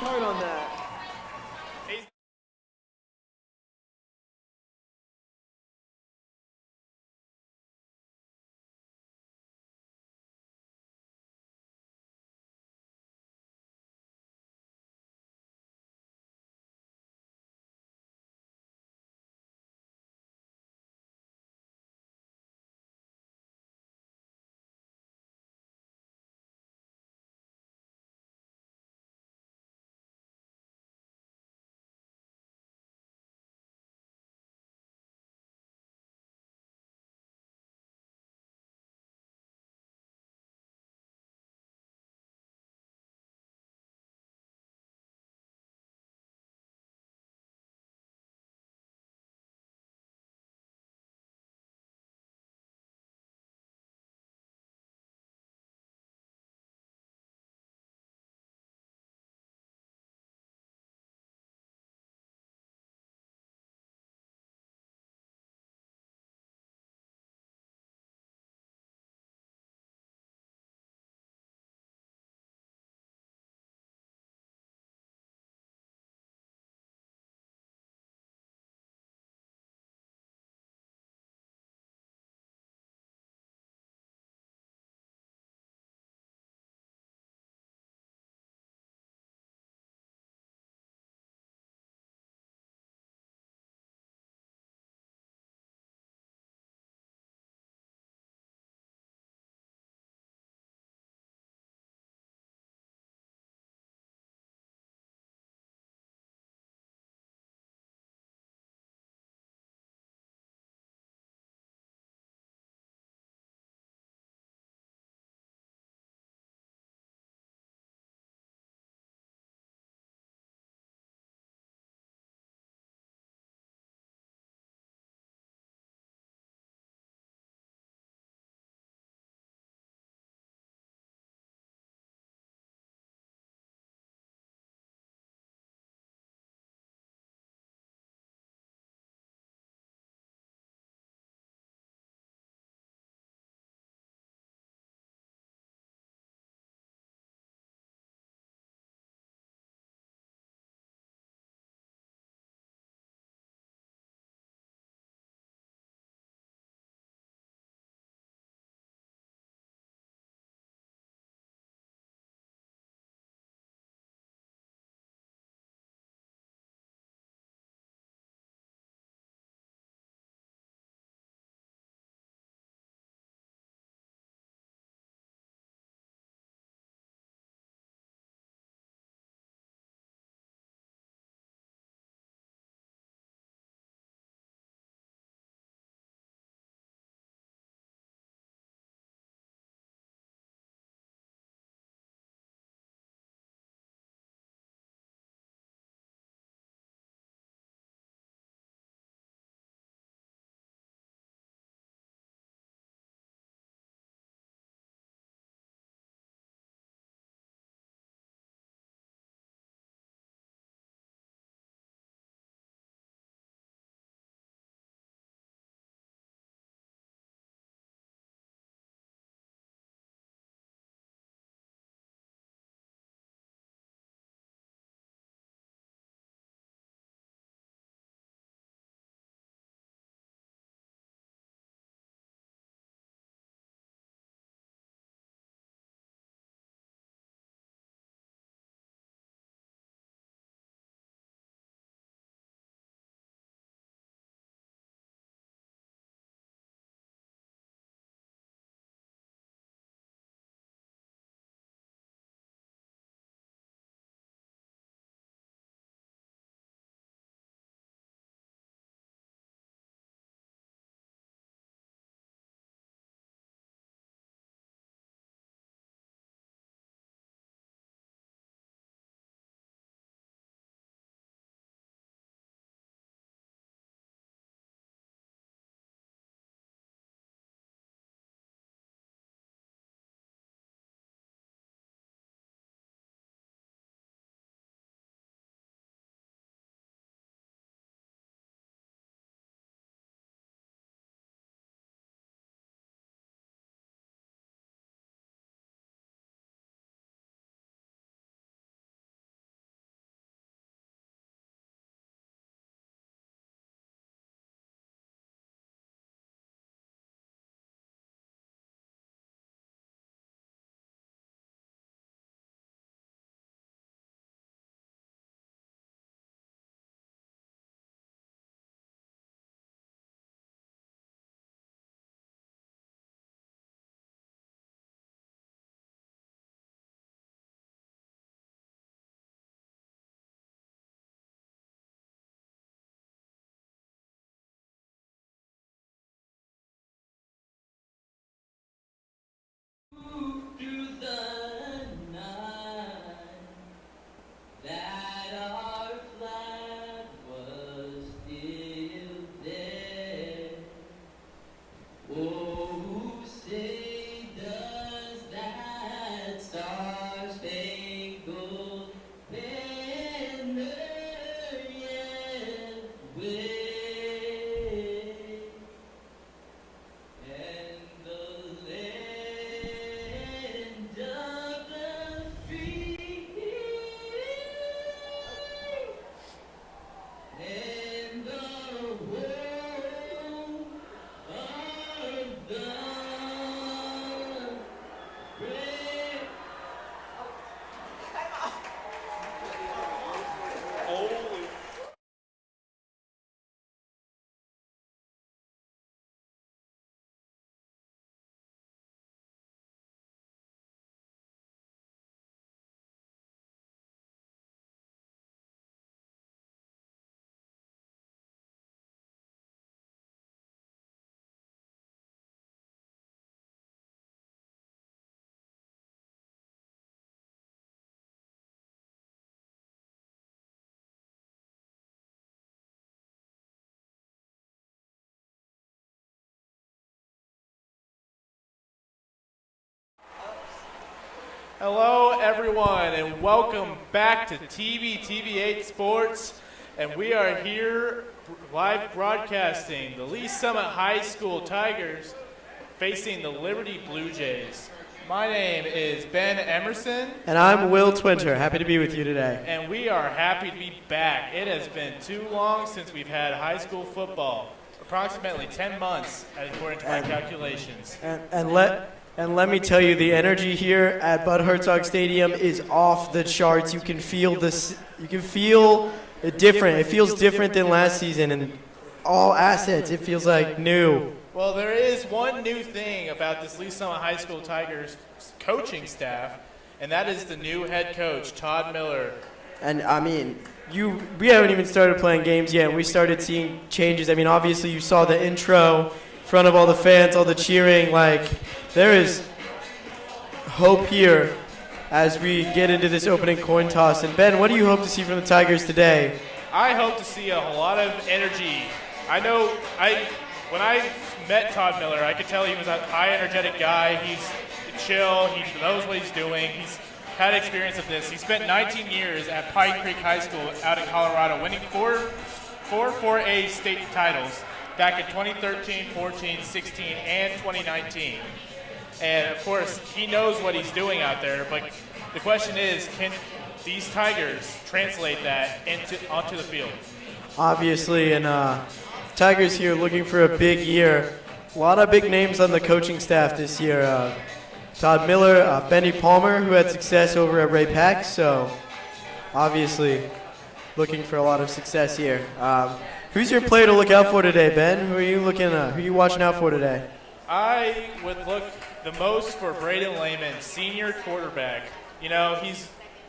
turn on that. Hello, everyone, and welcome back to TV8 Sports. And we are here live broadcasting the Lee Summit High School Tigers facing the Liberty Blue Jays. My name is Ben Emerson. And I'm Will Twinter. Happy to be with you today. And we are happy to be back. It has been too long since we've had high school football. Approximately 10 months, according to my calculations. And let me tell you, the energy here at Bud Herzog Stadium is off the charts. You can feel this. You can feel it different. It feels different than last season, and all assets. It feels like new. Well, there is one new thing about this Lee Summit High School Tigers coaching staff, and that is the new head coach, Todd Miller. And I mean, we haven't even started playing games yet, and we started seeing changes. I mean, obviously you saw the intro in front of all the fans, all the cheering. Like, there is hope here as we get into this opening coin toss. And Ben, what do you hope to see from the Tigers today? I hope to see a lot of energy. I know when I met Todd Miller, I could tell he was a high energetic guy. He's chill, he knows what he's doing. He's had experience of this. He spent 19 years at Pine Creek High School out in Colorado, winning four 4A state titles back in 2013, 14, 16, and 2019. And of course, he knows what he's doing out there, but the question is, can these Tigers translate that onto the field? Obviously, and Tigers here looking for a big year. A lot of big names on the coaching staff this year. Todd Miller, Benny Palmer, who had success over at Ray Peck, so obviously looking for a lot of success here. Who's your player to look out for today, Ben? Who are you watching out for today? I would look the most for Braden Lehman, senior quarterback. You know, he's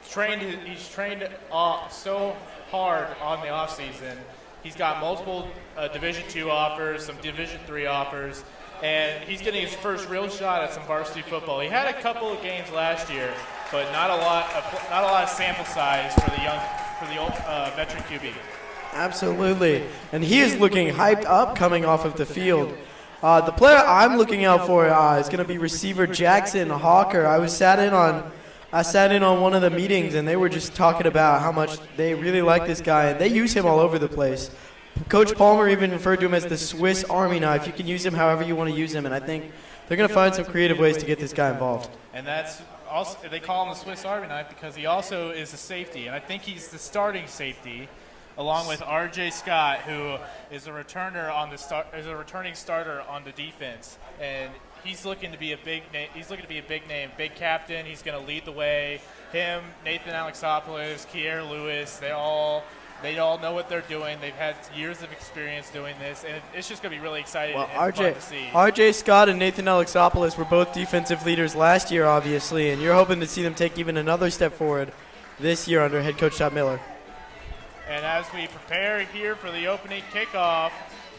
trained so hard on the offseason. He's got multiple Division II offers, some Division III offers, and he's getting his first real shot at some varsity football. He had a couple of games last year, but not a lot of sample size for the old veteran QB. Absolutely, and he is looking hyped up coming off of the field. The player I'm looking out for is going to be receiver Jackson Hawker. I sat in on one of the meetings, and they were just talking about how much they really like this guy, and they use him all over the place. Coach Palmer even referred to him as the Swiss Army knife. You can use him however you want to use him, and I think they're going to find some creative ways to get this guy involved. And that's also, they call him the Swiss Army knife because he also is a safety, and I think he's the starting safety, along with R.J. Scott, who is a returning starter on the defense, and he's looking to be a big name. He's looking to be a big name, big captain. He's going to lead the way. Him, Nathan Alexopoulos, Kier Lewis, they all know what they're doing. They've had years of experience doing this, and it's just going to be really exciting and fun to see. R.J. Scott and Nathan Alexopoulos were both defensive leaders last year, obviously, and you're hoping to see them take even another step forward this year under head coach Todd Miller. And as we prepare here for the opening kickoff,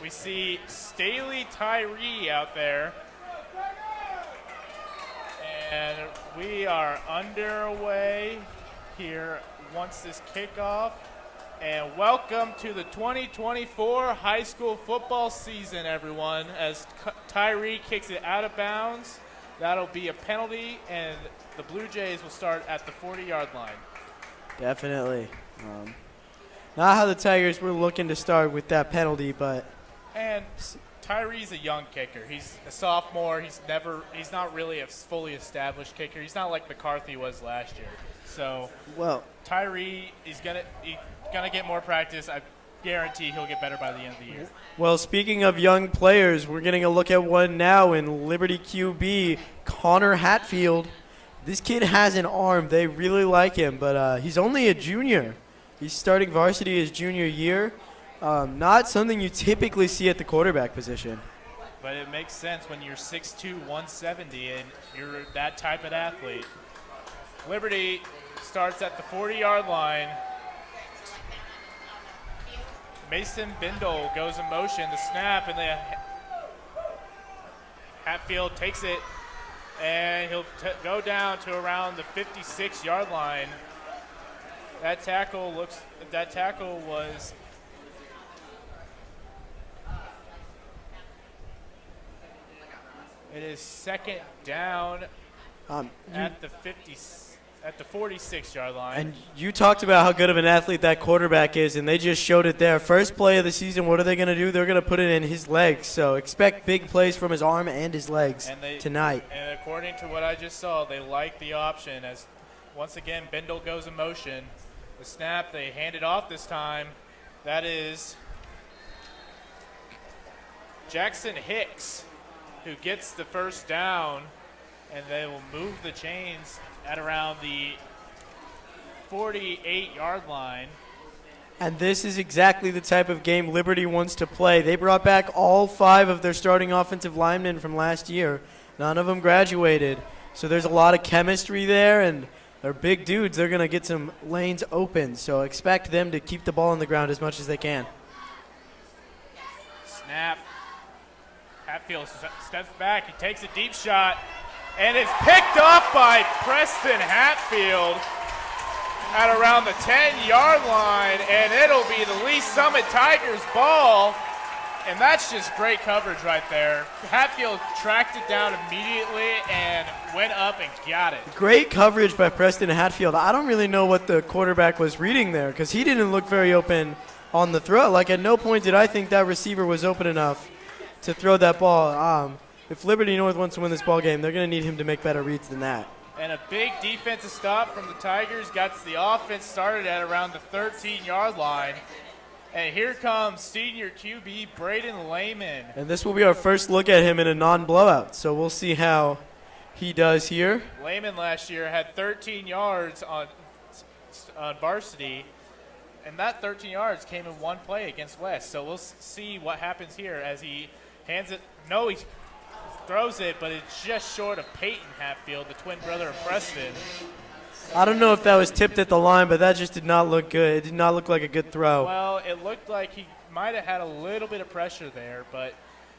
we see Staley Tyree out there. And we are underway here once this kickoff. And welcome to the 2024 high school football season, everyone. As Tyree kicks it out of bounds, that'll be a penalty, and the Blue Jays will start at the 40-yard line. Definitely. Not how the Tigers were looking to start with that penalty, but. And Tyree's a young kicker. He's a sophomore. He's not really a fully established kicker. He's not like McCarthy was last year. So, Tyree is gonna get more practice. I guarantee he'll get better by the end of the year. Well, speaking of young players, we're getting a look at one now in Liberty QB, Connor Hatfield. This kid has an arm. They really like him, but he's only a junior. He's starting varsity his junior year. Not something you typically see at the quarterback position. But it makes sense when you're 6'2", 170, and you're that type of athlete. Liberty starts at the 40-yard line. Mason Bindle goes in motion, the snap, and Hatfield takes it, and he'll go down to around the 56-yard line. That tackle was It is second down at the 46-yard line. And you talked about how good of an athlete that quarterback is, and they just showed it there. First play of the season, what are they going to do? They're going to put it in his legs. So expect big plays from his arm and his legs tonight. And according to what I just saw, they like the option as, once again, Bindle goes in motion. The snap, they hand it off this time. That is Jackson Hicks, who gets the first down, and they will move the chains at around the 48-yard line. And this is exactly the type of game Liberty wants to play. They brought back all 5 of their starting offensive linemen from last year. None of them graduated. So there's a lot of chemistry there, and they're big dudes. They're going to get some lanes open. So expect them to keep the ball on the ground as much as they can. Snap. Hatfield steps back. He takes a deep shot. And it's picked off by Preston Hatfield at around the 10-yard line, and it'll be the Lee Summit Tigers ball. And that's just great coverage right there. Hatfield tracked it down immediately and went up and got it. Great coverage by Preston Hatfield. I don't really know what the quarterback was reading there because he didn't look very open on the throw. Like, at no point did I think that receiver was open enough to throw that ball. If Liberty North wants to win this ball game, they're going to need him to make better reads than that. And a big defensive stop from the Tigers gets the offense started at around the 13-yard line. And here comes senior QB Braden Lehman. And this will be our first look at him in a non-blowout, so we'll see how he does here. Lehman last year had 13 yards on varsity, and that 13 yards came in one play against West. So we'll see what happens here as he hands it. No, he throws it, but it's just short of Peyton Hatfield, the twin brother of Preston. I don't know if that was tipped at the line, but that just did not look good. It did not look like a good throw. Well, it looked like he might have had a little bit of pressure there, but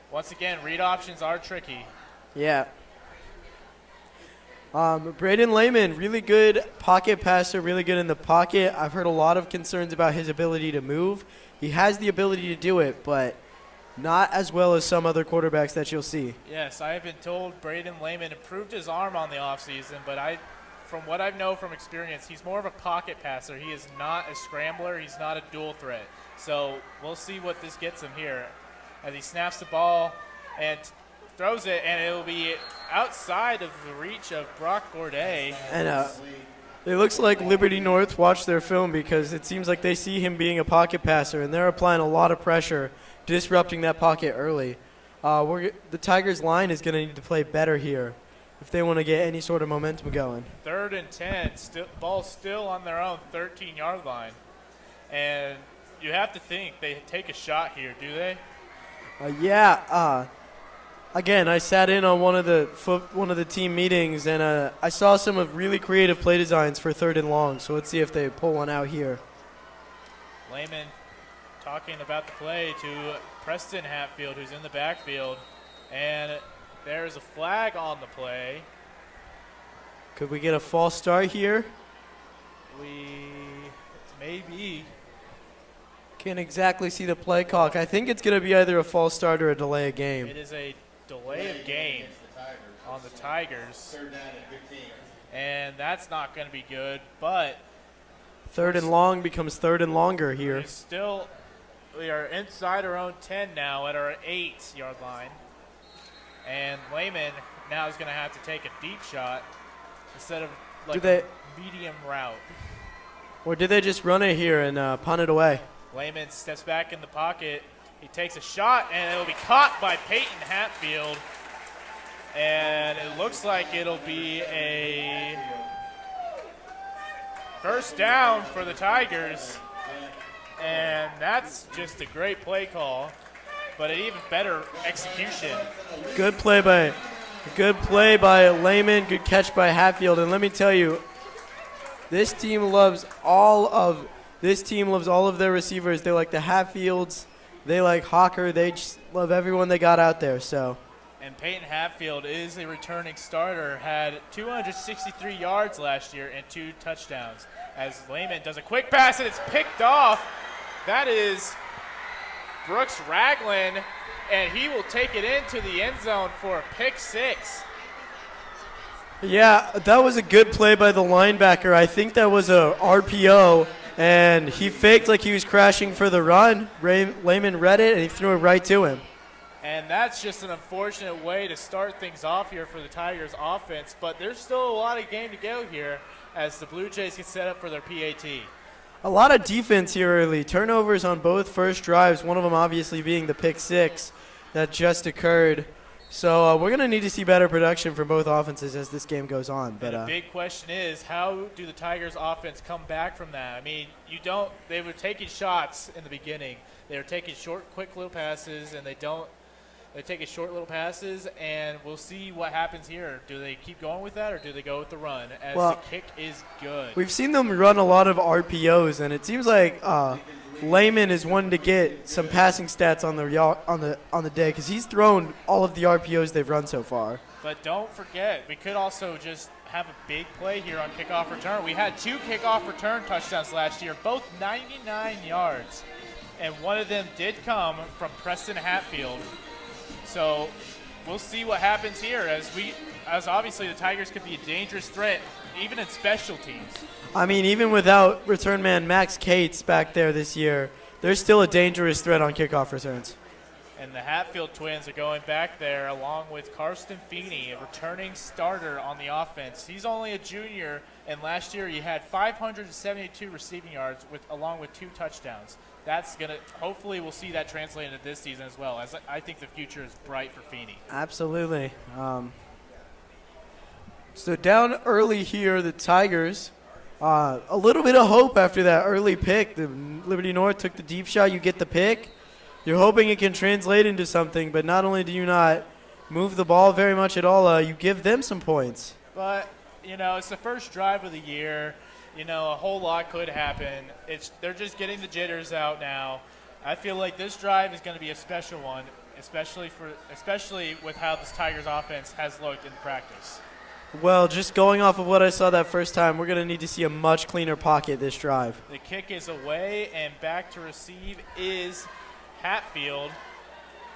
once again, read options are tricky. Yeah. Braden Lehman, really good pocket passer, really good in the pocket. I've heard a lot of concerns about his ability to move. He has the ability to do it, but not as well as some other quarterbacks that you'll see. Yes, I have been told Braden Lehman improved his arm on the offseason, but from what I know from experience, he's more of a pocket passer. He is not a scrambler. He's not a dual threat. So we'll see what this gets him here as he snaps the ball and throws it, and it'll be outside of the reach of Brock Gourdet. And it looks like Liberty North watched their film because it seems like they see him being a pocket passer, and they're applying a lot of pressure, disrupting that pocket early. The Tigers' line is going to need to play better here if they want to get any sort of momentum going. 3rd and 10, ball still on their own 13-yard line. And you have to think they take a shot here, do they? Again, I sat in on one of the team meetings, and I saw some of really creative play designs for 3rd and long, so let's see if they pull one out here. Lehman talking about the play to Preston Hatfield, who's in the backfield, and there's a flag on the play. Could we get a false start here? Maybe. Can't exactly see the play clock. I think it's going to be either a false start or a delay of game. It is a delay of game on the Tigers. 3rd down and 15. And that's not going to be good, but 3rd and long becomes 3rd and longer here. We are inside our own 10 now at our 8-yard line. And Lehman now is going to have to take a deep shot instead of a medium route. Or did they just run it here and punt it away? Lehman steps back in the pocket. He takes a shot, and it will be caught by Peyton Hatfield. And it looks like it'll be a first down for the Tigers. And that's just a great play call, but an even better execution. Good play by Lehman, good catch by Hatfield. And let me tell you, this team loves all of their receivers. They like the Hatfields, they like Hawker, they just love everyone they got out there. So. And Peyton Hatfield is a returning starter, had 263 yards last year and 2 touchdowns. As Lehman does a quick pass and it's picked off. That is Brooks Ragland, and he will take it into the end zone for a pick 6. Yeah, that was a good play by the linebacker. I think that was a RPO, and he faked like he was crashing for the run. Lehman read it, and he threw it right to him. And that's just an unfortunate way to start things off here for the Tigers offense, but there's still a lot of game to go here as the Blue Jays get set up for their PAT. A lot of defense here early. Turnovers on both first drives, one of them obviously being the pick six that just occurred. So we're going to need to see better production from both offenses as this game goes on. But the big question is, how do the Tigers offense come back from that? I mean, they were taking shots in the beginning. They were taking short, quick little passes, and they're taking short little passes, and we'll see what happens here. Do they keep going with that, or do they go with the run? As the kick is good. We've seen them run a lot of RPOs, and it seems like Lehman is one to get some passing stats on the day because he's thrown all of the RPOs they've run so far. But don't forget, we could also just have a big play here on kickoff return. We had 2 kickoff return touchdowns last year, both 99 yards, and one of them did come from Preston Hatfield. So we'll see what happens here as obviously the Tigers could be a dangerous threat even in special teams. I mean, even without return man Max Cates back there this year, there's still a dangerous threat on kickoff returns. And the Hatfield twins are going back there along with Carson Feny, a returning starter on the offense. He's only a junior, and last year he had 572 receiving yards along with 2 touchdowns. That's going to – hopefully we'll see that translate into this season as well, as I think the future is bright for Feny. Absolutely. So down early here, the Tigers – a little bit of hope after that early pick. The Liberty North took the deep shot. You get the pick. You're hoping it can translate into something, but not only do you not move the ball very much at all, you give them some points. But, it's the first drive of the year. A whole lot could happen. They're just getting the jitters out now. I feel like this drive is going to be a special one, especially with how this Tigers offense has looked in practice. Well, just going off of what I saw that first time, we're going to need to see a much cleaner pocket this drive. The kick is away, and back to receive is Hatfield.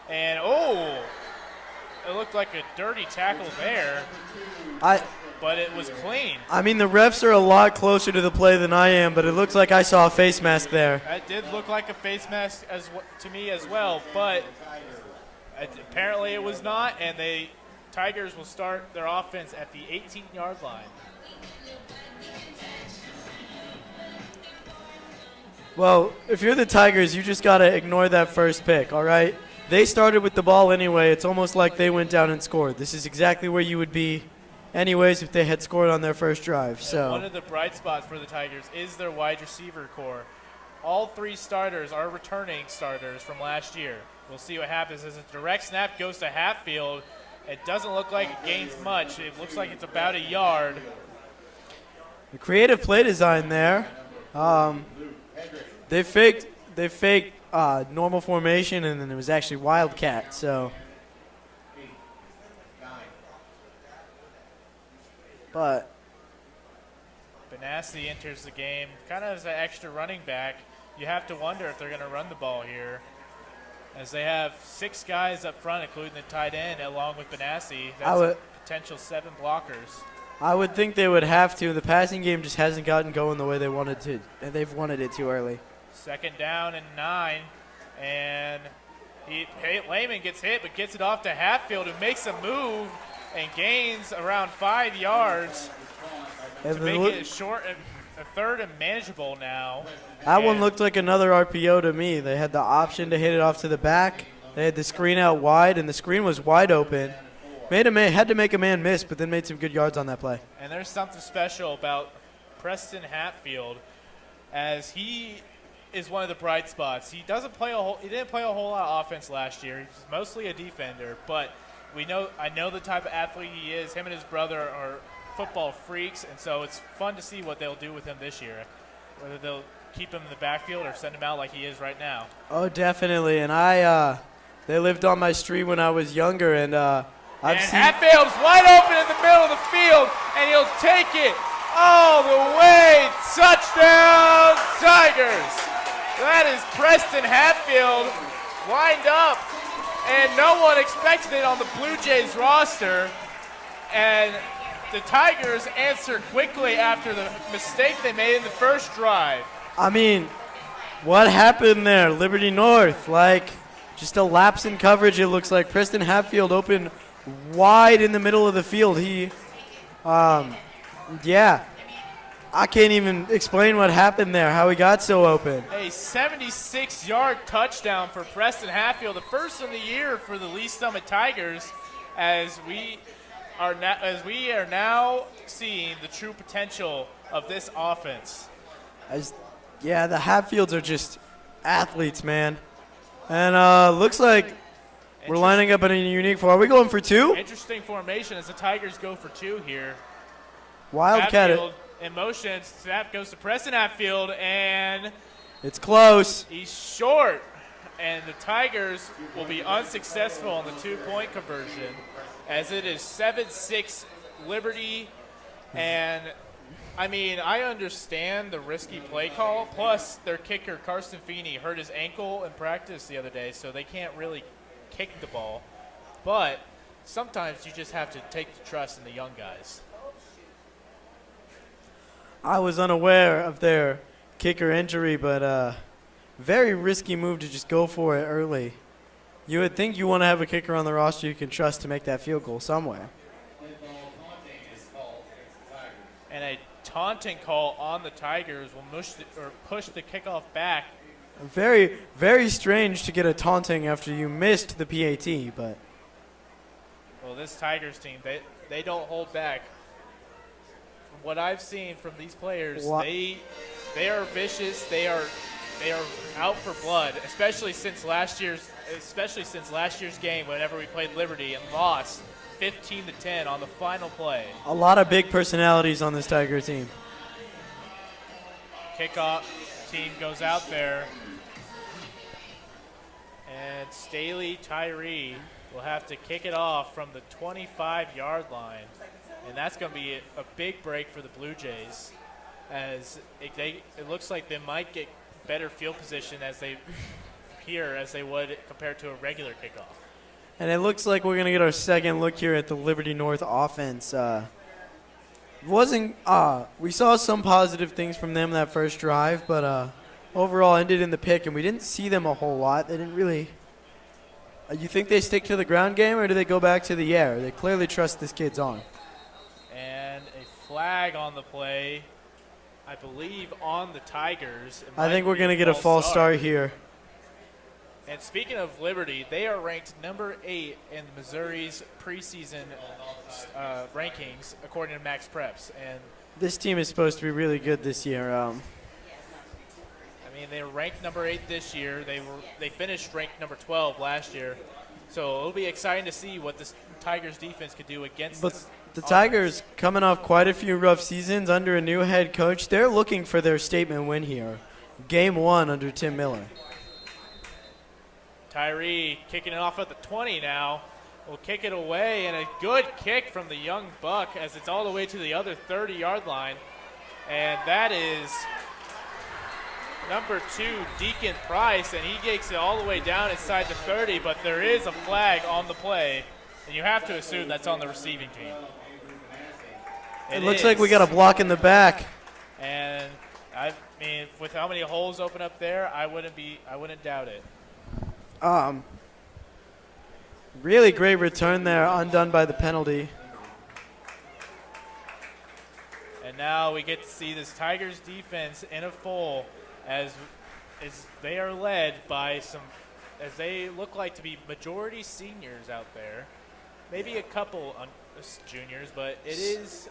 And, it looked like a dirty tackle there, but it was clean. I mean, the refs are a lot closer to the play than I am, but it looks like I saw a face mask there. That did look like a face mask to me as well, but apparently it was not, and Tigers will start their offense at the 18-yard line. Well, if you're the Tigers, you just got to ignore that first pick, all right? They started with the ball anyway. It's almost like they went down and scored. This is exactly where you would be anyways if they had scored on their first drive. So one of the bright spots for the Tigers is their wide receiver core. All 3 starters are returning starters from last year. We'll see what happens as a direct snap goes to Hatfield. It doesn't look like it gains much. It looks like it's about a yard. The creative play design there. They faked normal formation, and then it was actually wildcat. So, but Benassi enters the game kind of as an extra running back. You have to wonder if they're going to run the ball here, as they have 6 guys up front, including the tight end, along with Benassi. That's a potential 7 blockers. I would think they would have to. The passing game just hasn't gotten going the way they wanted to, and they've wanted it too early. 2nd down and 9, and Lehman gets hit, but gets it off to Hatfield, who makes a move and gains around 5 yards to make it short and a 3rd and manageable now. That one looked like another RPO to me. They had the option to hit it off to the back. They had the screen out wide, and the screen was wide open. Had to make a man miss, but then made some good yards on that play. And there's something special about Preston Hatfield, as he is one of the bright spots. He didn't play a whole lot of offense last year. He's mostly a defender, but I know the type of athlete he is. Him and his brother are football freaks, and so it's fun to see what they'll do with him this year, whether they'll keep him in the backfield or send him out like he is right now. Oh, definitely. And they lived on my street when I was younger, and Hatfield's wide open in the middle of the field, and he'll take it all the way. Touchdown, Tigers! That is Preston Hatfield lined up, and no one expected it on the Blue Jays roster. And the Tigers answer quickly after the mistake they made in the first drive. I mean, what happened there? Liberty North, like, just a lapse in coverage, it looks like. Preston Hatfield open wide in the middle of the field. Yeah. I can't even explain what happened there, how he got so open. A 76-yard touchdown for Preston Hatfield, the first of the year for the Lee Summit Tigers, as we are now seeing the true potential of this offense. Yeah, the Hatfields are just athletes, man. And looks like we're lining up in a unique form. Are we going for two? Interesting formation as the Tigers go for two here. Wildcat Hatfield in motion. Snap goes to Preston Hatfield, and it's close. He's short, and the Tigers will be unsuccessful on the two-point conversion, as it is 7-6 Liberty. And I mean, I understand the risky play call. Plus, their kicker Carson Feny hurt his ankle in practice the other day, so they can't really kick the ball. But sometimes you just have to take the trust in the young guys. I was unaware of their kicker injury, but very risky move to just go for it early. You would think you want to have a kicker on the roster you can trust to make that field goal somewhere. And a taunting call on the Tigers will push the kickoff back. Very, very strange to get a taunting after you missed the PAT, but. Well, this Tigers team, they don't hold back. From what I've seen from these players, they are vicious. They are out for blood, especially since last year's game whenever we played Liberty and lost 15-10 on the final play. A lot of big personalities on this Tiger team. Kickoff team goes out there, and Staley Tyree will have to kick it off from the 25-yard line, and that's going to be a big break for the Blue Jays, as it looks like they might get better field position as they would compared to a regular kickoff. And it looks like we're going to get our second look here at the Liberty North offense. We saw some positive things from them that first drive, but overall ended in the pick, and we didn't see them a whole lot. They didn't really. You think they stick to the ground game, or do they go back to the air? They clearly trust this kid's arm. And a flag on the play, I believe, on the Tigers. I think we're going to get a false start here. And speaking of Liberty, they are ranked number 8 in Missouri's preseason rankings, according to Max Preps. And this team is supposed to be really good this year. I mean, they were ranked number 8 this year. They finished ranked number 12 last year. So it'll be exciting to see what this Tigers defense could do against this the Tigers, coming off quite a few rough seasons under a new head coach, they're looking for their statement win here. Game 1 under Tim Miller. Tyree kicking it off at the 20 now. Will kick it away, and a good kick from the young buck as it's all the way to the other 30-yard line. And that is number 2, Deacon Price, and he takes it all the way down inside the 30, but there is a flag on the play, and you have to assume that's on the receiving team. It looks like we got a block in the back. And I mean, with how many holes open up there, I wouldn't doubt it. Really great return there, undone by the penalty. And now we get to see this Tigers defense in a full as they are led by as they look like to be majority seniors out there. Maybe a couple juniors, but it is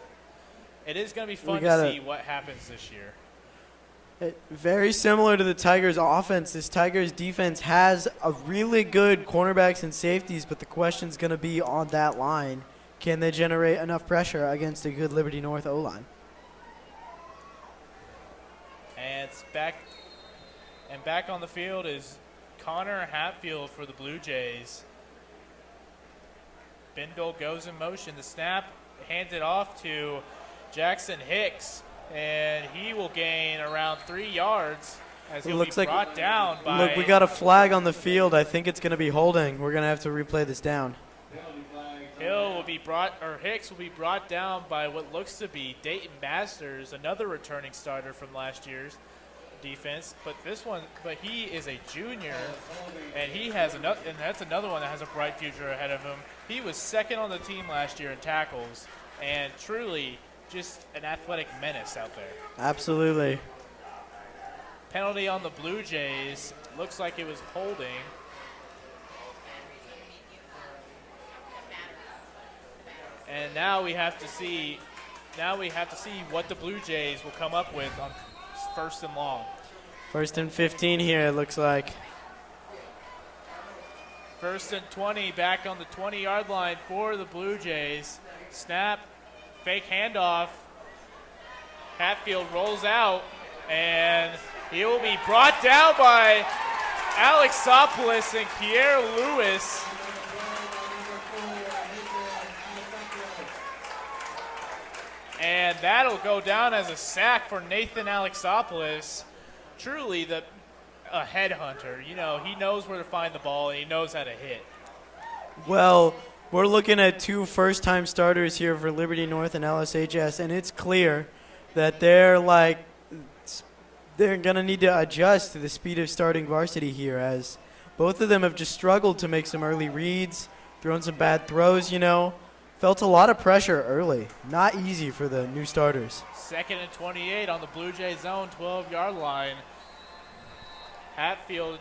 going to be fun to see what happens this year. Very similar to the Tigers' offense, this Tigers' defense has a really good cornerbacks and safeties, but the question's going to be on that line. Can they generate enough pressure against a good Liberty North O-line? And it's back on the field is Connor Hatfield for the Blue Jays. Bindle goes in motion. The snap, hands it off to Jackson Hicks. And he will gain around 3 yards as he'll be brought down by. Look, we got a flag on the field. I think it's going to be holding. We're going to have to replay this down. Hill will be Hicks will be brought down by what looks to be Dayton Masters, another returning starter from last year's defense. But he is a junior, and that's another one that has a bright future ahead of him. He was second on the team last year in tackles, and truly just an athletic menace out there. Absolutely. Penalty on the Blue Jays. Looks like it was holding. And now we have to see what the Blue Jays will come up with on first and long. First and 15 here, it looks like. First and 20, back on the 20-yard line for the Blue Jays. Snap, fake handoff. Hatfield rolls out, and he will be brought down by Alexopoulos and Kier Lewis. And that'll go down as a sack for Nathan Alexopoulos. Truly a headhunter. You know, he knows where to find the ball, and he knows how to hit. Well, we're looking at two first-time starters here for Liberty North and LSHS, and it's clear that they're going to need to adjust to the speed of starting varsity here, as both of them have just struggled to make some early reads, thrown some bad throws, you know. Felt a lot of pressure early. Not easy for the new starters. Second and 28 on the Blue Jays zone, 12-yard line. Hatfield,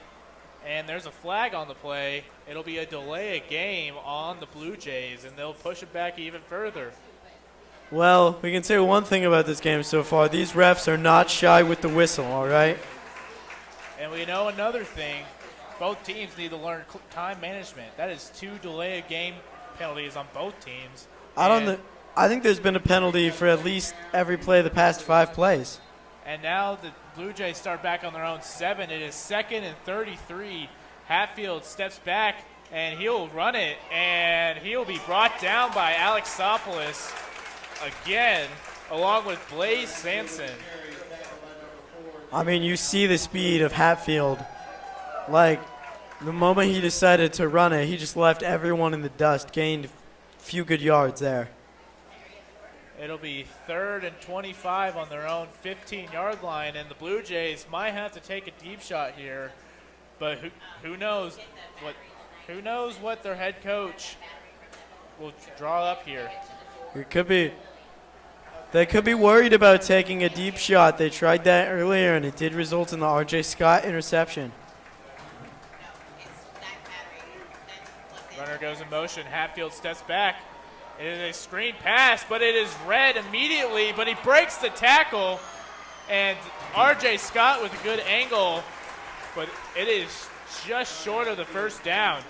and there's a flag on the play. It'll be a delay of game on the Blue Jays, and they'll push it back even further. Well, we can say one thing about this game so far. These refs are not shy with the whistle, all right? And we know another thing. Both teams need to learn time management. That is 2 delay of game penalties on both teams. I think there's been a penalty for at least every play of the past 5 plays. And now the Blue Jays start back on their own 7. It is 2nd and 33. Hatfield steps back, and he'll run it, and he'll be brought down by Alexopoulos again, along with Blaze Sampson. I mean, you see the speed of Hatfield. Like, the moment he decided to run it, he just left everyone in the dust, gained a few good yards there. It'll be 3rd and 25 on their own 15-yard line, and the Blue Jays might have to take a deep shot here, but who knows what their head coach will draw up here. They could be worried about taking a deep shot. They tried that earlier, and it did result in the R.J. Scott interception. Runner goes in motion. Hatfield steps back. It is a screen pass, but it is read immediately, but he breaks the tackle, and R.J. Scott with a good angle, but it is just short of the first down.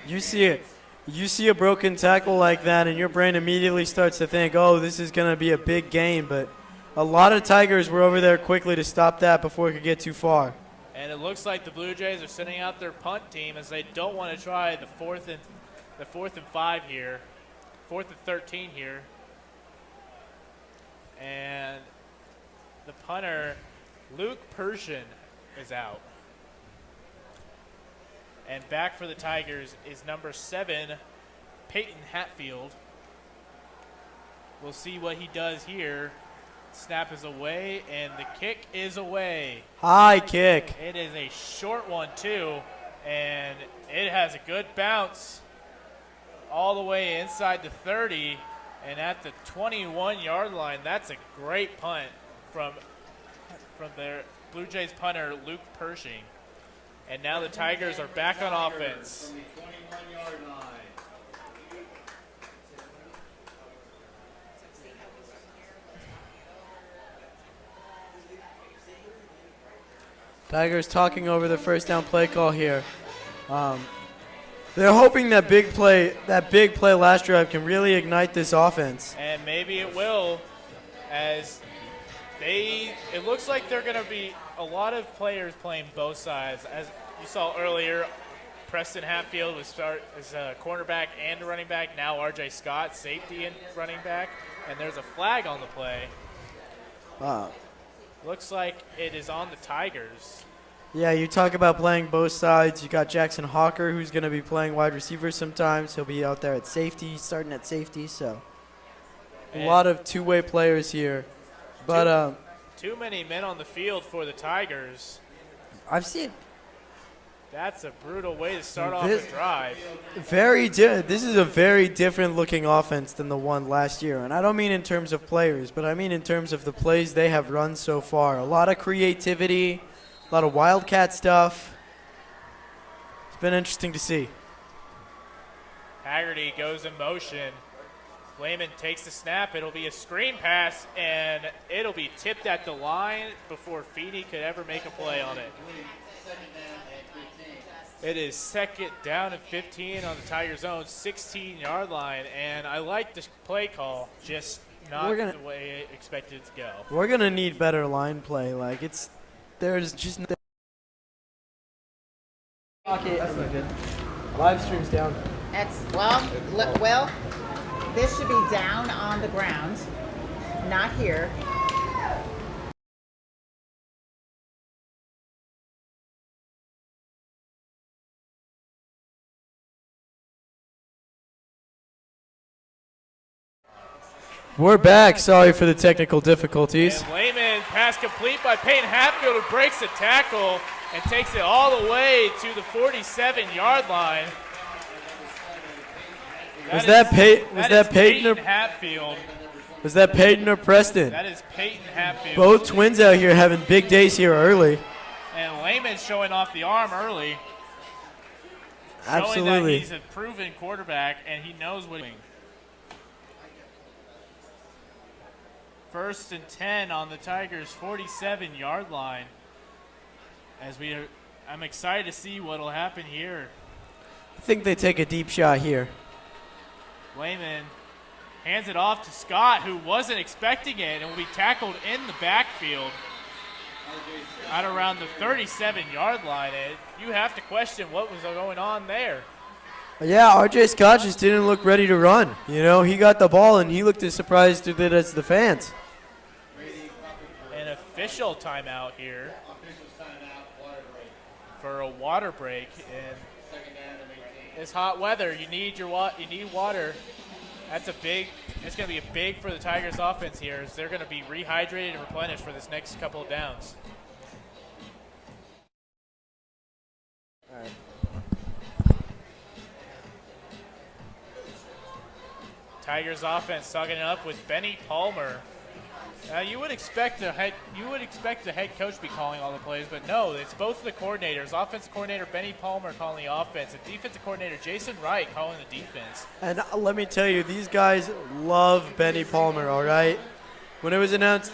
You see it. You see a broken tackle like that, and your brain immediately starts to think, oh, this is going to be a big game. But a lot of Tigers were over there quickly to stop that before it could get too far. And it looks like the Blue Jays are sending out their punt team as they don't want to try the 4th and 5 here, 4th and 13 here. And the punter, Luke Persian, is out. And back for the Tigers is number 7, Peyton Hatfield. We'll see what he does here. Snap is away, and the kick is away. High kick. It is a short one, too, and it has a good bounce all the way inside the 30, and at the 21-yard line. That's a great punt from their Blue Jays punter, Luke Pershing. And now the Tigers are back on offense. From the 21-yard line. Tigers talking over the first down play call here. They're hoping that big play last drive can really ignite this offense. And maybe it will, as it looks like they're going to be a lot of players playing both sides. As you saw earlier, Preston Hatfield was start as a cornerback and a running back. Now R.J. Scott, safety and running back. And there's a flag on the play. Wow. Looks like it is on the Tigers. Yeah, you talk about playing both sides. You got Jackson Hawker, who's going to be playing wide receiver sometimes. He'll be out there at safety, starting at safety. So a lot of two-way players here. But too many men on the field for the Tigers. I've seen That's a brutal way to start off a drive. this is a very different looking offense than the one last year. And I don't mean in terms of players, but I mean in terms of the plays they have run so far. A lot of creativity. A lot of Wildcat stuff. It's been interesting to see. Haggerty goes in motion. Lehman takes the snap. It'll be a screen pass, and it'll be tipped at the line before Feny could ever make a play on it. It is second down and 15 on the Tigers' own 16-yard line, and I like the play call, just not the way I expected it to go. We're going to need better line play. There's just live stream's down. That's well. This should be down on the ground, not here. We're back. Sorry for the technical difficulties. And Lehman, pass complete by Peyton Hatfield, who breaks the tackle and takes it all the way to the 47-yard line. Was that Peyton Hatfield? Was that Peyton or Preston? That is Peyton Hatfield. Both twins out here having big days here early. And Lehman showing off the arm early. Absolutely. Showing that he's a proven quarterback and he knows what he's doing. First and 10 on the Tigers' 47-yard line. I'm excited to see what will happen here. I think they take a deep shot here. Lehman hands it off to Scott, who wasn't expecting it, and will be tackled in the backfield at around the 37-yard line. And you have to question what was going on there. Yeah, RJ Scott just didn't look ready to run. You know, he got the ball, and he looked as surprised with it as the fans. An official timeout here for a water break. And it's hot weather. You need water. It's going to be big for the Tigers offense here, as they're going to be rehydrated and replenished for this next couple of downs. All right. Tigers offense sucking it up with Benny Palmer. Now you would expect the head coach to be calling all the plays, but no, it's both the coordinators. Offensive coordinator Benny Palmer calling the offense, and defensive coordinator Jason Wright calling the defense. And let me tell you, these guys love Benny Palmer, all right? When it was announced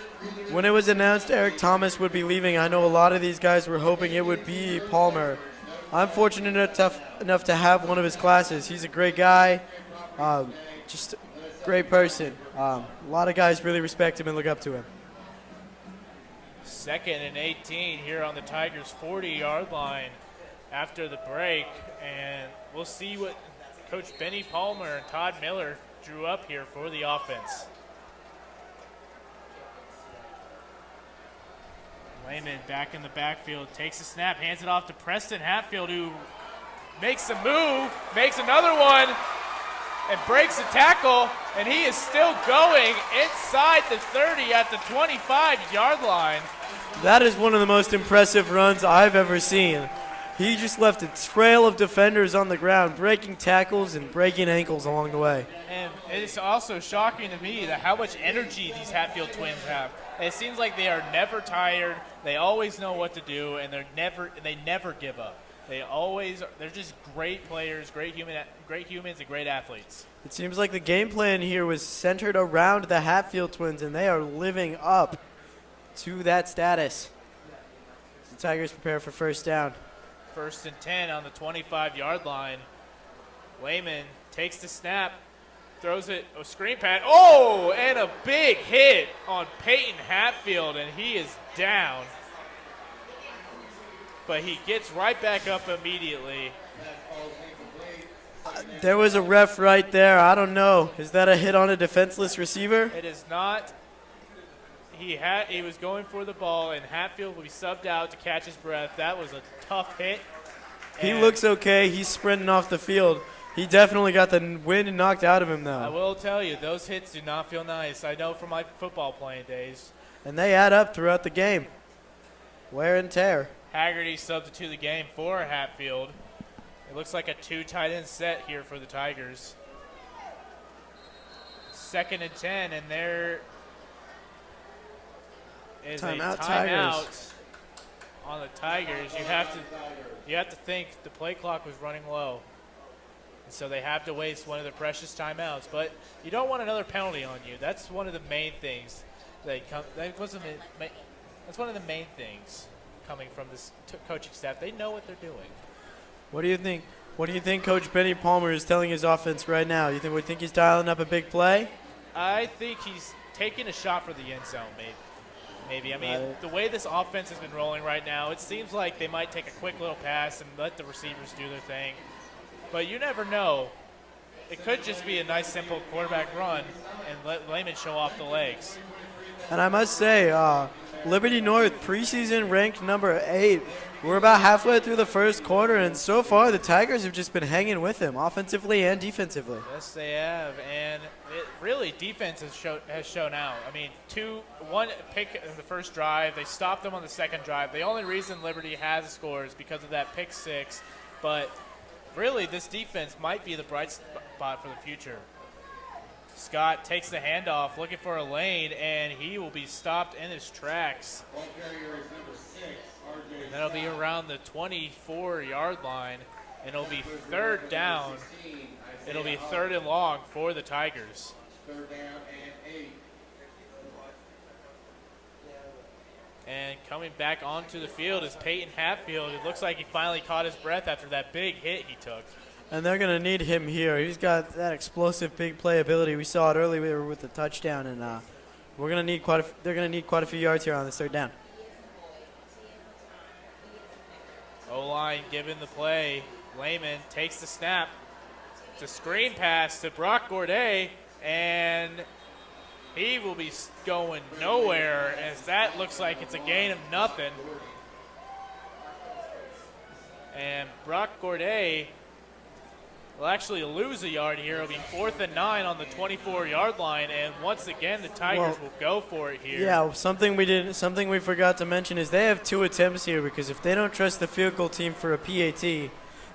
Eric Thomas would be leaving, I know a lot of these guys were hoping it would be Palmer. I'm fortunate enough to have one of his classes. He's a great guy, just a great person. A lot of guys really respect him and look up to him. Second and 18 here on the Tigers' 40-yard line after the break, and we'll see what Coach Benny Palmer and Todd Miller drew up here for the offense. Lehman back in the backfield, takes a snap, hands it off to Preston Hatfield, who makes a move, makes another one, and breaks a tackle, and he is still going inside the 30 at the 25-yard line. That is one of the most impressive runs I've ever seen. He just left a trail of defenders on the ground, breaking tackles and breaking ankles along the way. And it's also shocking to me that how much energy these Hatfield twins have. It seems like they are never tired. They always know what to do, and they never give up. They're just great players, great humans, and great athletes. It seems like the game plan here was centered around the Hatfield twins, and they are living up to that status. The Tigers prepare for first down. First and 10 on the 25-yard line. Lehman takes the snap, throws it, a screen pass. Oh, and a big hit on Peyton Hatfield, and he is down. But he gets right back up immediately. There was a ref right there. I don't know. Is that a hit on a defenseless receiver? It is not. he was going for the ball, and Hatfield will be subbed out to catch his breath. That was a tough hit. He looks okay. He's sprinting off the field. He definitely got the wind knocked out of him, though. I will tell you, those hits do not feel nice. I know from my football playing days. And they add up throughout the game. Wear and tear. Haggerty substitute the game for Hatfield. It looks like a 2 tight end set here for the Tigers. 2nd and 10, and there is Timeout, a timeout Tigers. on the Tigers. You have to think the play clock was running low. And so they have to waste one of their precious timeouts. But you don't want another penalty on you. That's one of the main things that's one of the main things coming from this coaching staff. They know what they're doing. What do you think? What do you think Coach Benny Palmer is telling his offense right now? You think he's dialing up a big play? I think he's taking a shot for the end zone, maybe. I mean, the way this offense has been rolling right now, it seems like they might take a quick little pass and let the receivers do their thing. But you never know. It could just be a nice, simple quarterback run and let Lehman show off the legs. And I must say, Liberty North preseason ranked number 8. We're about halfway through the first quarter, and so far the Tigers have just been hanging with them, offensively and defensively. Yes, they have, and really defense has shown out. I mean, one pick in the first drive, they stopped them on the second drive. The only reason Liberty has scored is because of that pick 6, but really this defense might be the bright spot for the future. Scott takes the handoff, looking for a lane, and he will be stopped in his tracks. And that'll be around the 24-yard line, and it'll be 3rd down. It'll be 3rd and long for the Tigers. 3rd down and 8. And coming back onto the field is Peyton Hatfield. It looks like he finally caught his breath after that big hit he took. And they're going to need him here. He's got that explosive big play ability. We saw it earlier with the touchdown, and they're going to need quite a few yards here on this 3rd down. O-line given the play. Lehman takes the snap. It's a screen pass to Brock Gourdet, and he will be going nowhere as that looks like it's a gain of nothing. And Brock Gourdet will actually lose a yard here. It'll be 4th and 9 on the 24-yard line, and once again the Tigers will go for it here. Yeah, something we forgot to mention is they have 2 attempts here, because if they don't trust the field goal team for a PAT,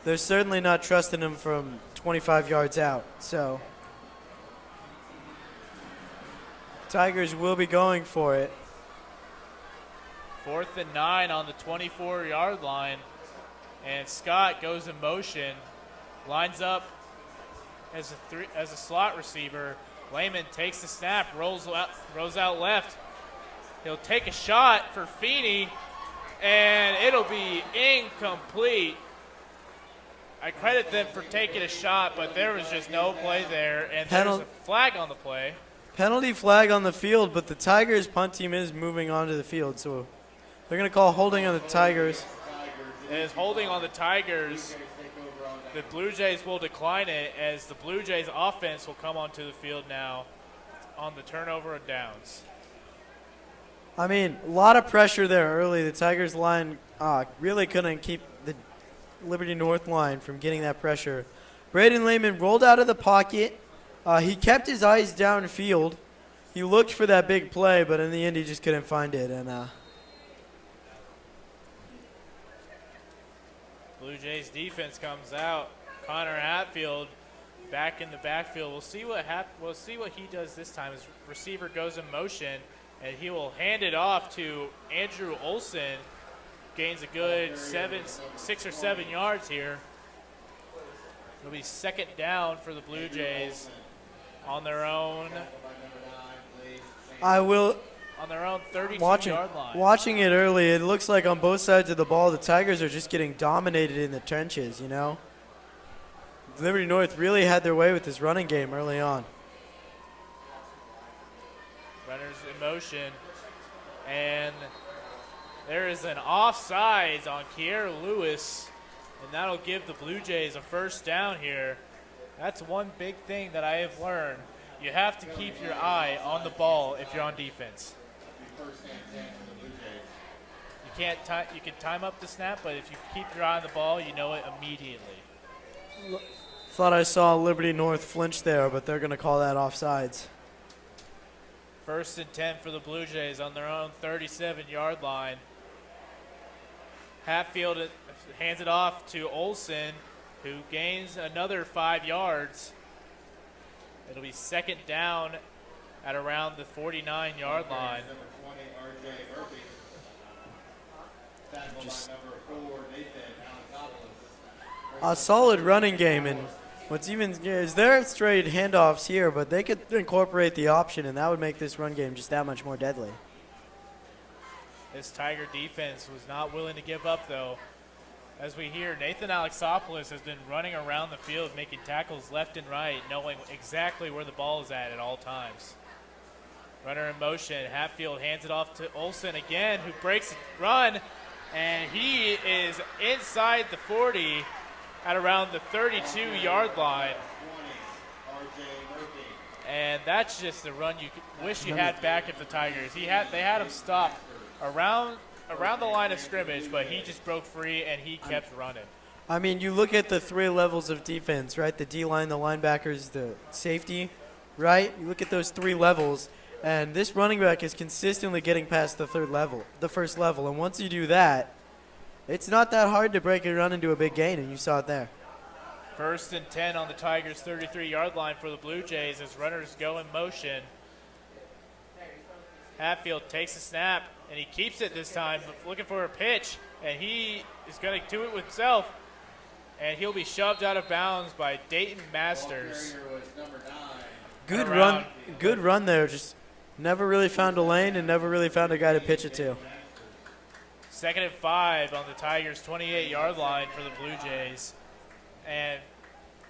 they're certainly not trusting them from 25 yards out. So Tigers will be going for it. 4th and 9 on the 24-yard line, and Scott goes in motion. Lines up as a slot receiver. Lehman takes the snap, rolls out left. He'll take a shot for Feny, and it'll be incomplete. I credit them for taking a shot, but there was just no play there, and there's a flag on the play. Penalty flag on the field, but the Tigers punt team is moving onto the field, so they're going to call holding on the Tigers. It is holding on the Tigers. The Blue Jays will decline it as the Blue Jays offense will come onto the field now on the turnover of downs. I mean, a lot of pressure there early. The Tigers line really couldn't keep the Liberty North line from getting that pressure. Braden Lehman rolled out of the pocket. He kept his eyes downfield. He looked for that big play, but in the end he just couldn't find it. And Blue Jays defense comes out. Connor Hatfield back in the backfield. We'll see what he does this time. His receiver goes in motion, and he will hand it off to Andrew Olson. Gains a good 6 or 7 yards here. It'll be 2nd down for the Blue Jays on their own. On their own 32-yard line. Watching it early, it looks like on both sides of the ball, the Tigers are just getting dominated in the trenches, you know? Liberty North really had their way with this running game early on. Runners in motion. And there is an offsides on Kiera Lewis, and that'll give the Blue Jays a 1st down here. That's one big thing that I have learned. You have to keep your eye on the ball if you're on defense. first and 10 for the Blue Jays. You can time up the snap, but if you keep your eye on the ball, you know it immediately. Thought I saw Liberty North flinch there, but they're going to call that offsides. First and 10 for the Blue Jays on their own 37-yard line. Hatfield hands it off to Olsen, who gains another 5 yards. It'll be second down at around the 49-yard line. Number 20, R.J. Murphy. Tackled by number 4, Nathan Alexopoulos. A solid running game, and what's even is there straight handoffs here, but they could incorporate the option, and that would make this run game just that much more deadly. This Tiger defense was not willing to give up, though. As we hear, Nathan Alexopoulos has been running around the field, making tackles left and right, knowing exactly where the ball is at all times. Runner in motion. Hatfield hands it off to Olsen again, who breaks the run, and he is inside the 40 at around the 32-yard line. And that's just the run you wish you had back at the Tigers. They had him stopped around the line of scrimmage, but he just broke free and he kept running. I mean, you look at the 3 levels of defense, right? The D-line, the linebackers, the safety, right? You look at those 3 levels, and this running back is consistently getting past the first level. And once you do that, it's not that hard to break a run into a big gain, and you saw it there. First and 10 on the Tigers' 33-yard line for the Blue Jays as runners go in motion. Hatfield takes a snap, and he keeps it this time, looking for a pitch, and he is going to do it with himself, and he'll be shoved out of bounds by Dayton Masters. Good run there. Just never really found a lane and never really found a guy to pitch it to. Second and 5 on the Tigers' 28-yard line for the Blue Jays. And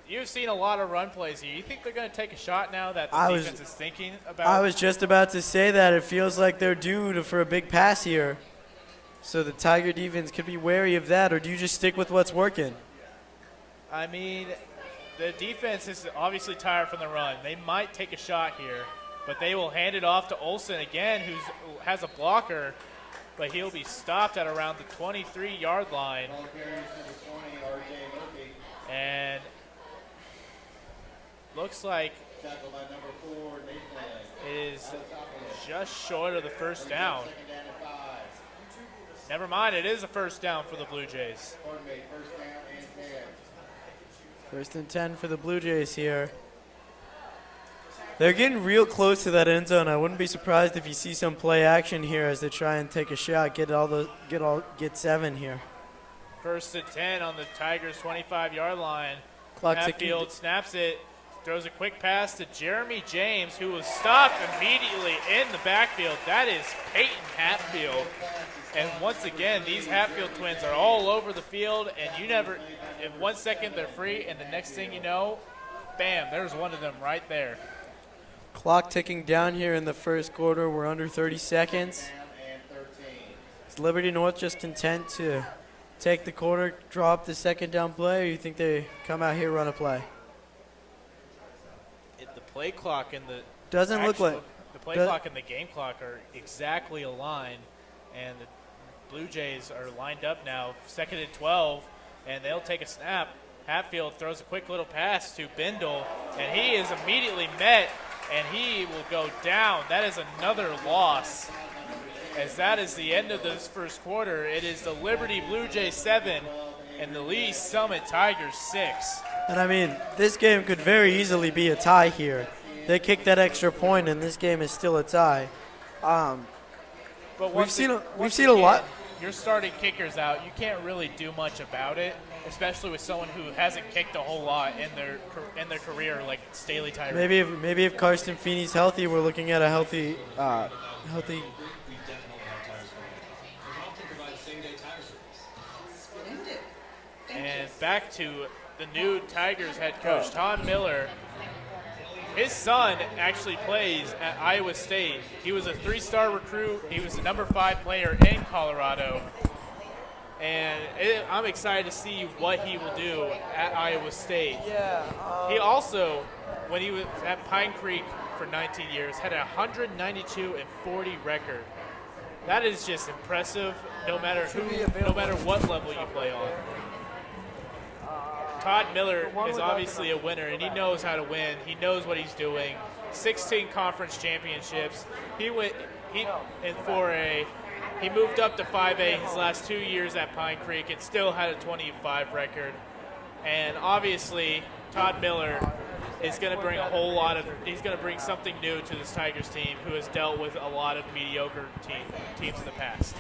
you've seen a lot of run plays here. You think they're going to take a shot now that the defense is thinking about? I was just about to say that. It feels like they're due for a big pass here. So the Tiger defense could be wary of that, or do you just stick with what's working? I mean, the defense is obviously tired from the run. They might take a shot here, but they will hand it off to Olsen again, who has a blocker, but he'll be stopped at around the 23-yard line. And looks like it is just short of the first down. Never mind, it is a first down for the Blue Jays. First and 10 for the Blue Jays here. They're getting real close to that end zone. I wouldn't be surprised if you see some play action here as they try and take a shot, get 7 here. First and 10 on the Tigers' 25-yard line. Clock Hatfield snaps it, throws a quick pass to Jeremy James, who was stopped immediately in the backfield. That is Peyton Hatfield. And once again, these Hatfield twins are all over the field, and in 1 second they're free, and the next thing you know, bam, there's one of them right there. Clock ticking down here in the first quarter. We're under 30 seconds. Is Liberty North just content to take the quarter, drop the second down play, or you think they come out here, run a play? The play clock and the clock and the game clock are exactly aligned, and the Blue Jays are lined up now, second and 12, and they'll take a snap. Hatfield throws a quick little pass to Bindle, and he is immediately met, and he will go down. That is another loss. As that is the end of this first quarter, it is the Liberty Blue Jays 7 and the Lee Summit Tigers 6. And I mean, this game could very easily be a tie here. They kick that extra point, and this game is still a tie. But we've seen a lot. You're starting kickers out. You can't really do much about it, especially with someone who hasn't kicked a whole lot in their career, like Staley Tyree. Maybe if Carson Feney's healthy, we're looking at a healthy. And back to the new Tigers head coach, Tom Miller. His son actually plays at Iowa State. He was a 3-star recruit. He was the number 5 player in Colorado. And I'm excited to see what he will do at Iowa State. He also, when he was at Pine Creek for 19 years, had a 192-40 record. That is just impressive, no matter what level you play on. Todd Miller is obviously a winner, and he knows how to win. He knows what he's doing. 16 conference championships. He went in 4A. He moved up to 5A his last 2 years at Pine Creek and still had a 20-5 record. And obviously, Todd Miller is going to bring he's going to bring something new to this Tigers team, who has dealt with a lot of mediocre teams in the past.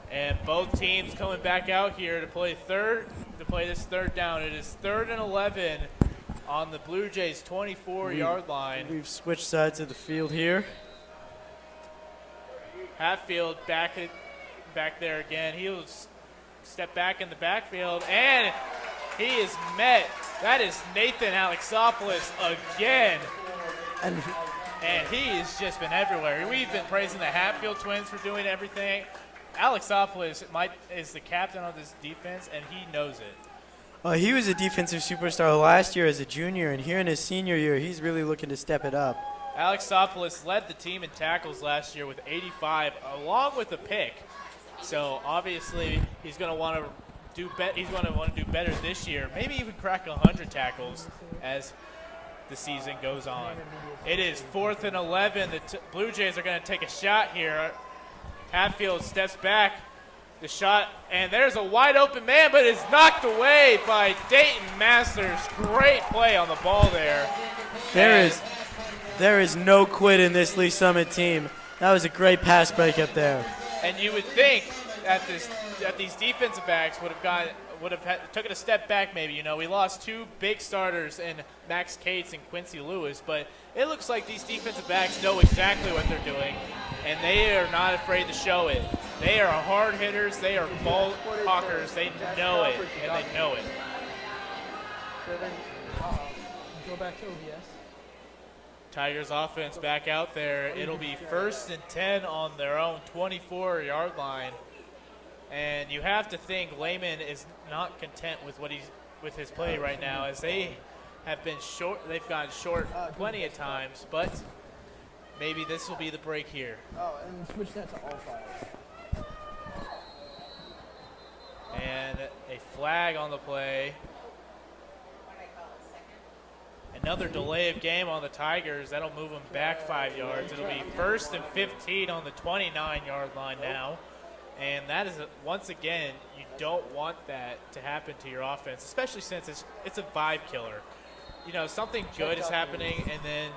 And both teams coming back out here to play this third down. It is 3rd and 11 on the Blue Jays' 24-yard line. We've switched sides of the field here. Hatfield back there again. He'll step back in the backfield, and he is met. That is Nathan Alexopoulos again. And he has just been everywhere. We've been praising the Hatfield twins for doing everything. Alexopoulos is the captain of this defense, and he knows it. He was a defensive superstar last year as a junior, and here in his senior year, he's really looking to step it up. Alexopoulos led the team in tackles last year with 85, along with a pick. So obviously, he's going to want to do better this year. Maybe even crack 100 tackles as the season goes on. It is 4th and 11. The Blue Jays are going to take a shot here. Hatfield steps back. The shot, and there's a wide open man, but it's knocked away by Dayton Masters. Great play on the ball there. There is no quit in this Lee Summit team. That was a great pass breakup there. And you would think that these defensive backs would have taken a step back maybe. You know, we lost 2 big starters in Max Cates and Quincy Lewis, but it looks like these defensive backs know exactly what they're doing, and they are not afraid to show it. They are hard hitters. They are ball hawkers. They know it, and they know it. So then, go back to OBS. Tigers offense back out there. It'll be 1st and 10 on their own 24-yard line. And you have to think Lehman is not content with his play right now, as they have been short. They've gotten short plenty of times, but maybe this will be the break here. Oh, and switch that to all 5. And a flag on the play. Another delay of game on the Tigers. That'll move them back 5 yards. It'll be 1st and 15 on the 29-yard line now. And that is, once again, you don't want that to happen to your offense, especially since it's a vibe killer. You know, something good is happening, and then,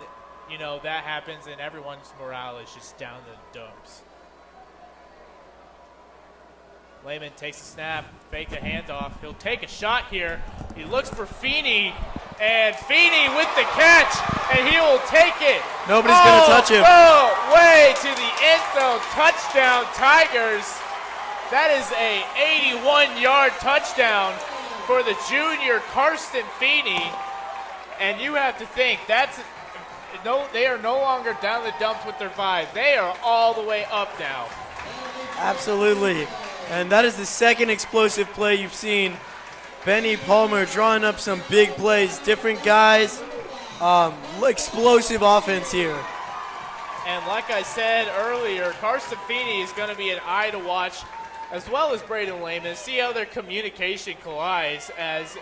you know, that happens, and everyone's morale is just down the dumps. Lehman takes a snap, fake the handoff. He'll take a shot here. He looks for Feny, and Feny with the catch, and he will take it. Nobody's going to touch him. Oh, way to the end zone. Touchdown, Tigers. That is a 81-yard touchdown for the junior Carson Feny. And you have to think, they are no longer down the dumps with their vibe. They are all the way up now. Absolutely. And that is the second explosive play you've seen. Benny Palmer drawing up some big plays, different guys, explosive offense here. And like I said earlier, Carson Feny is going to be an eye to watch, as well as Braden Lehman. See how their communication collides, as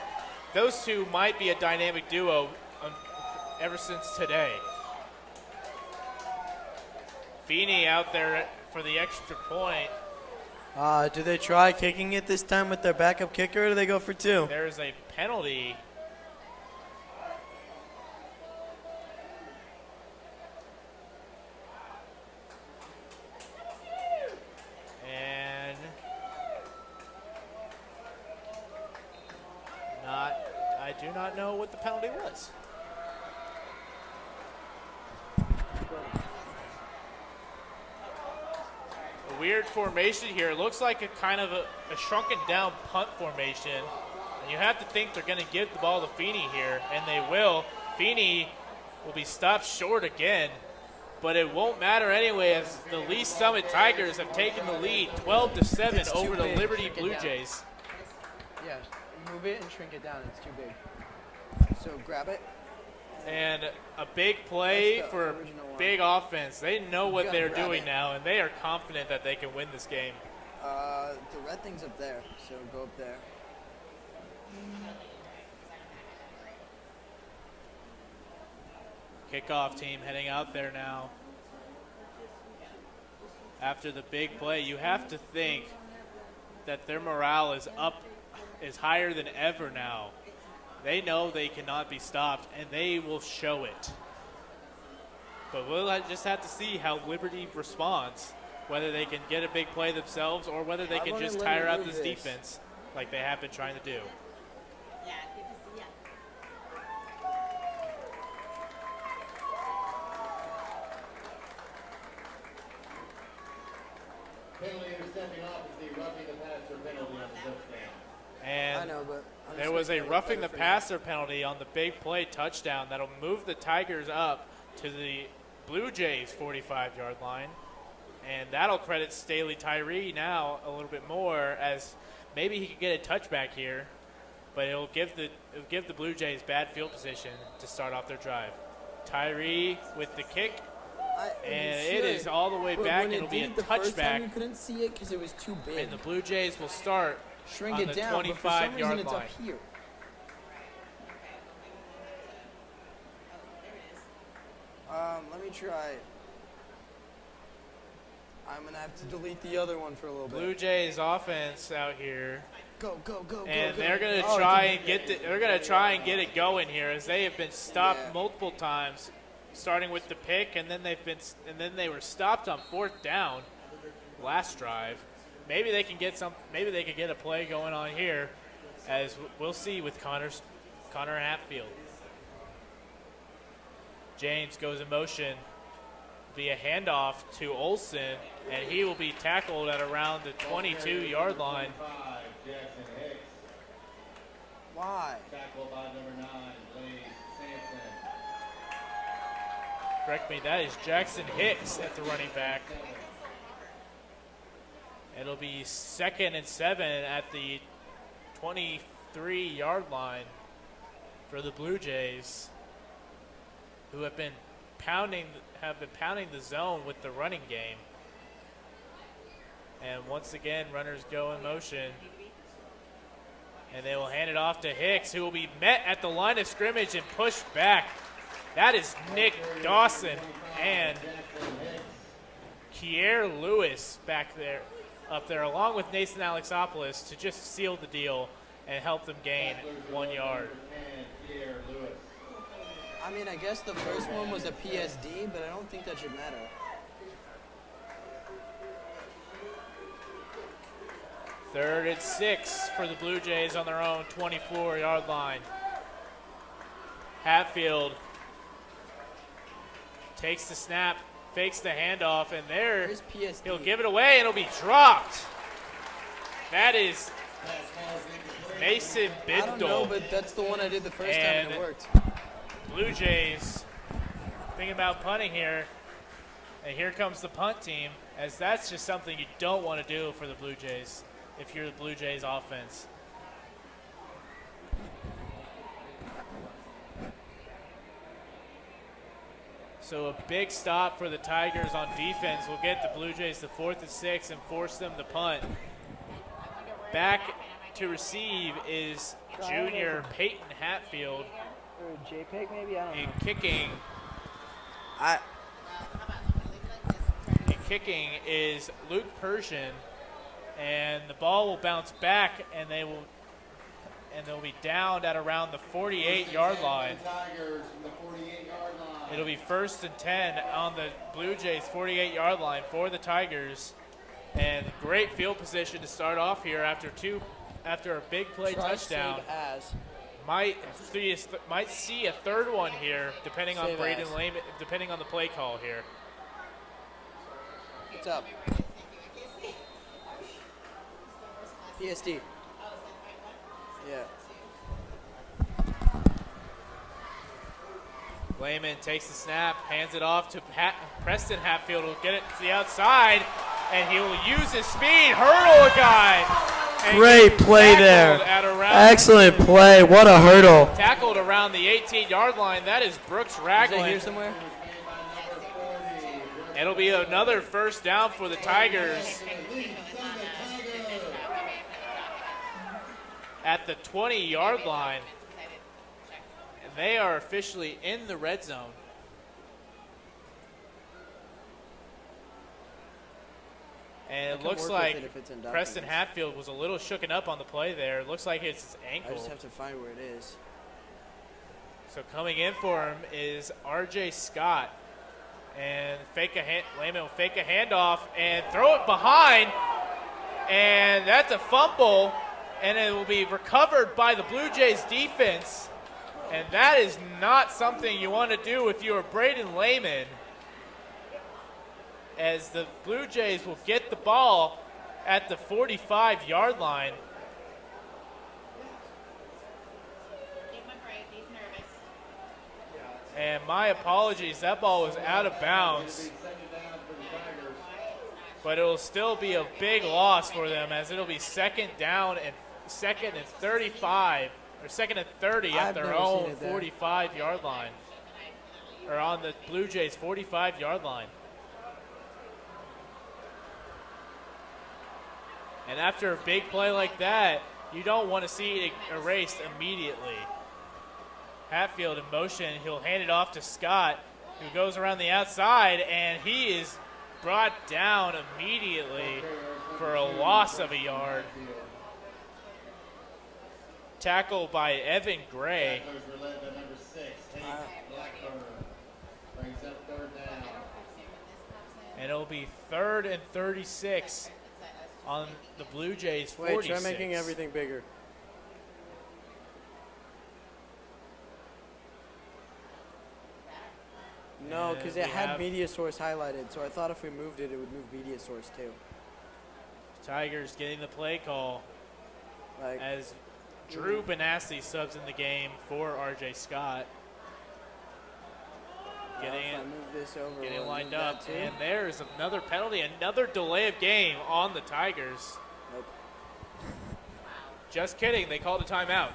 those two might be a dynamic duo ever since today. Feny out there for the extra point. Do they try kicking it this time with their backup kicker, or do they go for 2? There is a penalty. And I do not know what the penalty was. Weird formation here. It looks like a kind of a shrunken down punt formation. And you have to think they're going to give the ball to Feny here, and they will. Feny will be stopped short again, but it won't matter anyway, as the Lee Summit Tigers have taken the lead 12-7 over the Liberty Blue Jays. Yeah, move it and shrink it down. It's too big. So grab it. And a big play That's the for original one. big offense. They know what gotta they're grab doing it. now, and they are confident that they can win this game. The red thing's up there, so go up there. Kickoff team heading out there now. After the big play, you have to think that their morale is up, is higher than ever now. They know they cannot be stopped, and they will show it. But we'll just have to see how Liberty responds, whether they can get a big play themselves or whether they can just tire out this defense like they have been trying to do. Penalty intercepting off is the roughing the passer penalty on the touchdown. And I know, but I'm there just was a making it look roughing the better for you. passer penalty on the big play touchdown that'll move the Tigers up to the Blue Jays 45-yard line. And that'll credit Staley Tyree now a little bit more, as maybe he could get a touchback here, but it'll give the Blue Jays bad field position to start off their drive. Tyree with the kick, and it is all the way But back. when It'll be a the first time, you touchback, couldn't see it because it was too big. and the Blue Jays will start Shrink on it the down, but for some reason 25-yard it's line. up here. Let me try. I'm gonna have to delete the other one for a little Blue bit. Jays offense out here, Go, go, go, and go, go. they're gonna Oh, it try didn't- and get it going here, as they have been stopped Yeah. multiple times, starting with the pick, and then they were stopped on 4th down last drive. Maybe they can get a play going on here, as we'll see with Connor Hatfield. James goes in motion, be a handoff to Olsen, and he will be tackled at around the 22-yard line. 5, Jackson Hicks. Why? Tackled by number 9, Blaze Sampson. Correct me, that is Jackson Hicks at the running back. It'll be 2nd and 7 at the 23-yard line for the Blue Jays, who have been pounding the zone with the running game. And once again, runners go in motion, and they will hand it off to Hicks, who will be met at the line of scrimmage and pushed back. That is Nick Dawson and Kier Lewis up there, along with Nathan Alexopoulos, to just seal the deal and help them gain 1 yard. I mean, I guess the first one was a PSD, but I don't think that should matter. Third and 6 for the Blue Jays on their own 24-yard line. Hatfield takes the snap, fakes the handoff, and there Where's PSD? he'll give it away, and it'll be dropped. That is Mason I don't know, Bindle. but that's the one I did the first time and it And- worked. Blue Jays thinking about punting here, and here comes the punt team, as that's just something you don't want to do for the Blue Jays if you're the Blue Jays offense. So a big stop for the Tigers on defense will get the Blue Jays to 4th and 6 and force them to punt. Back to receive is junior Peyton Hatfield, Or JPEG maybe? I don't know. and kicking is Luke Persian, and the ball will bounce back, and they'll be downed at around the 48-yard line. Tigers from the 48-yard line. It'll be 1st and 10 on the Blue Jays 48-yard line for the Tigers, and great field position to start off here after a big play touchdown. Save as. Might see a third one here, depending on Save Braden as. Lehman, depending on the play call here. What's up? PSD. Yeah. Lehman takes the snap, hands it off to Preston Hatfield, will get it to the outside, and he will use his speed, hurdle a guy, Great play there. Excellent play. What a hurdle. Tackled around the 18-yard line. That is Brooks Is it Ragland. here somewhere? It'll be another first down for the Tigers at the 20-yard line. And they are officially in the red zone. And it looks like Preston Hatfield was a little shooken up on the play there. It looks like it's his ankle. I just have to find where it is. So coming in for him is R.J. Scott. And Lehman will fake a handoff and throw it behind. And that's a fumble. And it will be recovered by the Blue Jays defense. And that is not something you want to do if you are Braden Lehman, as the Blue Jays will get the ball at the 45-yard line. And my apologies, that ball was out of bounds. But it will still be a big loss for them, as it'll be second down and second and 35, or second and 30 at their own 45-yard line, or on the Blue Jays 45-yard line. And after a big play like that, you don't want to see it erased immediately. Hatfield in motion, he'll hand it off to Scott, who goes around the outside, and he is brought down immediately for a loss of a yard. Tackled by Evan Gray. And it'll be 3rd and 36 on the Blue Jays 46. Wait, try making everything bigger. No, because it had media source highlighted, so I thought if we moved it, it would move media source too. Tigers getting the play call as Drew Benassi subs in the game for R.J. Scott. Getting lined up, and there's another penalty, another delay of game on the Tigers. Nope. Just kidding, they called a timeout.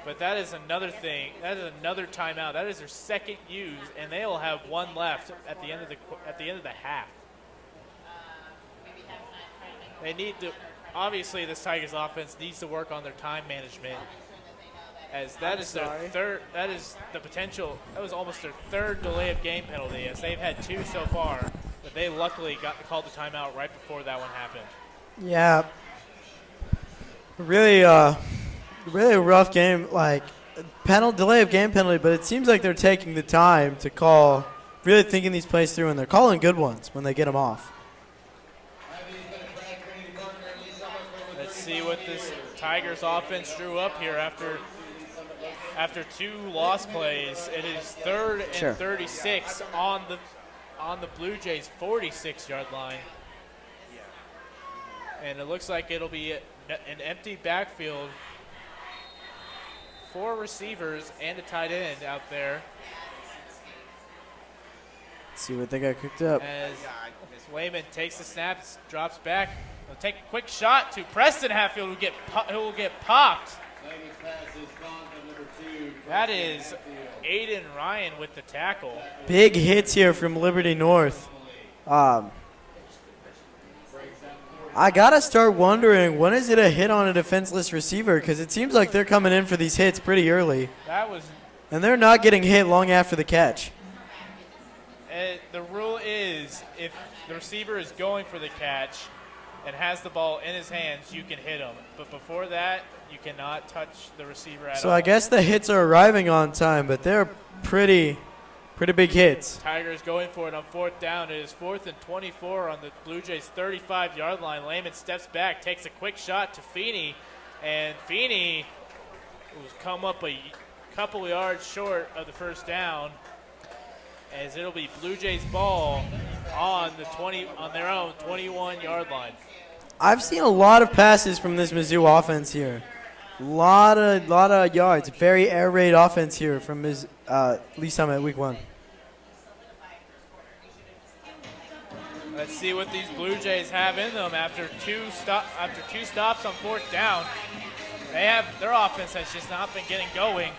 But that is another thing. That is another timeout. That is their second use, and they will have one left at the end of the half. They need to. Obviously, this Tigers offense needs to work on their time management, as that is their third. That is the potential. That was almost their third delay of game penalty, as they've had 2 so far. But they luckily called the timeout right before that one happened. Yeah. Really a rough game, like delay of game penalty, but it seems like they're taking the time to call, really thinking these plays through, and they're calling good ones when they get them off. Let's see what this Tigers offense drew up here after 2 loss plays. It is 3rd and 36 on the Blue Jays 46-yard line. And it looks like it'll be an empty backfield. 4 receivers and a tight end out there. Let's see what they got cooked up. As Lehman takes the snaps, drops back. He'll take a quick shot to Preston Hatfield, who will get popped. That is Aiden Ryan with the tackle. Big hits here from Liberty North. I got to start wondering, when is it a hit on a defenseless receiver? Because it seems like they're coming in for these hits pretty early. And they're not getting hit long after the catch. The rule is if the receiver is going for the catch and has the ball in his hands, you can hit him. But before that, you cannot touch the receiver at all. So I guess the hits are arriving on time, but they're pretty big hits. Tigers going for it on 4th down. It is 4th and 24 on the Blue Jays 35-yard line. Lehman steps back, takes a quick shot to Feny, and Feny will come up a couple yards short of the first down, as it'll be Blue Jays ball on their own 21-yard line. I've seen a lot of passes from this Mizzou offense here. Lot of yards. Very air raid offense here from Lee Summit week 1. Let's see what these Blue Jays have in them after two stops on 4th down. Their offense has just not been getting going.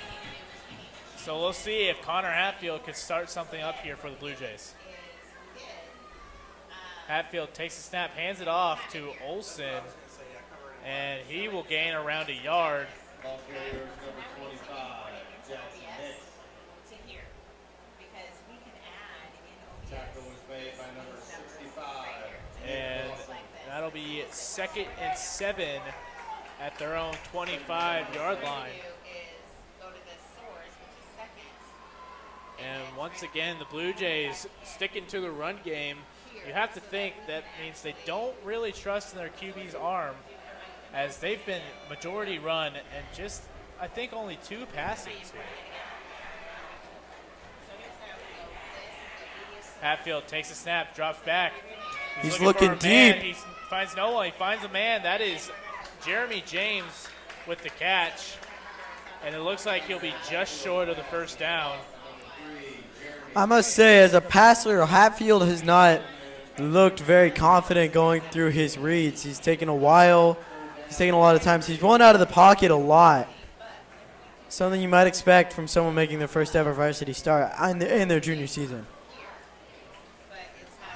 So we'll see if Connor Hatfield could start something up here for the Blue Jays. Hatfield takes a snap, hands it off to Olsen, and he will gain around a yard. Ball carriers number 25, Jackson Hicks. Tackle was made by number 65. And that'll be 2nd and 7 at their own 25-yard line. And once again, the Blue Jays sticking to the run game. You have to think that means they don't really trust in their QB's arm, as they've been majority run and just, I think, only 2 passings here. Hatfield takes a snap, drops back. He's looking deep. He finds no one. He finds a man. That is Jeremy James with the catch. And it looks like he'll be just short of the 1st down. I must say, as a passer, Hatfield has not looked very confident going through his reads. He's taken a while. He's taken a lot of times. He's run out of the pocket a lot. Something you might expect from someone making their first ever varsity start in their junior season.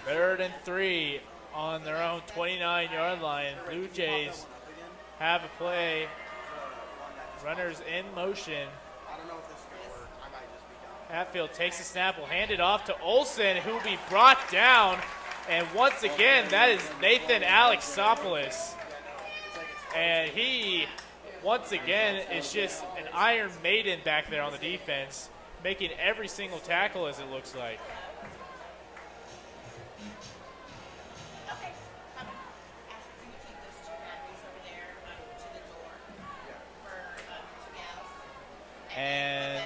3rd and 3 on their own 29-yard line. Blue Jays have a play. Runners in motion. Hatfield takes a snap, will hand it off to Olsen, who will be brought down. And once again, that is Nathan Alexopoulos. And he, once again, is just an Iron Maiden back there on the defense, making every single tackle, as it looks like. And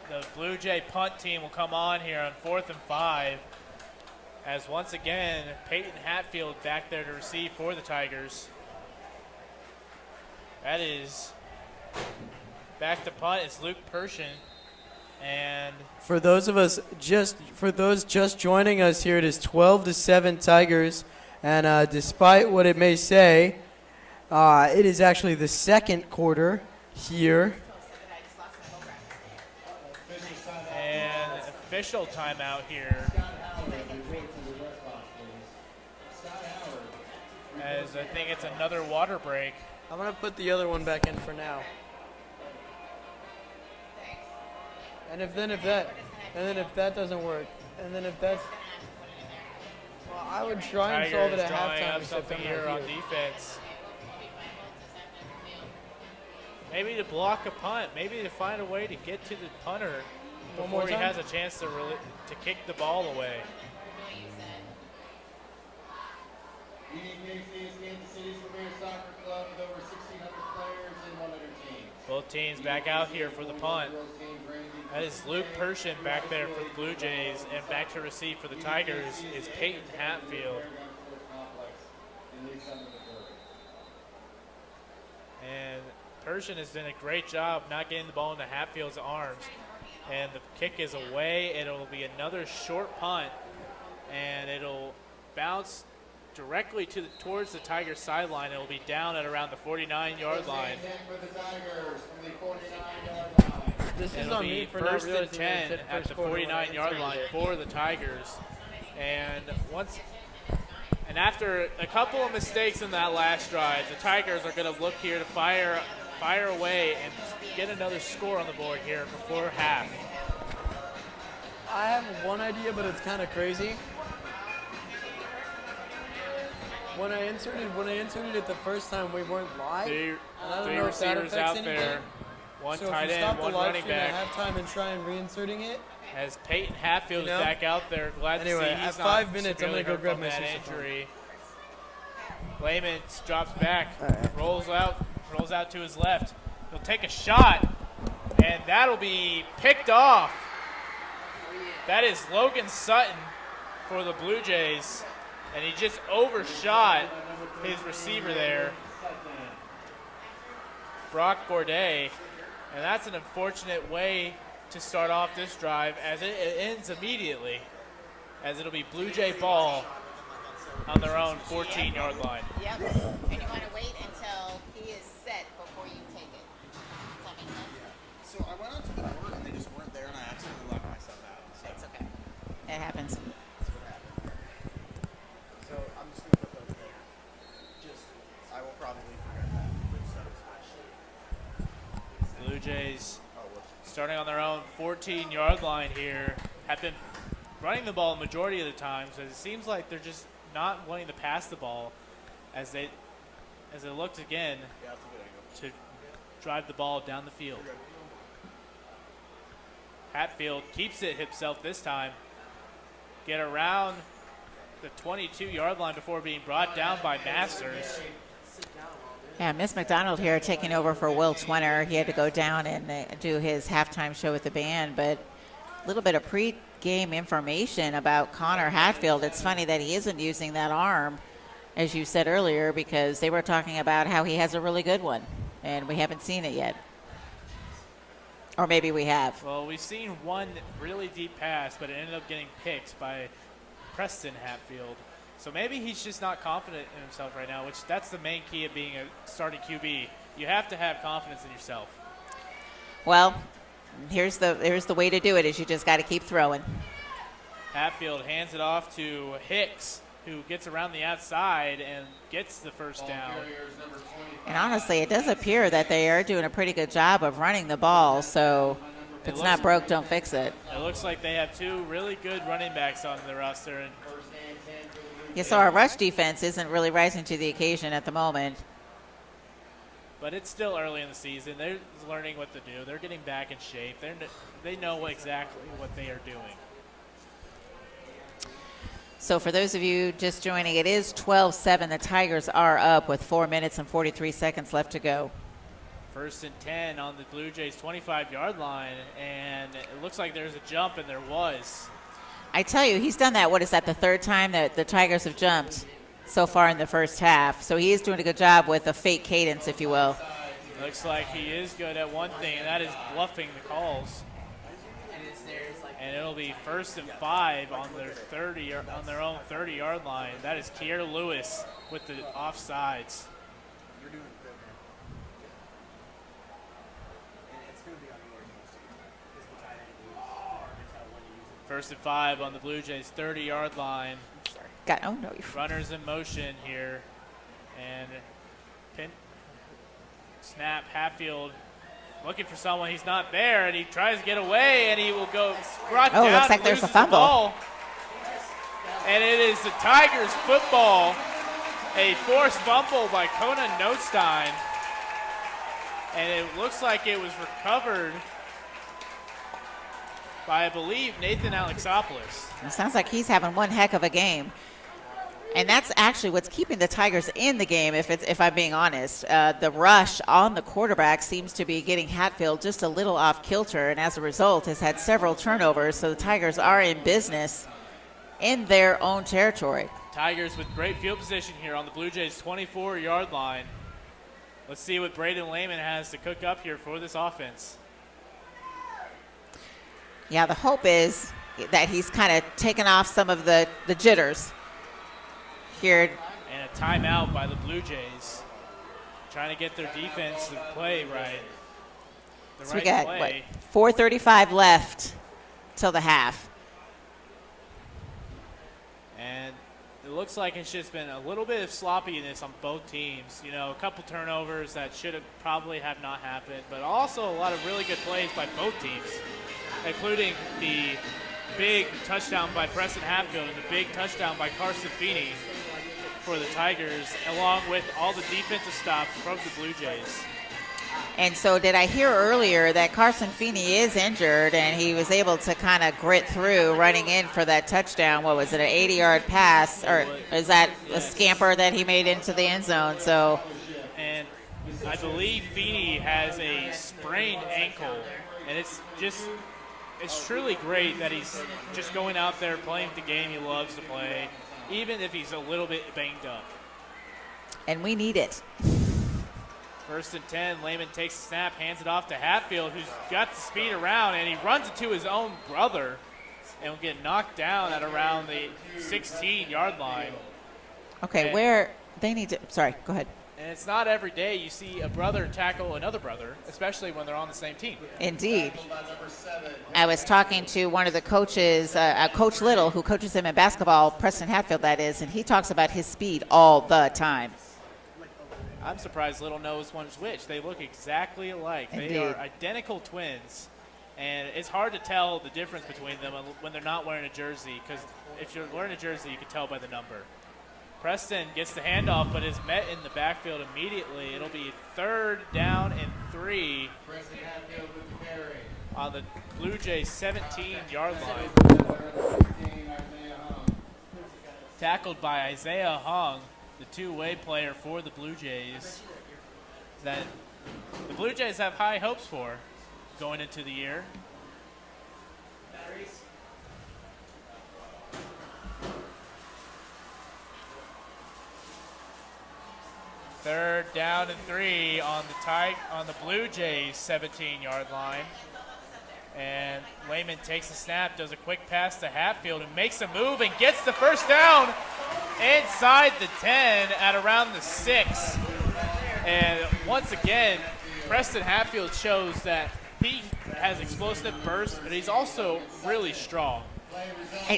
the Blue Jay punt team will come on here on 4th and 5, as once again, Peyton Hatfield back there to receive for the Tigers. That is back to punt. It's Luke Pershin. And for those just joining us here, it is 12-7 Tigers. And despite what it may say, it is actually the 2nd quarter here. And official timeout here, as I think it's another water break. I'm going to put the other one back in for now. And if that doesn't work, well, I would try and solve it at halftime. Up something here on defense. Maybe to block a punt, maybe to find a way to get to the punter before he has a chance to kick the ball away. Both teams back out here for the punt. That is Luke Pershin back there for the Blue Jays, and back to receive for the Tigers is Peyton Hatfield. And Pershin has done a great job not getting the ball into Hatfield's arms. And the kick is away. It'll be another short punt, and it'll bounce directly towards the Tigers sideline. It'll be down at around the 49-yard line. This is It'll on be me for not 1st and realizing 10 at the 49-yard line for the Tigers. And after a couple of mistakes in that last drive, the Tigers are going to look here to fire away and get another score on the board here before half. I have one idea, but it's kind of crazy. When I inserted it the first time, we weren't live. Three receivers out there, one tight end, one running back. At halftime and try and reinserting it. As Peyton Hatfield is back out there, glad to see he's at 5 minutes, I'm gonna go grab my injury. Layman drops back, rolls out to his left. He'll take a shot, and that'll be picked off. That is Logan Sutton for the Blue Jays, and he just overshot his receiver there, Brock Gourdet, and that's an unfortunate way to start off this drive, as it ends immediately, as it'll be Blue Jay ball on their own 14-yard line. Yep. And you want to wait until he is set before you take it. Does that make sense? So I went out to the door and they just weren't there, and I accidentally locked myself out. So It's okay. It happens. that's what happened. So I'm just gonna put those there. I will probably forget that. Blue Jays Oh, whoops. starting on their own 14-yard line here, have been running the ball the majority of the time, so it seems like they're just not wanting to pass the ball as it looks again Yeah, that's a good angle. to drive the ball down the field. Hatfield keeps it himself this time. Get around the 22-yard line before being brought down by Masters. Yeah, Miss McDonald here taking over for Will Twenner. He had to go down and do his halftime show with the band, but a little bit of pre-game information about Connor Hatfield. It's funny that he isn't using that arm, as you said earlier, because they were talking about how he has a really good one, and we haven't seen it yet. Or maybe we have. Well, we've seen one really deep pass, but it ended up getting picked by Preston Hatfield. So maybe he's just not confident in himself right now, which that's the main key of being a starting QB. You have to have confidence in yourself. Well, here's the way to do it is you just got to keep throwing. Hatfield hands it off to Hicks, who gets around the outside and gets the first down. And honestly, it does appear that they are doing a pretty good job of running the ball. So if it's not broke, don't fix it. It looks like they have two really good running backs on the roster. And Yeah, so our rush defense isn't really rising to the occasion at the moment. but it's still early in the season. They're learning what to do. They're getting back in shape. They know exactly what they are doing. So for those of you just joining, it is 12-7. The Tigers are up with 4 minutes and 43 seconds left to go. First and 10 on the Blue Jays' 25-yard line, and it looks like there's a jump, and there was. I tell you, he's done that. What is that, the third time that the Tigers have jumped so far in the first half? So he is doing a good job with a fake cadence, if you will. Looks like he is good at one thing, and that is bluffing the calls. And it'll be 1st and 5 on their own 30-yard line. That is Kier Lewis with the offsides. You're doing good, man. And it's going to be on yours most of it. It's the tight end who's hard to tell when you use it. 1st and 5 on the Blue Jays' 30-yard line. Oh, no. Runners in motion here. And snap, Hatfield looking for someone. He's not there, and he tries to get away, and he will go brought down. Looks like there's a fumble. The ball. And it is the Tigers football. A forced fumble by Conan Nostein. And it looks like it was recovered by, I believe, Nathan Alexopoulos. It sounds like he's having one heck of a game. And that's actually what's keeping the Tigers in the game, if I'm being honest. The rush on the quarterback seems to be getting Hatfield just a little off kilter, and as a result has had several turnovers. So the Tigers are in business in their own territory. Tigers with great field position here on the Blue Jays' 24-yard line. Let's see what Braden Lehman has to cook up here for this offense. Yeah, the hope is that he's kind of taken off some of the jitters here. And a timeout by the Blue Jays. Trying to get their defense to play right. So we got, 4:35 left till the half. And it looks like it's just been a little bit of sloppiness on both teams. You know, a couple turnovers that should have probably have not happened, but also a lot of really good plays by both teams, including the big touchdown by Preston Hatfield and the big touchdown by Carson Feny for the Tigers, along with all the defensive stops from the Blue Jays. And so did I hear earlier that Carson Feny is injured, and he was able to kind of grit through running in for that touchdown. What was it, an 80-yard pass? Or is that a scamper that he made into the end zone? So, and I believe Feny has a sprained ankle, and it's truly great that he's just going out there playing the game he loves to play, even if he's a little bit banged up. And we need it. 1st and 10, Lehman takes the snap, hands it off to Hatfield, who's got the speed around, and he runs it to his own brother and will get knocked down at around the 16-yard line. Okay, And- where they need to. Sorry, go ahead. And it's not every day you see a brother tackle another brother, especially when they're on the same team. Indeed. I was talking to one of the coaches, Coach Little, who coaches him in basketball, Preston Hatfield, that is, and he talks about his speed all the time. I'm surprised Little knows one's which. They look exactly alike. They Indeed. are identical twins, and it's hard to tell the difference between them when they're not wearing a jersey, because if you're wearing a jersey, you can tell by the number. Preston gets the handoff, but is met in the backfield immediately. It'll be 3rd down and 3 on the Blue Jays 17-yard line. Tackled by Isaiah Hung, the two-way player for the Blue Jays, that the Blue Jays have high hopes for going into the year. Third down and 3 on the Blue Jays 17-yard line. And Lehman takes the snap, does a quick pass to Hatfield, and makes a move and gets the first down inside the 10 at around the 6. And once again, Preston Hatfield shows that he has explosive bursts, but he's also really strong.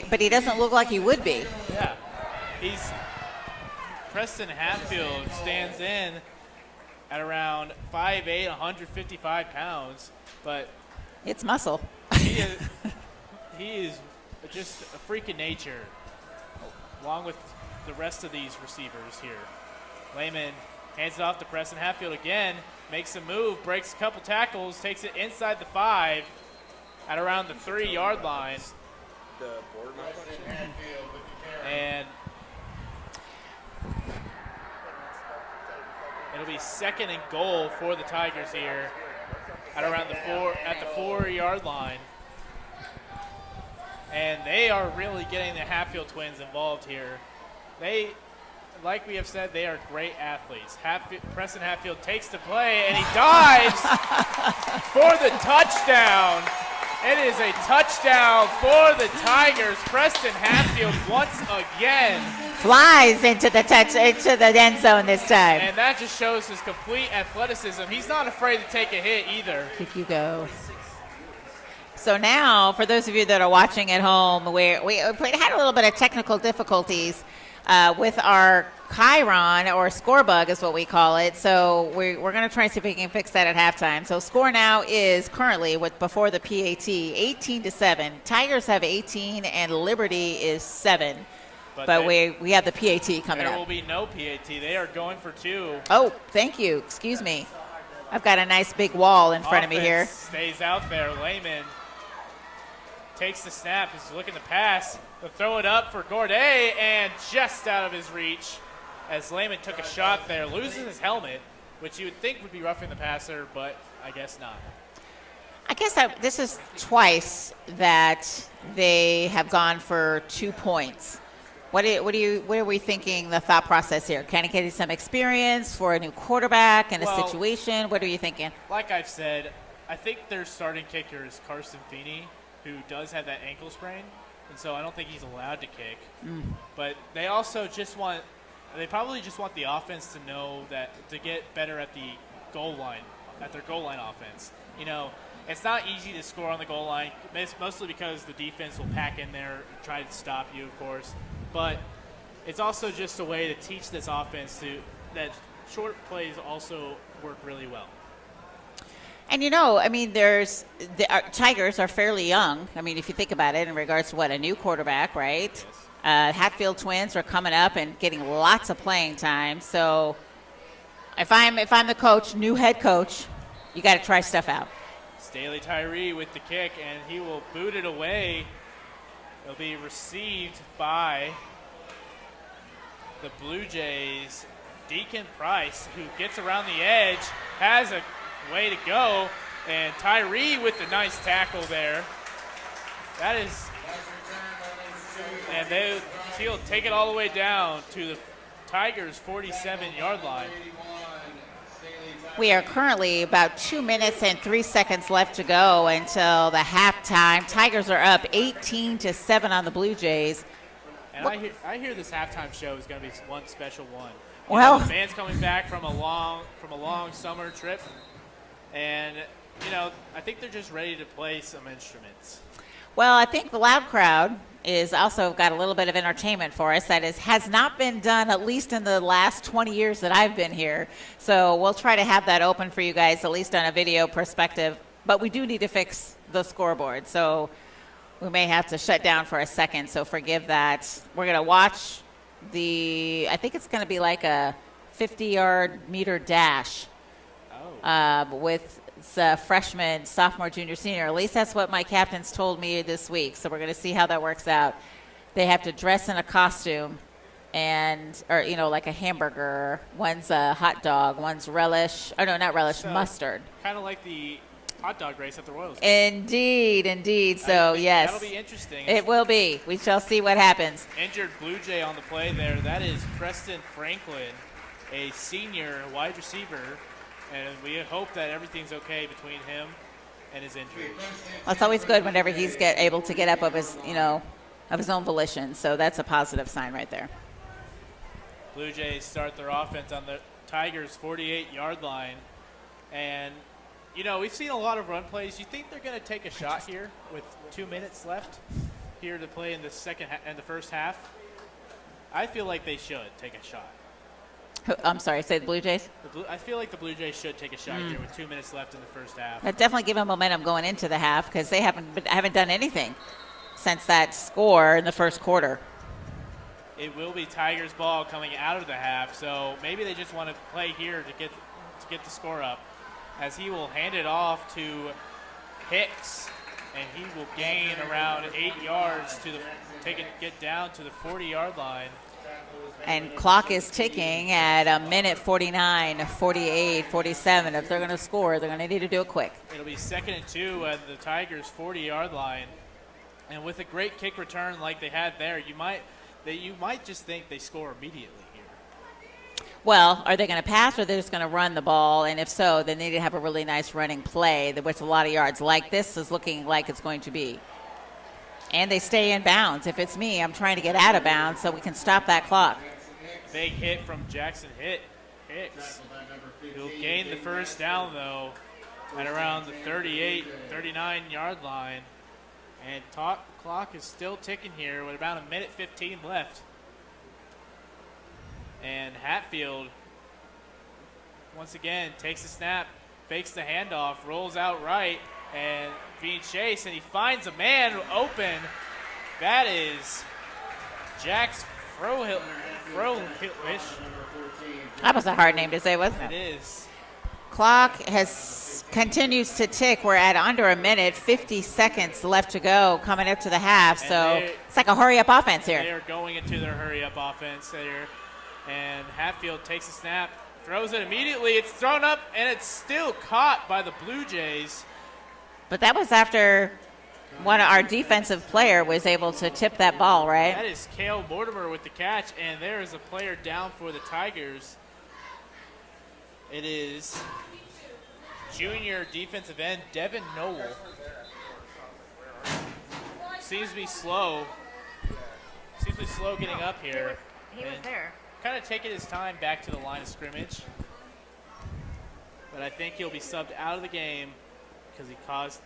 But he doesn't look like he would be. Yeah, Preston Hatfield stands in at around 5'8", 155 pounds, but It's muscle. he is just a freak of nature, along with the rest of these receivers here. Lehman hands it off to Preston Hatfield again, makes a move, breaks a couple tackles, takes it inside the 5 at around the 3-yard line. And it'll be 2nd and goal for the Tigers here at around the 4-yard line. And they are really getting the Hatfield twins involved here. They, like we have said, they are great athletes. Preston Hatfield takes the play and he dives for the touchdown. It is a touchdown for the Tigers. Preston Hatfield once again. Flies into the end zone this time. And that just shows his complete athleticism. He's not afraid to take a hit either. Kick you go. So now, for those of you that are watching at home, we had a little bit of technical difficulties with our Chiron, or score bug is what we call it. So we're going to try and see if we can fix that at halftime. So score now is currently, before the PAT, 18-7. Tigers have 18 and Liberty is 7. But we have the PAT coming up. There will be no PAT. They are going for 2. Oh, thank you. Excuse me. I've got a nice big wall in front of me here. Stays out there. Lehman takes the snap. He's looking to pass. They'll throw it up for Gourdet, and just out of his reach as Lehman took a shot there, loses his helmet, which you would think would be roughing the passer, but I guess not. I guess this is twice that they have gone for 2 points. What are we thinking the thought process here? Kind of getting some experience for a new quarterback in a situation? What are you thinking? Like I've said, I think their starting kicker is Carson Feny, who does have that ankle sprain, and so I don't think he's allowed to kick. But they also they probably just want the offense to know that to get better at the goal line, at their goal line offense. You know, it's not easy to score on the goal line, mostly because the defense will pack in there and try to stop you, of course. But it's also just a way to teach this offense that short plays also work really well. And the Tigers are fairly young. I mean, if you think about it in regards to a new quarterback, right? Yes. Hatfield twins are coming up and getting lots of playing time. So if I'm the coach, new head coach, you got to try stuff out. Staley Tyree with the kick, and he will boot it away. It'll be received by the Blue Jays. Deacon Price, who gets around the edge, has a way to go, and Tyree with the nice tackle there. That is, and he'll take it all the way down to the Tigers' 47-yard line. We are currently about 2 minutes and 3 seconds left to go until the halftime. Tigers are up 18-7 on the Blue Jays. And I hear this halftime show is going to be one special one. Well, the band's coming back from a long summer trip, and I think they're just ready to play some instruments. well, I think the loud crowd is also got a little bit of entertainment for us. That has not been done, at least in the last 20 years that I've been here. So we'll try to have that open for you guys, at least on a video perspective. But we do need to fix the scoreboard, so we may have to shut down for a second. So forgive that. We're going to watch I think it's going to be like a 50-yard meter dash with freshman, sophomore, junior, senior. At least that's what my captains told me this week. So we're going to see how that works out. They have to dress in a costume or like a hamburger. One's a hot dog. One's relish. Oh, no, not relish, mustard. Kind of like the hot dog race at the Royals. Indeed. So, yes. That'll be interesting. It will be. We shall see what happens. Injured Blue Jay on the play there. That is Preston Franklin, a senior wide receiver, and we hope that everything's okay between him and his injury. Well, it's always good whenever he's able to get up of his own volition. So that's a positive sign right there. Blue Jays start their offense on the Tigers' 48-yard line, and we've seen a lot of run plays. You think they're going to take a shot here with 2 minutes left here to play in the first half? I feel like they should take a shot. I'm sorry, say the Blue Jays? I feel like the Blue Jays should take a shot here with 2 minutes left in the first half. That definitely give them momentum going into the half because they haven't done anything since that score in the first quarter. It will be Tigers ball coming out of the half, so maybe they just want to play here to get the score up, as he will hand it off to Hicks, and he will gain around 8 yards get down to the 40-yard line. And clock is ticking at a minute 49, 48, 47. If they're going to score, they're going to need to do it quick. It'll be 2nd and 2 at the Tigers' 40-yard line. And with a great kick return like they had there, you might just think they score immediately here. Well, are they going to pass or are they just going to run the ball? And if so, they need to have a really nice running play with a lot of yards like this is looking like it's going to be. And they stay in bounds. If it's me, I'm trying to get out of bounds so we can stop that clock. Big hit from Jackson Hicks. He'll gain the first down, though, at around the 38, 39-yard line. And clock is still ticking here with about a minute 15 left. And Hatfield, once again, takes the snap, fakes the handoff, rolls out right, and being chased, and he finds a man open. That is Jax Frohilish. That was a hard name to say, wasn't it? It is. Clock continues to tick. We're at under a minute, 50 seconds left to go coming up to the half. So it's like a hurry-up offense here. They are going into their hurry-up offense here. And Hatfield takes a snap, throws it immediately. It's thrown up, and it's still caught by the Blue Jays. But that was after our defensive player was able to tip that ball, right? That is Cale Mortimer with the catch, and there is a player down for the Tigers. It is junior defensive end Devin Noel. Seems to be slow getting up here. He was there. Kind of taking his time back to the line of scrimmage. But I think he'll be subbed out of the game because he caused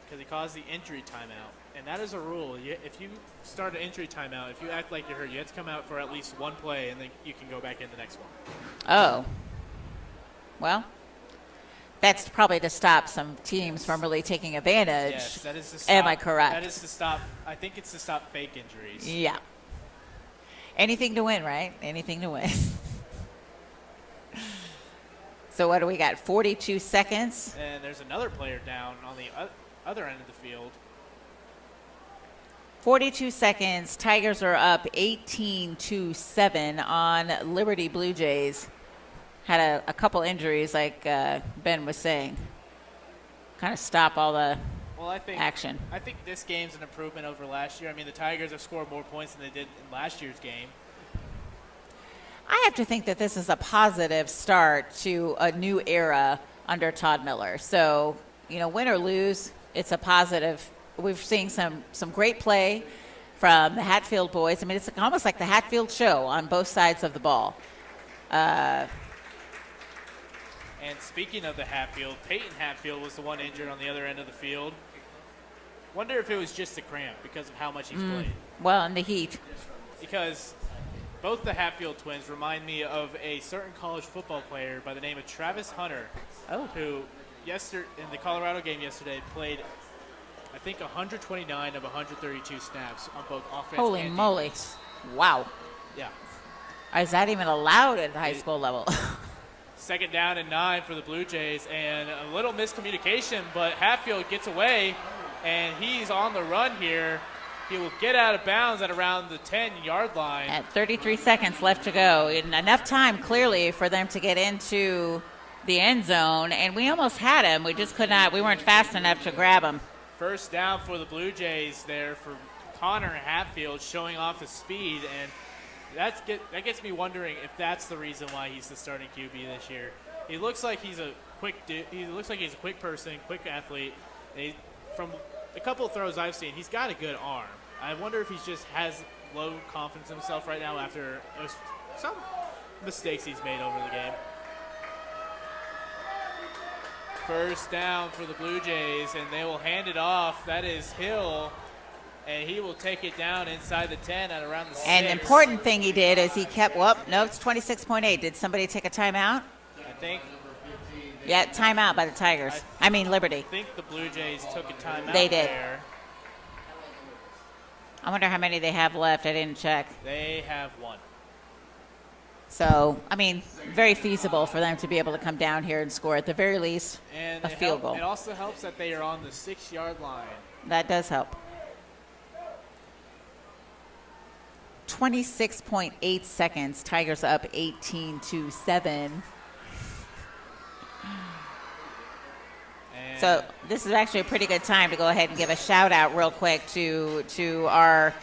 the injury timeout. And that is a rule. If you start an injury timeout, if you act like you're hurt, you have to come out for at least one play, and then you can go back in the next one. Oh. Well, that's probably to stop some teams from really taking advantage. Yes, that is to stop. Am I correct? That is to stop. I think it's to stop fake injuries. Yeah. Anything to win, right? Anything to win. So what do we got? 42 seconds. And there's another player down on the other end of the field. 42 seconds. Tigers are up 18-7 on Liberty Blue Jays. Had a couple injuries, like Ben was saying. Kind of stop all the action. I think this game's an improvement over last year. I mean, the Tigers have scored more points than they did in last year's game. I have to think that this is a positive start to a new era under Todd Miller. So, win or lose, it's a positive. We've seen some great play from the Hatfield boys. I mean, it's almost like the Hatfield show on both sides of the ball. And speaking of the Hatfield, Peyton Hatfield was the one injured on the other end of the field. Wonder if it was just a cramp because of how much he's played. Well, in the heat. Because both the Hatfield twins remind me of a certain college football player by the name of Travis Hunter, who in the Colorado game yesterday played, I think, 129 of 132 snaps on both offense Holy and moly. defense. Wow. Yeah. Is that even allowed at the high school level? Second down and 9 for the Blue Jays, and a little miscommunication, but Hatfield gets away, and he's on the run here. He will get out of bounds at around the 10-yard line. At 33 seconds left to go. Enough time, clearly, for them to get into the end zone, and we almost had him. We just could not. We weren't fast enough to grab him. First down for the Blue Jays there for Connor Hatfield, showing off his speed, and that gets me wondering if that's the reason why he's the starting QB this year. He looks like he's a quick person, quick athlete. And from a couple of throws I've seen, he's got a good arm. I wonder if he just has low confidence in himself right now after some mistakes he's made over the game. First down for the Blue Jays, and they will hand it off. That is Hill, and he will take it down inside the 10 at around the 6. And the important thing he did is he kept, it's 26.8. Did somebody take a timeout? I think. Yeah, timeout by the Tigers. Liberty. I think the Blue Jays took a timeout They did. there. I wonder how many they have left. I didn't check. They have one. So, very feasible for them to be able to come down here and score at the very least And a field goal. It also helps that they are on the 6-yard line. That does help. 26.8 seconds. Tigers up 18-7. So this is actually a pretty good time to go ahead and give a shout out real quick to our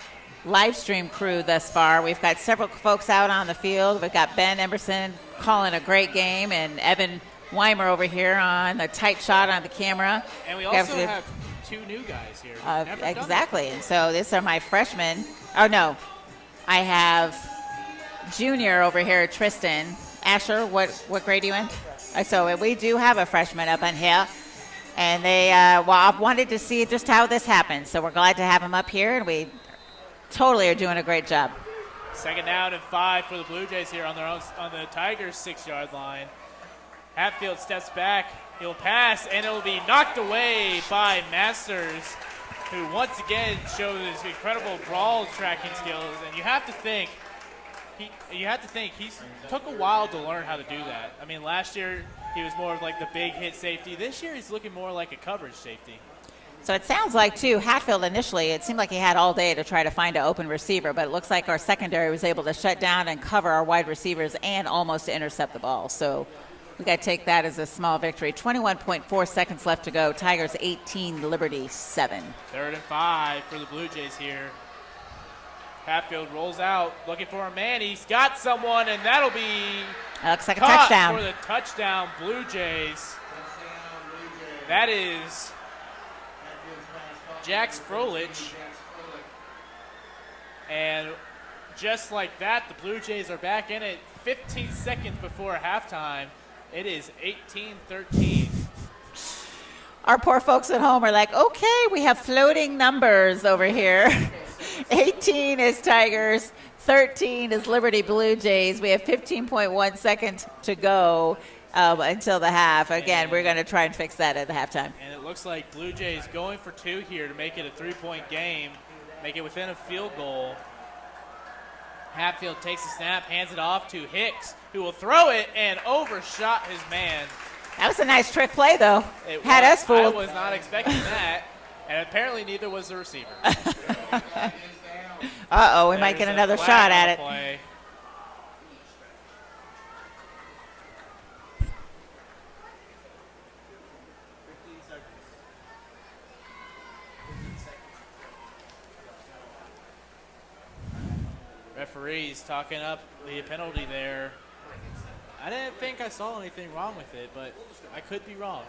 live stream crew thus far. We've got several folks out on the field. We've got Ben Emerson calling a great game, and Evan Weimer over here on a tight shot on the camera. And we also have 2 new guys here. Exactly. And so these are my freshmen. Oh, no. I have junior over here, Tristan. Asher, what grade are you in? So we do have a freshman up in here. And they, I wanted to see just how this happens. So we're glad to have him up here, and we totally are doing a great job. Second down and 5 for the Blue Jays here on the Tigers' 6-yard line. Hatfield steps back. He'll pass, and it'll be knocked away by Masters, who once again shows his incredible ball tracking skills. And you have to think he took a while to learn how to do that. Last year he was more of like the big hit safety. This year he's looking more like a coverage safety. So it sounds like, too, Hatfield initially, it seemed like he had all day to try to find an open receiver, but it looks like our secondary was able to shut down and cover our wide receivers and almost intercept the ball. So we got to take that as a small victory. 21.4 seconds left to go. Tigers 18, Liberty 7. Third and 5 for the Blue Jays here. Hatfield rolls out, looking for a man. He's got someone, and that'll be looks like a caught touchdown for the touchdown Blue Jays. That is Jax Frolich. And just like that, the Blue Jays are back in it 15 seconds before halftime. It is 18-13. Our poor folks at home are like, okay, we have floating numbers over here. 18 is Tigers, 13 is Liberty Blue Jays. We have 15.1 seconds to go until the half. Again, we're going to try and fix that at the halftime. And it looks like Blue Jays going for 2 here to make it a 3-point game, make it within a field goal. Hatfield takes the snap, hands it off to Hicks, who will throw it and overshot his man. That was a nice trick play, though. Had us fooled. I was not expecting that, and apparently neither was the receiver. Uh-oh, we might get another shot at it. Play. Referees talking up the penalty there. I didn't think I saw anything wrong with it, but I could be wrong.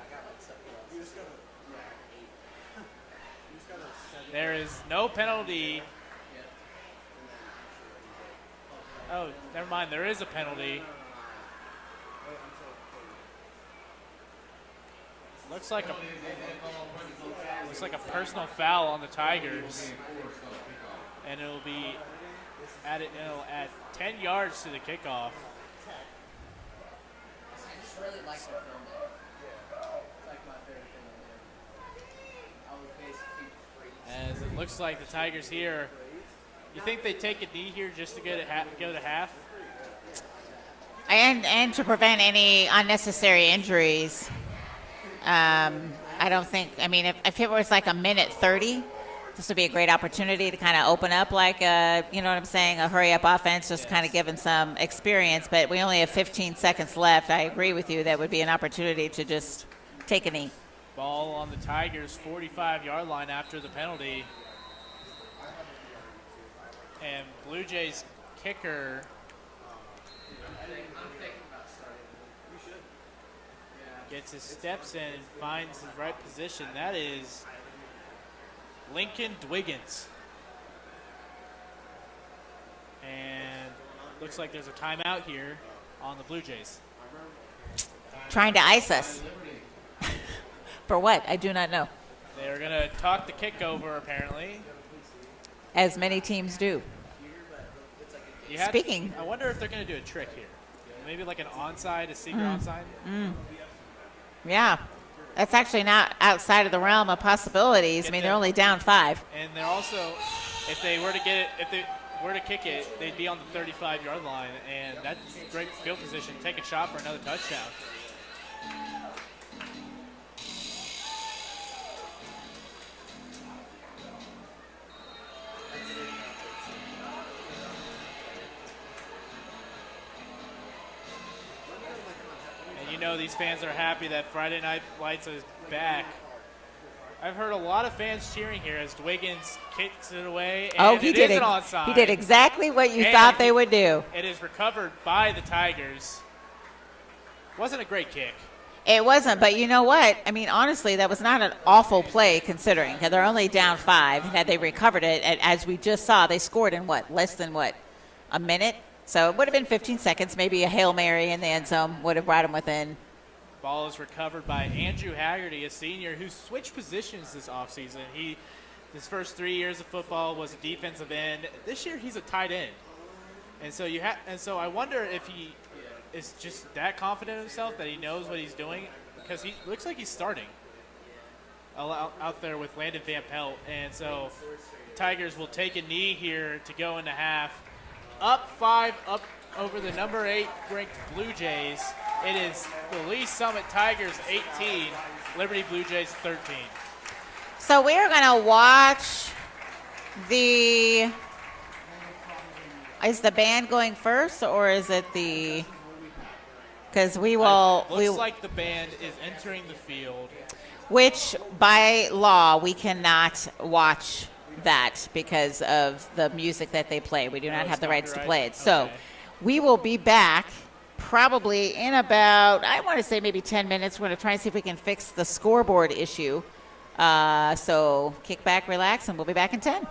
There is no penalty Oh, never mind. There is a penalty. Looks like a personal foul on the Tigers, and it'll be at 10 yards to the kickoff. Really like to film it. It's like my favorite thing to do. I would basically freeze. As it looks like the Tigers here, you think they take a knee here just to go to half? And to prevent any unnecessary injuries. I don't think, I mean, if it was like a minute 30, this would be a great opportunity to kind of open up like you know what I'm saying, a hurry-up offense, just kind of giving some experience. But we only have 15 seconds left. I agree with you. That would be an opportunity to just take a knee. Ball on the Tigers' 45-yard line after the penalty. And Blue Jays kicker gets his steps in and finds his right position. That is Lincoln Dwiggins. And looks like there's a timeout here on the Blue Jays. Trying to ice us. For what? I do not know. They're going to talk the kick over, apparently. As many teams do. Speaking. I wonder if they're going to do a trick here. Maybe like an onside, a secret onside. Yeah. That's actually not outside of the realm of possibilities. I mean, they're only down 5. And they're also, if they were to kick it, they'd be on the 35-yard line, and that's great field position. Take a shot for another touchdown. You know these fans are happy that Friday Night Lights is back. I've heard a lot of fans cheering here as Dwiggins kicks it away, and he it did is an onside. He did exactly what you thought they would do. It is recovered by the Tigers. Wasn't a great kick. It wasn't, but you know what? I mean, honestly, that was not an awful play considering that they're only down 5. And had they recovered it, as we just saw, they scored in less than a minute? So it would have been 15 seconds, maybe a Hail Mary in the end zone would have brought him within. Ball is recovered by Andrew Haggerty, a senior who switched positions this offseason. His first 3 years of football was a defensive end. This year he's a tight end. And so I wonder if he is just that confident in himself that he knows what he's doing, because he looks like he's starting out there with Landon Van Pelt. And so Tigers will take a knee here to go into half. Up 5, up over the number 8 ranked Blue Jays. It is the Lee Summit Tigers 18, Liberty Blue Jays 13. So we're going to watch is the band going first, or is it because we will. Looks like the band is entering the field. Which by law we cannot watch that because of the music that they play. We do not have the rights to play it. So we will be back probably in about, I want to say maybe 10 minutes. We're going to try and see if we can fix the scoreboard issue. So kick back, relax, and we'll be back in 10.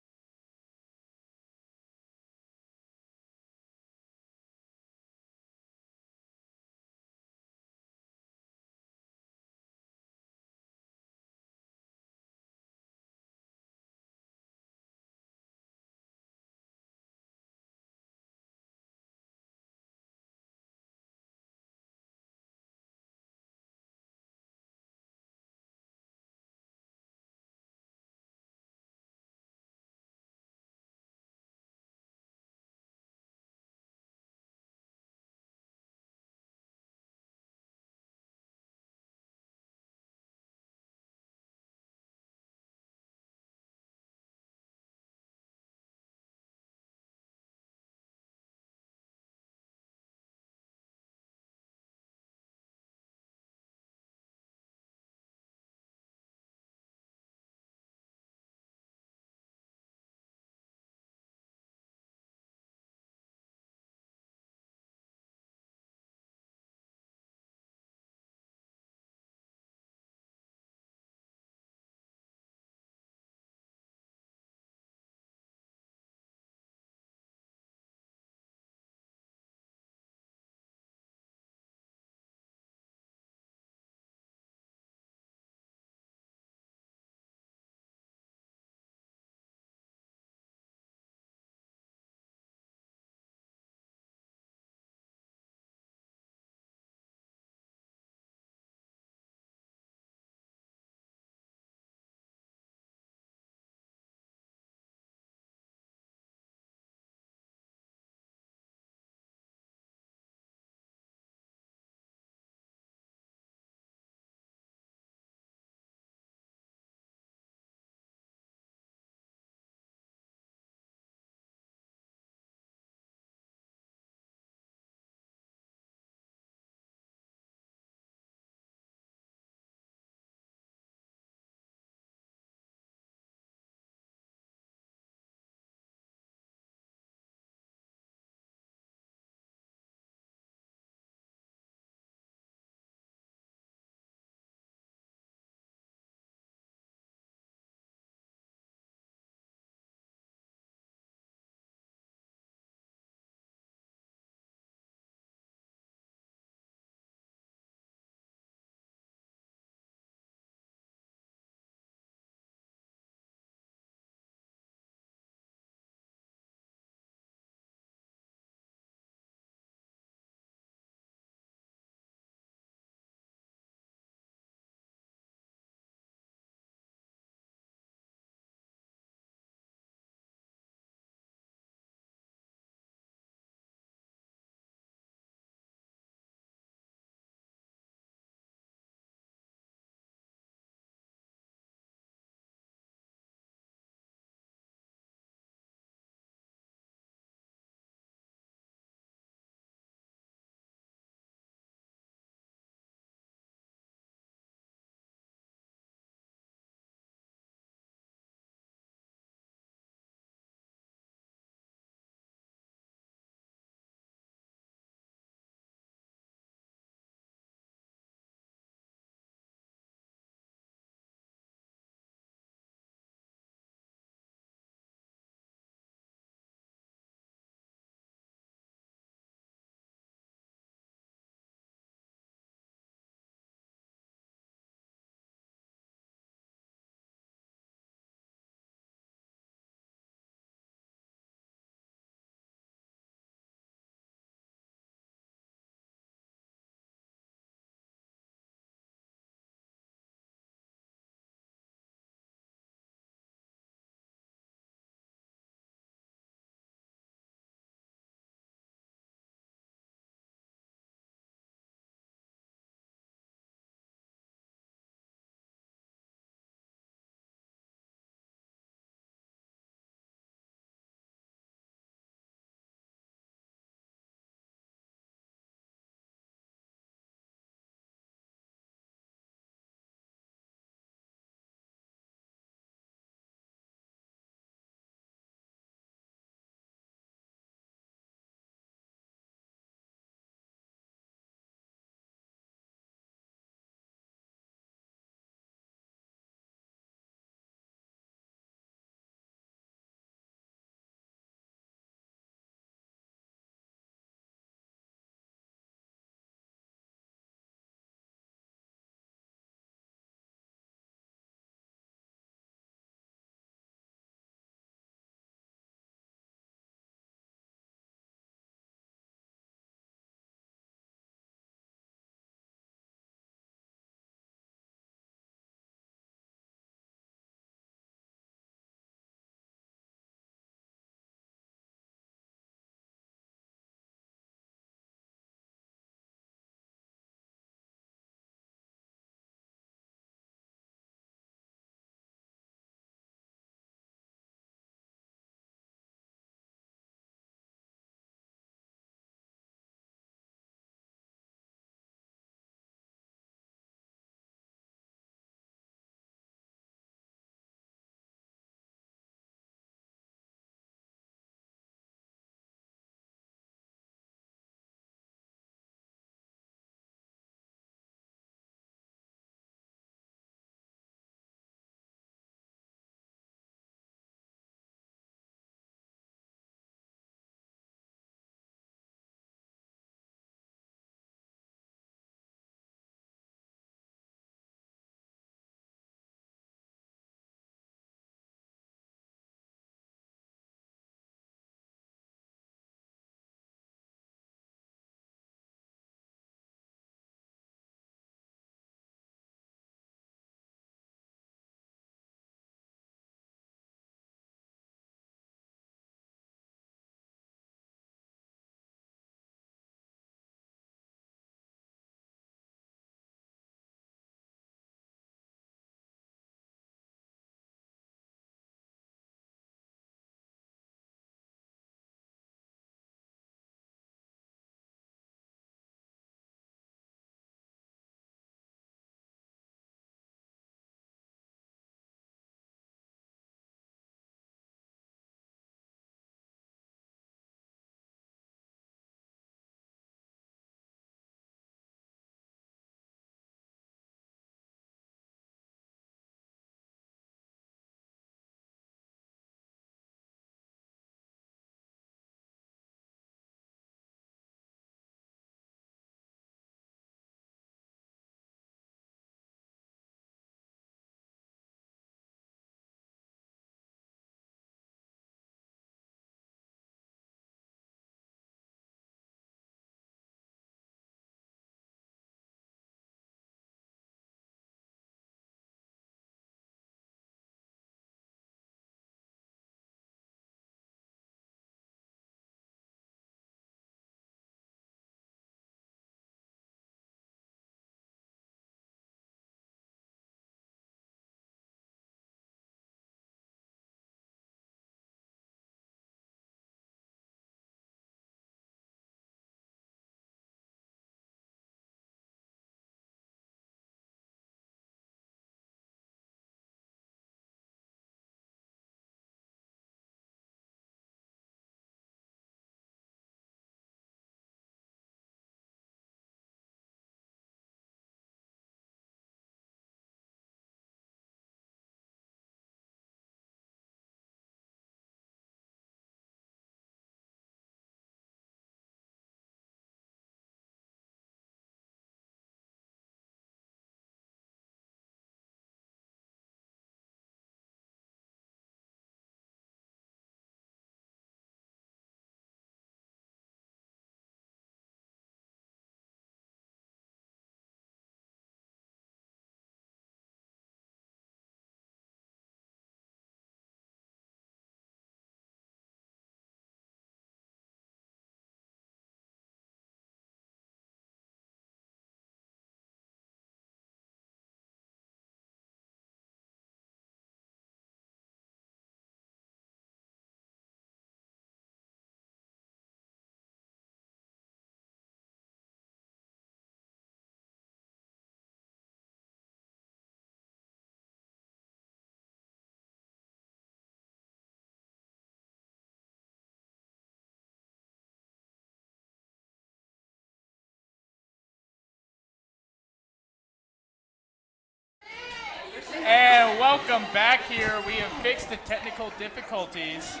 welcome back here. We have fixed the technical difficulties,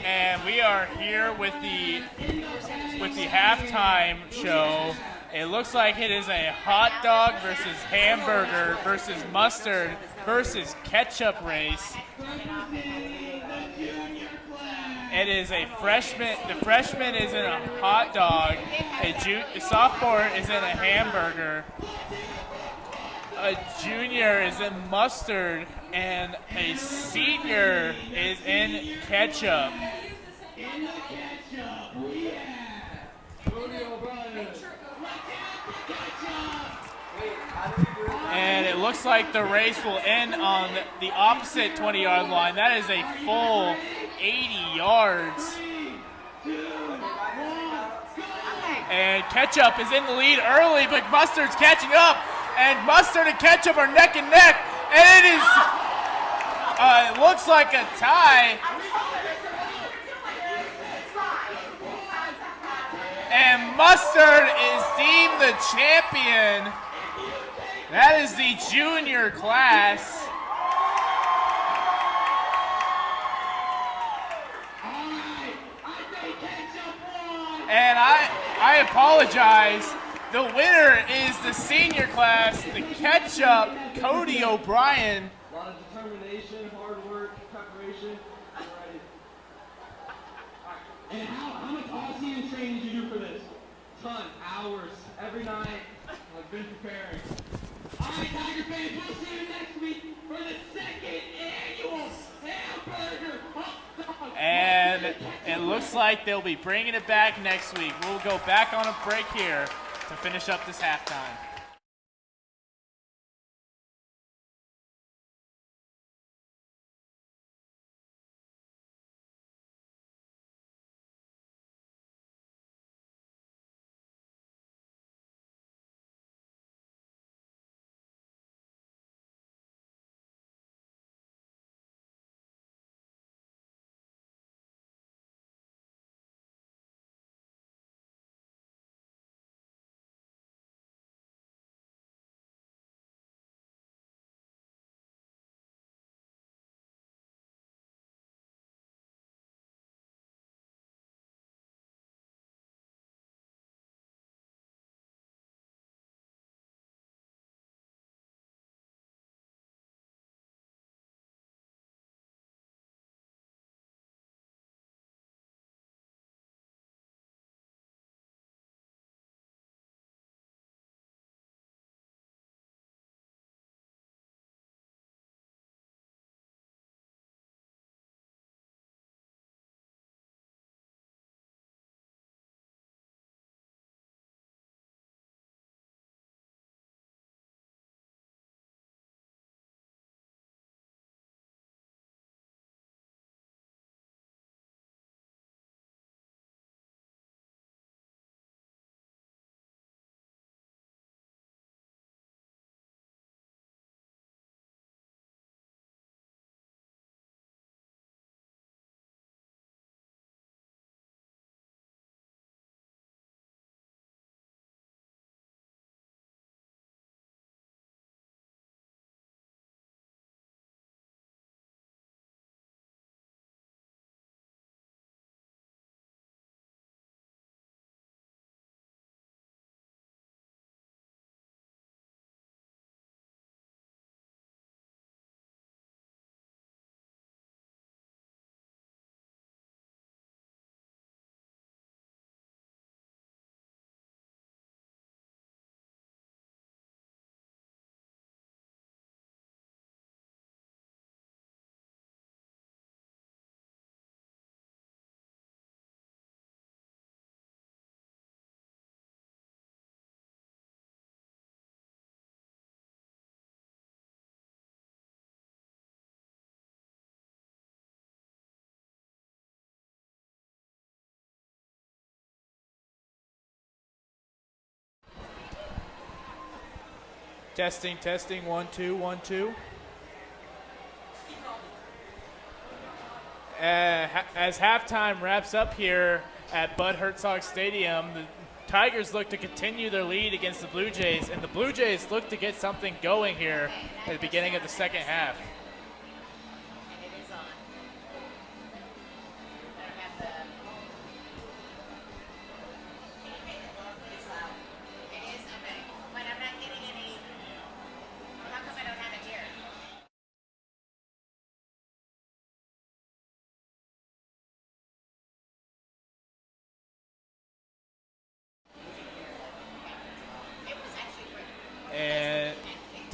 and we are here with the halftime show. It looks like it is a hot dog versus hamburger versus mustard versus ketchup race. It is a freshman. The freshman is in a hot dog. The sophomore is in a hamburger. A junior is in mustard, and a senior is in ketchup. And it looks like the race will end on the opposite 20-yard line. That is a full 80 yards. And ketchup is in the lead early, but mustard's catching up. And mustard and ketchup are neck and neck. And it is, it looks like a tie. And mustard is deemed the champion. That is the junior class. And I apologize. The winner is the senior class, the ketchup, Cody O'Brien. A lot of determination, hard work, preparation. I'm ready. And how much off-season training did you do for this? Ton, hours, every night. I've been preparing. All right, Tiger fans, we'll see you next week for the second annual hamburger hot dog. And it looks like they'll be bringing it back next week. We'll go back on a break here to finish up this halftime. Testing, testing, 1, 2, 1, 2. As halftime wraps up here at Bud Herzog Stadium, the Tigers look to continue their lead against the Blue Jays, and the Blue Jays look to get something going here at the beginning of the second half.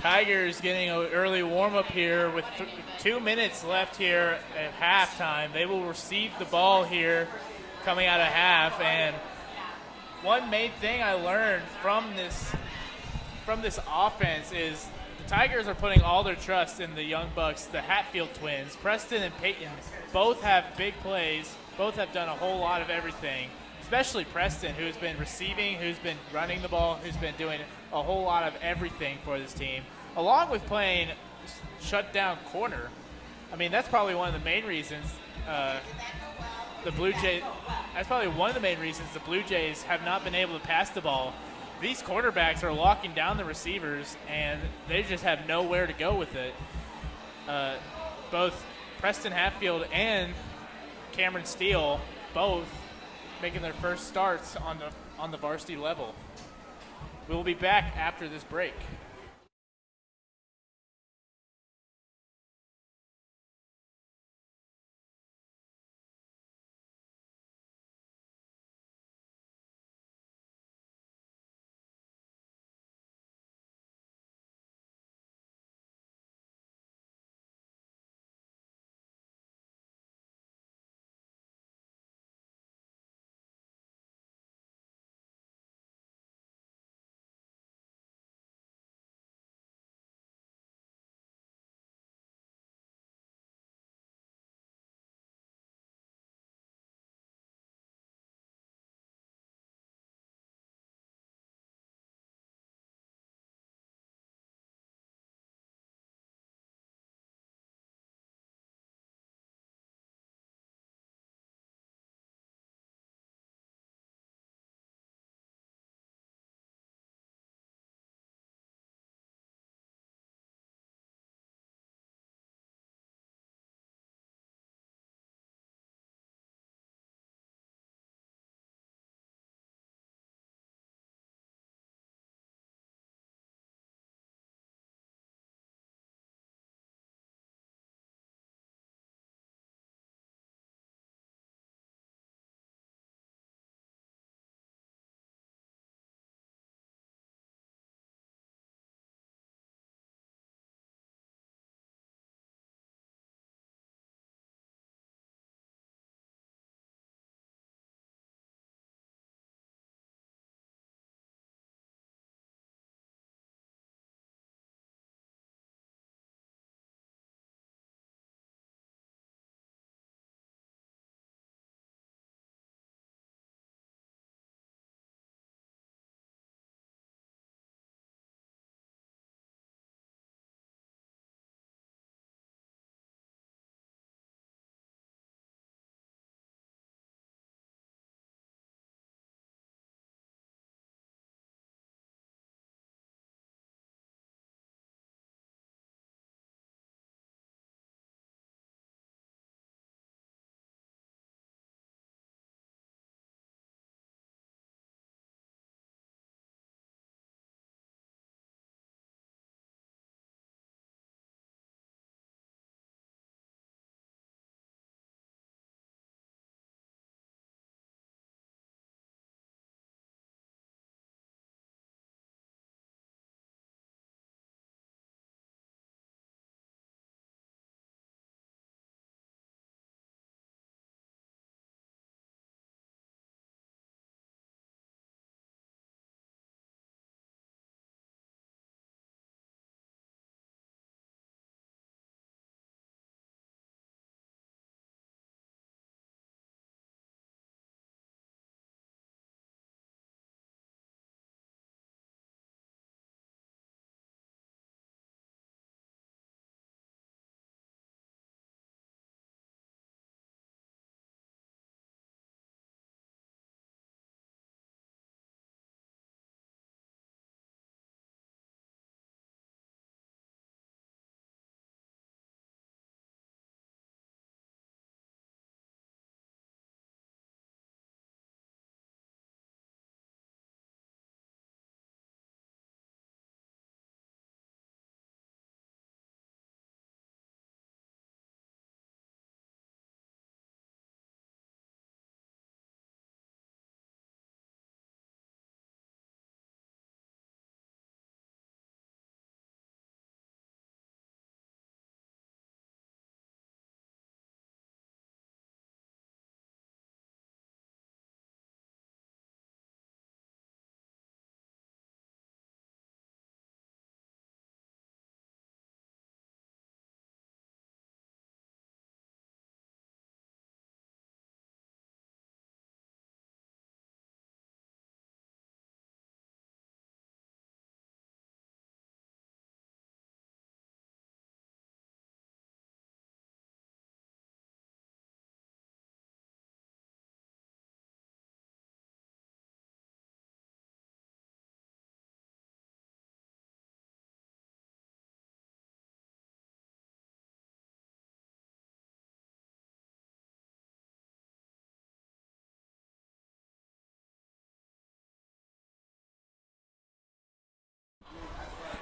Tigers getting an early warm-up here with 2 minutes left here at halftime. They will receive the ball here coming out of half. And one main thing I learned from this offense is the Tigers are putting all their trust in the young bucks, the Hatfield twins. Preston and Peyton both have big plays, both have done a whole lot of everything, especially Preston, who's been receiving, who's been running the ball, who's been doing a whole lot of everything for this team, along with playing shutdown corner. I mean, that's probably one of the main reasons the Blue Jays have not been able to pass the ball. These quarterbacks are locking down the receivers, and they just have nowhere to go with it. Both Preston Hatfield and Cameron Steele both making their first starts on the varsity level. We will be back after this break.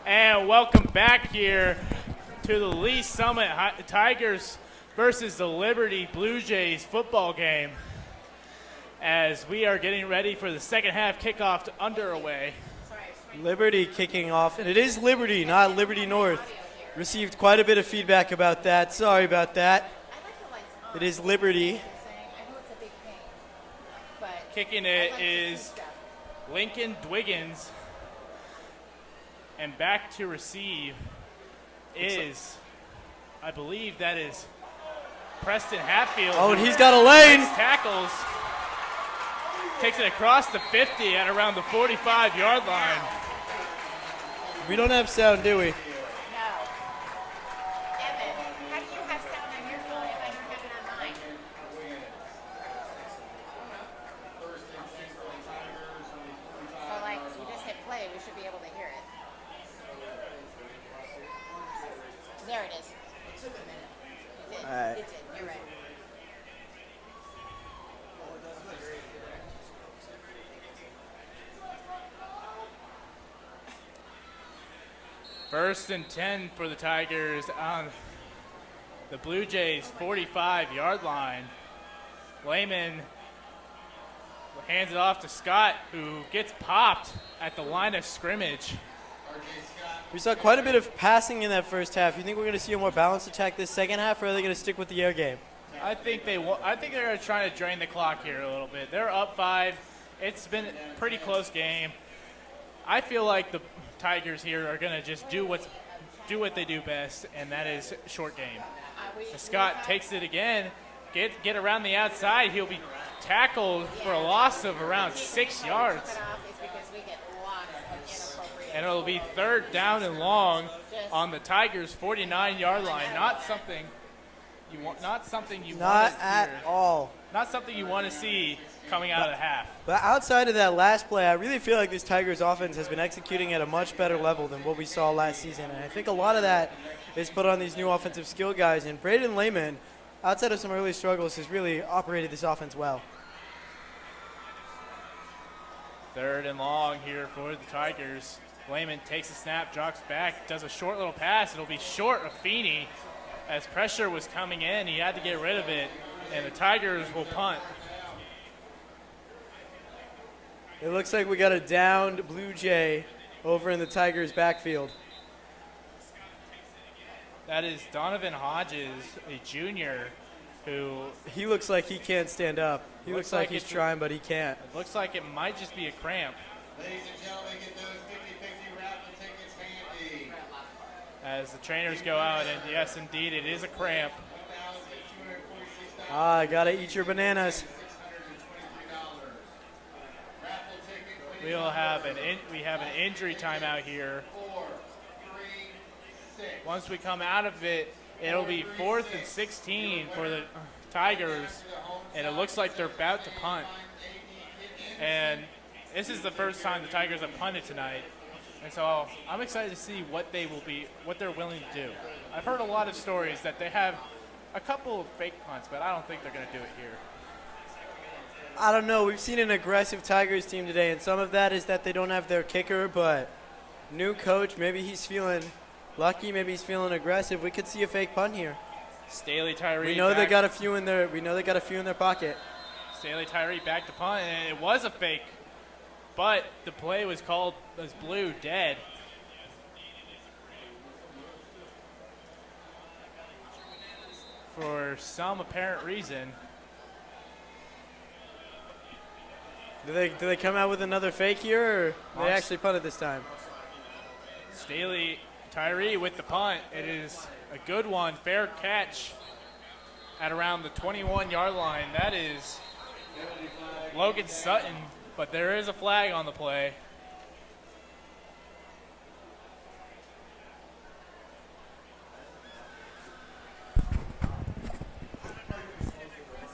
And welcome back here to the Lee Summit Tigers versus the Liberty Blue Jays football game, as we are getting ready for the second half kickoff to underway. Liberty kicking off, and it is Liberty, not Liberty North. Received quite a bit of feedback about that. Sorry about that. It is Liberty. Kicking it is Lincoln Dwiggins. And back to receive is, I believe that is Preston Hatfield. Oh, and he's got a lane. Tackles. Takes it across the 50 at around the 45-yard line. We don't have sound, do we? No. Evan, how do you have sound on your phone if I don't have it on mine? So, like, you just hit play, we should be able to hear it. There it is. It took a minute. It did. All right. It did. You're right. First and 10 for the Tigers on the Blue Jays 45-yard line. Lehman hands it off to Scott, who gets popped at the line of scrimmage. We saw quite a bit of passing in that first half. You think we're going to see a more balanced attack this second half, or are they going to stick with the air game? I think they're trying to drain the clock here a little bit. They're up 5. It's been a pretty close game. I feel like the Tigers here are going to just do what they do best, and that is short game. Scott takes it again, get around the outside. He'll be tackled for a loss of around 6 yards. And it'll be third down and long on the Tigers' 49-yard line. Not something you want to see coming out of the half. But outside of that last play, I really feel like this Tigers offense has been executing at a much better level than what we saw last season. And I think a lot of that is put on these new offensive skill guys. And Braden Lehman, outside of some early struggles, has really operated this offense well. Third and long here for the Tigers. Lehman takes a snap, jogs back, does a short little pass. It'll be short of Feny. As pressure was coming in, he had to get rid of it, and the Tigers will punt. It looks like we got a downed Blue Jay over in the Tigers' backfield. That is Donovan Hodges, a junior, who... He looks like he can't stand up. He looks like he's trying, but he can't. It looks like it might just be a cramp. Ladies and gentlemen, get those 50-50 raffle tickets handy. As the trainers go out, and yes, indeed, it is a cramp. Gotta eat your bananas. We have an injury timeout here. Once we come out of it, it'll be 4th and 16 for the Tigers, and it looks like they're about to punt. And this is the first time the Tigers have punted tonight, and so I'm excited to see what they're willing to do. I've heard a lot of stories that they have a couple of fake punts, but I don't think they're going to do it here. I don't know. We've seen an aggressive Tigers team today, and some of that is that they don't have their kicker, but new coach, maybe he's feeling lucky, maybe he's feeling aggressive. We could see a fake punt here. Staley Tyree. We know they got a few in their pocket. Staley Tyree back to punt, and it was a fake, but the play was called as blue dead. For some apparent reason. Do they come out with another fake here, or they actually punted this time? Staley Tyree with the punt. It is a good one. Fair catch at around the 21-yard line. That is Logan Sutton, but there is a flag on the play.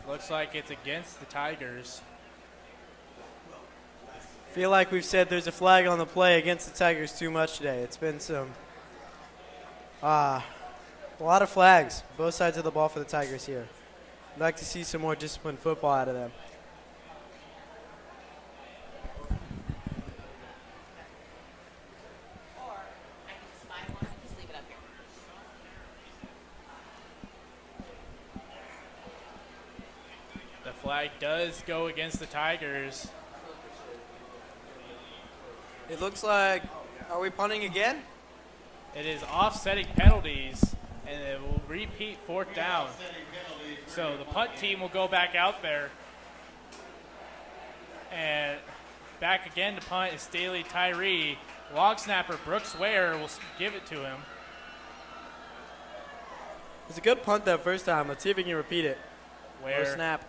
Looks like it's against the Tigers. Feel like we've said there's a flag on the play against the Tigers too much today. It's been a lot of flags, both sides of the ball for the Tigers here. I'd like to see some more disciplined football out of them. flag does go against the Tigers. It looks like, are we punting again? It is offsetting penalties, and it will repeat 4th down. So the punt team will go back out there. And back again to punt is Staley Tyree. Long snapper Brooks Ware will give it to him. It was a good punt that first time. Let's see if we can repeat it. Ware. Or snap.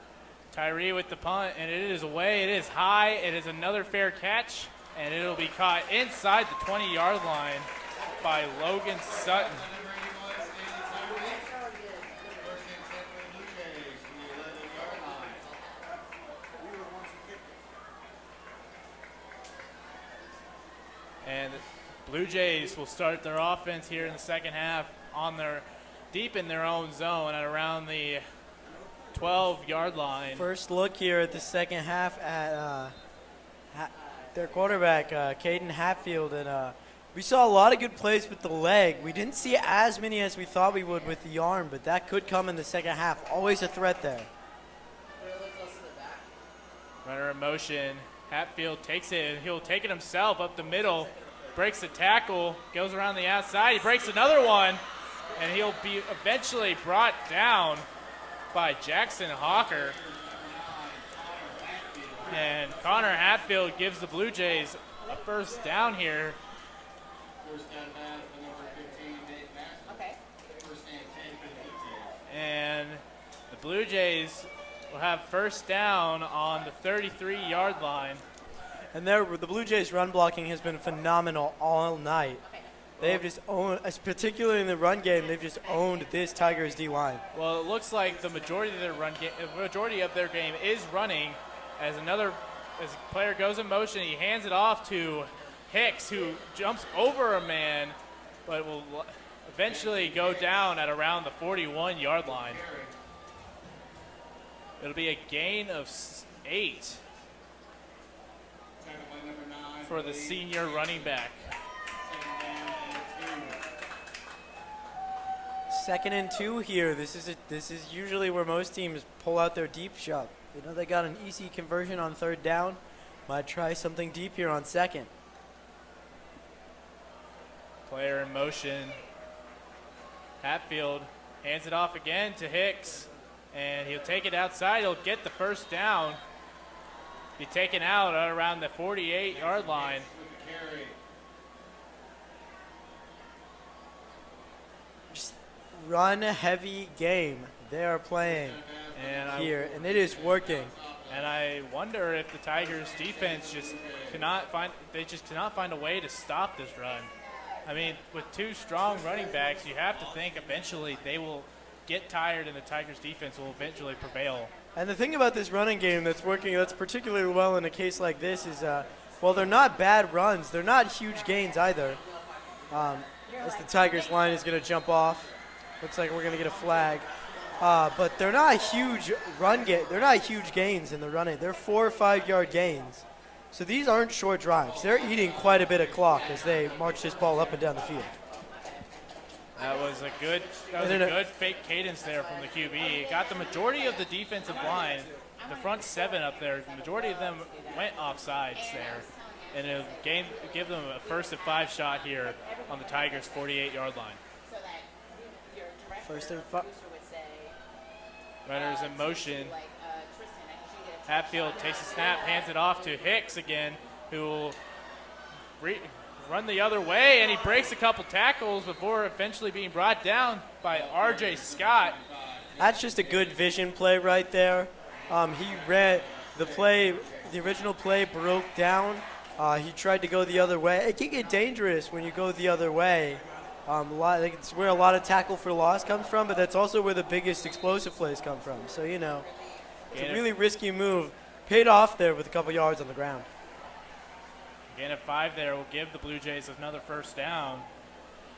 Tyree with the punt, and it is away. It is high. It is another fair catch, and it'll be caught inside the 20-yard line by Logan Sutton. And the Blue Jays will start their offense here in the second half on their deep in their own zone at around the 12-yard line. First look here at the second half at their quarterback, Carson Hatfield, and we saw a lot of good plays with the leg. We didn't see as many as we thought we would with the arm, but that could come in the second half. Always a threat there. Runner in motion. Hatfield takes it, and he'll take it himself up the middle. Breaks the tackle, goes around the outside. He breaks another one, and he'll be eventually brought down by Jackson Hawker. And Connor Hatfield gives the Blue Jays a first down here. First down pass for number 15, Nate Maxwell. Okay. First and 10 for the Blue Jays. And the Blue Jays will have first down on the 33-yard line. And the Blue Jays' run blocking has been phenomenal all night. They have just owned, particularly in the run game, they've just owned this Tigers D-line. Well, it looks like the majority of their game is running. As a player goes in motion, he hands it off to Hicks, who jumps over a man, but will eventually go down at around the 41-yard line. It'll be a gain of 8 for the senior running back. Second and 2 here. This is usually where most teams pull out their deep shot. They know they got an easy conversion on 3rd down. Might try something deep here on 2nd. Player in motion. Hatfield hands it off again to Hicks, and he'll take it outside. He'll get the first down. Be taken out around the 48-yard line. Just run-heavy game they are playing here, and it is working. And I wonder if the Tigers' defense just cannot find a way to stop this run. I mean, with 2 strong running backs, you have to think eventually they will get tired and the Tigers' defense will eventually prevail. And the thing about this running game that's working, that's particularly well in a case like this is, well, they're not bad runs. They're not huge gains either. As the Tigers line is going to jump off. Looks like we're going to get a flag. But they're not huge they're not huge gains in the running. They're 4 or 5 yard gains. So these aren't short drives. They're eating quite a bit of clock as they march this ball up and down the field. That was a good fake cadence there from the QB. It got the majority of the defensive line, the front 7 up there, the majority of them went offsides there. And it'll give them a 1st and 5 shot here on the Tigers' 48-yard line. First and 5. Runners in motion. Hatfield takes a snap, hands it off to Hicks again, who will run the other way, and he breaks a couple tackles before eventually being brought down by R.J. Scott. That's just a good vision play right there. He read the play, the original play broke down. He tried to go the other way. It can get dangerous when you go the other way. It's where a lot of tackle for loss comes from, but that's also where the biggest explosive plays come from. So, you know, it's a really risky move. Paid off there with a couple yards on the ground. Gain of 5 there will give the Blue Jays another first down.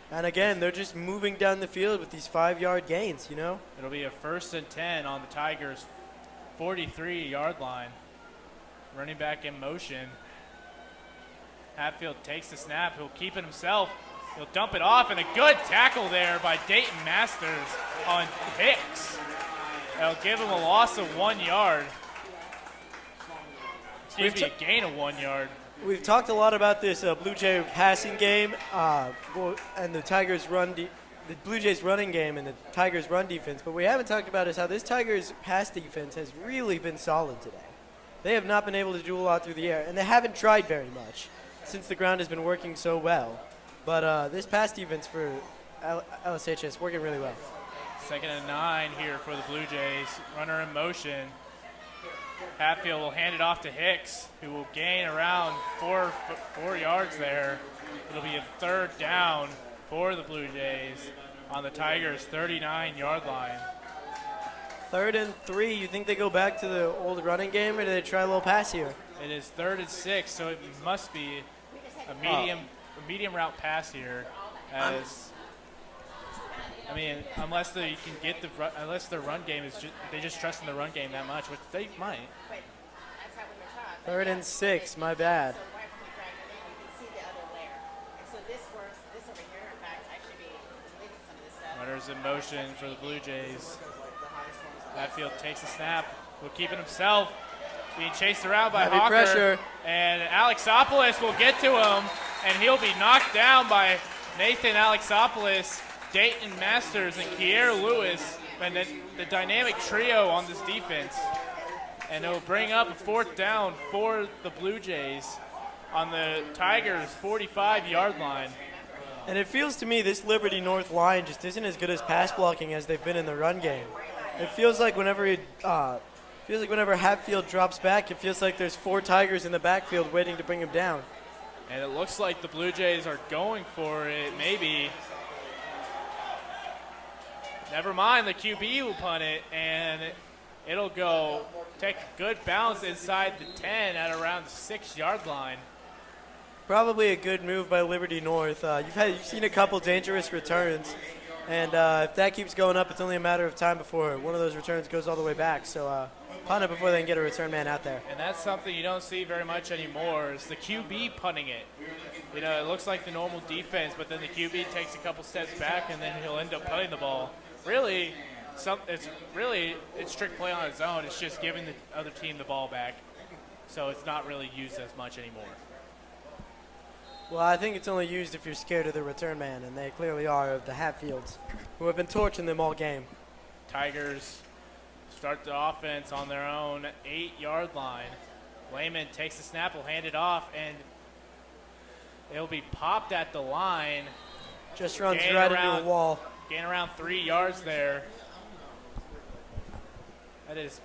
And again, they're just moving down the field with these 5-yard gains, you know? It'll be a 1st and 10 on the Tigers' 43-yard line. Running back in motion. Hatfield takes the snap. He'll keep it himself. He'll dump it off, and a good tackle there by Dayton Masters on Hicks. That'll give him a loss of 1 yard. Excuse me, gain of 1 yard. We've talked a lot about this Blue Jay passing game and the Tigers the Blue Jays running game and the Tigers run defense, but we haven't talked about is how this Tigers pass defense has really been solid today. They have not been able to do a lot through the air, and they haven't tried very much since the ground has been working so well. But this pass defense for LSH is working really well. 2nd and 9 here for the Blue Jays. Runner in motion. Hatfield will hand it off to Hicks, who will gain around 4 yards there. It'll be a 3rd down for the Blue Jays on the Tigers' 39-yard line. 3rd and 3. You think they go back to the old running game, or do they try a little pass here? It is 3rd and 6, so it must be a medium route pass here. Unless they can get unless their run game is they just trust in the run game that much, which they might. 3rd and 6. My bad. Runners in motion for the Blue Jays. Hatfield takes the snap. Will keep it himself. Being chased around by Heavy Hawker. pressure. And Alexopoulos will get to him, and he'll be knocked down by Nathan Alexopoulos, Dayton Masters, and Kier Lewis, and the dynamic trio on this defense. And it'll bring up a 4th down for the Blue Jays on the Tigers' 45-yard line. And it feels to me this Liberty North line just isn't as good as pass blocking as they've been in the run game. It feels like whenever Hatfield drops back, it feels like there's 4 Tigers in the backfield waiting to bring him down. And it looks like the Blue Jays are going for it, maybe. Never mind, the QB will punt it, and it'll go take a good bounce inside the 10 at around the 6-yard line. Probably a good move by Liberty North. You've seen a couple dangerous returns, and if that keeps going up, it's only a matter of time before one of those returns goes all the way back. So punt it before they can get a return man out there. And that's something you don't see very much anymore, is the QB punting it. You know, it looks like the normal defense, but then the QB takes a couple steps back, and then he'll end up punting the ball. Really, it's strict play on its own. It's just giving the other team the ball back, so it's not really used as much anymore. Well, I think it's only used if you're scared of the return man, and they clearly are of the Hatfields, who have been torching them all game. Tigers start the offense on their own 8-yard line. Lehman takes the snap, will hand it off, and it'll be popped at the line. Just runs right into a wall. Gain around 3 yards there. That is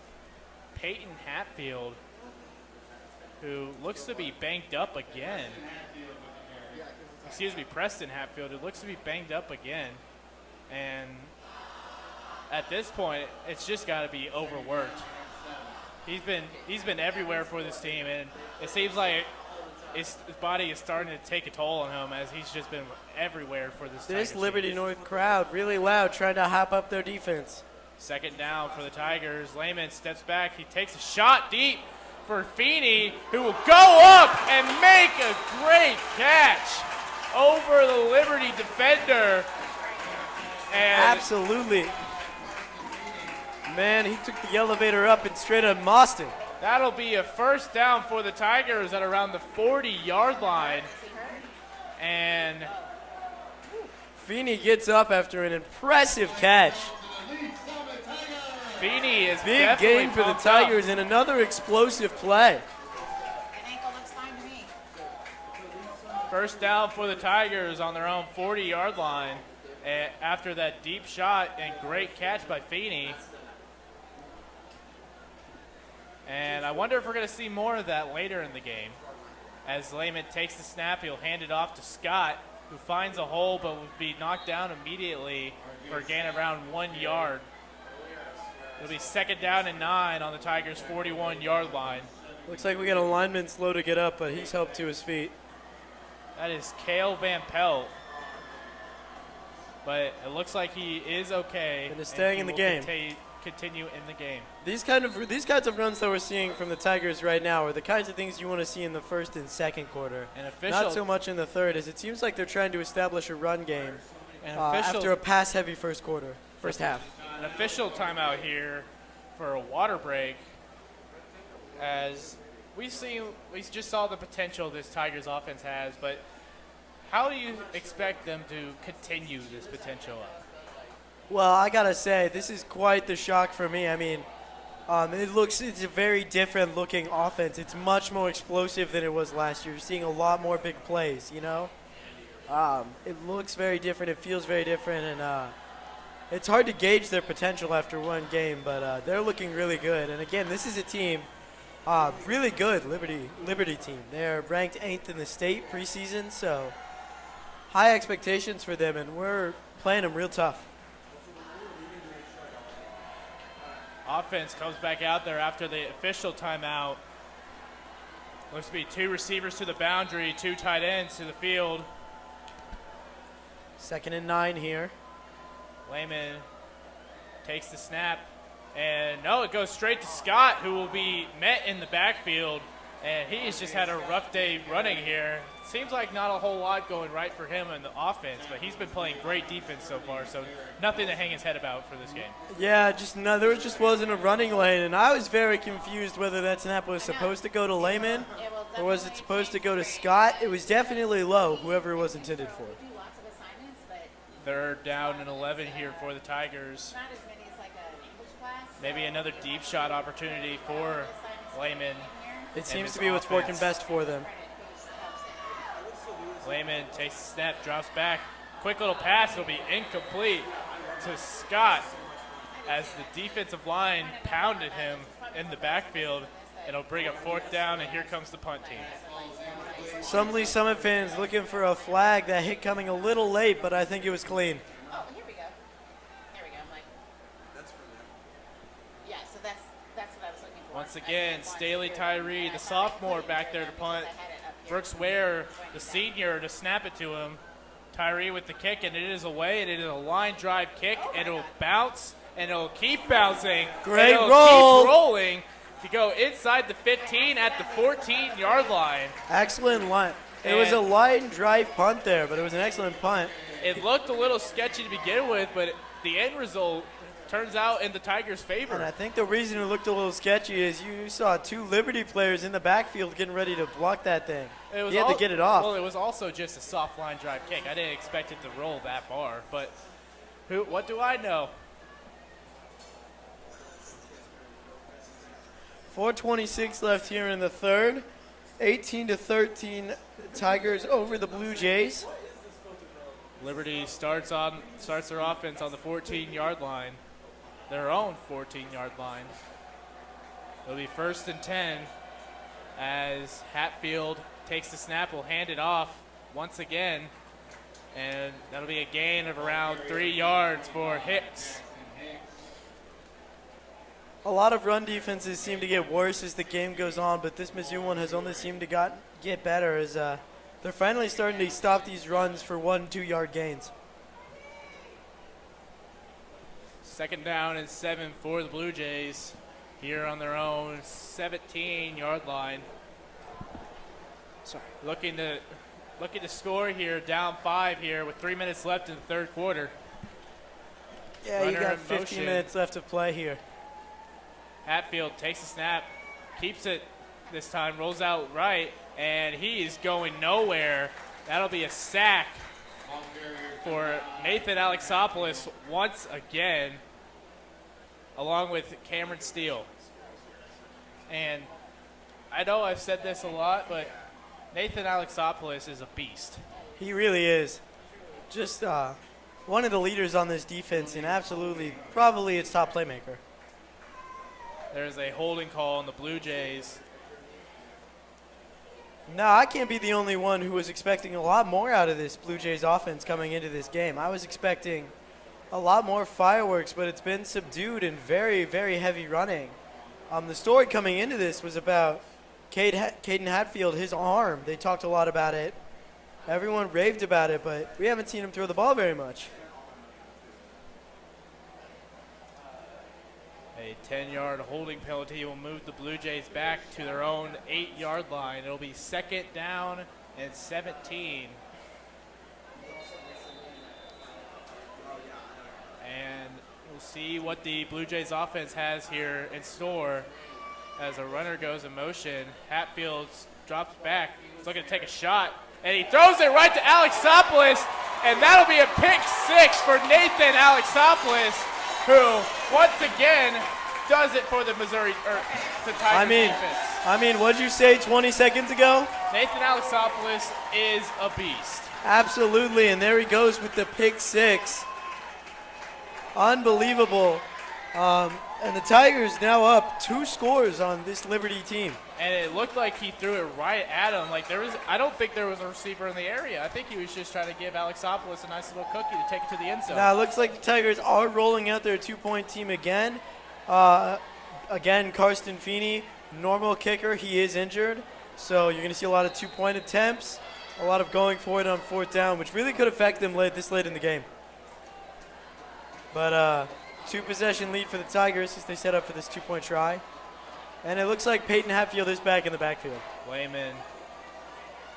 Peyton Hatfield, who looks to be banged up again. Excuse me, Preston Hatfield, who looks to be banged up again. And at this point, it's just got to be overworked. He's been everywhere for this team, and it seems like his body is starting to take a toll on him as he's just been everywhere for this team. This Liberty North crowd really loud, trying to hop up their defense. 2nd down for the Tigers. Lehman steps back. He takes a shot deep for Feny, who will go up and make a great catch over the Liberty defender. And absolutely. Man, he took the elevator up and straight up mossed it. That'll be a 1st down for the Tigers at around the 40-yard line. And Feny gets up after an impressive catch. Feny is big game for the Tigers and another explosive play. 1st down for the Tigers on their own 40-yard line after that deep shot and great catch by Feny. And I wonder if we're going to see more of that later in the game. As Lehman takes the snap, he'll hand it off to Scott, who finds a hole but will be knocked down immediately for a gain of around 1 yard. It'll be 2nd down and 9 on the Tigers' 41-yard line. Looks like we got a lineman slow to get up, but he's helped to his feet. That is Cale Van Pelt. But it looks like he is okay. And is staying in the game. Continue in the game. These kinds of runs that we're seeing from the Tigers right now are the kinds of things you want to see in the 1st and 2nd quarter. Not so much in the 3rd, as it seems like they're trying to establish a run game after a pass-heavy first half. An official timeout here for a water break, as we just saw the potential this Tigers offense has, but how do you expect them to continue this potential? Well, I gotta say, this is quite the shock for me. I mean, it's a very different looking offense. It's much more explosive than it was last year. You're seeing a lot more big plays, you know? It looks very different. It feels very different, and it's hard to gauge their potential after one game, but they're looking really good. And again, this is a team, really good Liberty team. They're ranked 8th in the state preseason, so high expectations for them, and we're playing them real tough. Offense comes back out there after the official timeout. Looks to be 2 receivers to the boundary, 2 tight ends to the field. 2nd and 9 here. Lehman takes the snap, and no, it goes straight to Scott, who will be met in the backfield, and he's just had a rough day running here. Seems like not a whole lot going right for him in the offense, but he's been playing great defense so far, so nothing to hang his head about for this game. Yeah, there just wasn't a running lane, and I was very confused whether that snap was supposed to go to Lehman or was it supposed to go to Scott. It was definitely low, whoever it was intended for. 3rd down and 11 here for the Tigers. Maybe another deep shot opportunity for Lehman. It seems to be what's working best for them. Lehman takes the snap, drops back. Quick little pass, it'll be incomplete to Scott as the defensive line pounded him in the backfield. It'll bring a 4th down, and here comes the punt team. Some Lee Summit fans looking for a flag. That hit coming a little late, but I think it was clean. Oh, here we go. There we go. I'm like, that's for them. Yeah, so that's what I was looking for. Once again, Staley Tyree, the sophomore, back there to punt. Brooks Ware, the senior, to snap it to him. Tyree with the kick, and it is away, and it is a line drive kick, and it'll bounce, and it'll keep bouncing. Great and it'll roll. Keep rolling to go inside the 15 at the 14-yard line. Excellent line. It was a line drive punt there, but it was an excellent punt. It looked a little sketchy to begin with, but the end result turns out in the Tigers' favor. And I think the reason it looked a little sketchy is you saw 2 Liberty players in the backfield getting ready to block that thing. He had to get it off. Well, it was also just a soft line drive kick. I didn't expect it to roll that far, but what do I know? 4:26 left here in the 3rd. 18-13, Tigers over the Blue Jays. Liberty starts their offense on the 14-yard line, their own 14-yard line. It'll be 1st and 10 as Hatfield takes the snap, will hand it off once again, and that'll be a gain of around 3 yards for Hicks. A lot of run defenses seem to get worse as the game goes on, but this Mizzou one has only seemed to get better as they're finally starting to stop these runs for 1-2 yard gains. 2nd down and 7 for the Blue Jays here on their own 17-yard line. Looking to score here, down 5 here with 3 minutes left in the 3rd quarter. Yeah, Runner you got in 15 motion. minutes left to play here. Hatfield takes the snap, keeps it this time, rolls out right, and he is going nowhere. That'll be a sack for Nathan Alexopoulos once again, along with Cameron Steele. And I know I've said this a lot, but Nathan Alexopoulos is a beast. He really is. Just one of the leaders on this defense, and absolutely, probably its top playmaker. There's a holding call on the Blue Jays. No, I can't be the only one who was expecting a lot more out of this Blue Jays offense coming into this game. I was expecting a lot more fireworks, but it's been subdued and very, very heavy running. The story coming into this was about Caden Hatfield, his arm. They talked a lot about it. Everyone raved about it, but we haven't seen him throw the ball very much. A 10-yard holding penalty will move the Blue Jays back to their own 8-yard line. It'll be 2nd down and 17. And we'll see what the Blue Jays offense has here in store. as a runner goes in motion. Hatfield drops back. He's looking to take a shot, and he throws it right to Alexopoulos, and that'll be a pick 6 for Nathan Alexopoulos, who once again does it for the Missouri the Tigers defense. I mean, what'd you say 20 seconds ago? Nathan Alexopoulos is a beast. Absolutely, and there he goes with the pick 6. Unbelievable. And the Tigers now up 2 scores on this Liberty team. And it looked like he threw it right at him. Like I don't think there was a receiver in the area. I think he was just trying to give Alexopoulos a nice little cookie to take it to the end zone. Now it looks like the Tigers are rolling out their 2-point team again. Again, Carson Feny, normal kicker. He is injured. So you're going to see a lot of 2-point attempts, a lot of going for it on 4th down, which really could affect them this late in the game. But 2-possession lead for the Tigers as they set up for this 2-point try. And it looks like Peyton Hatfield is back in the backfield. Layman,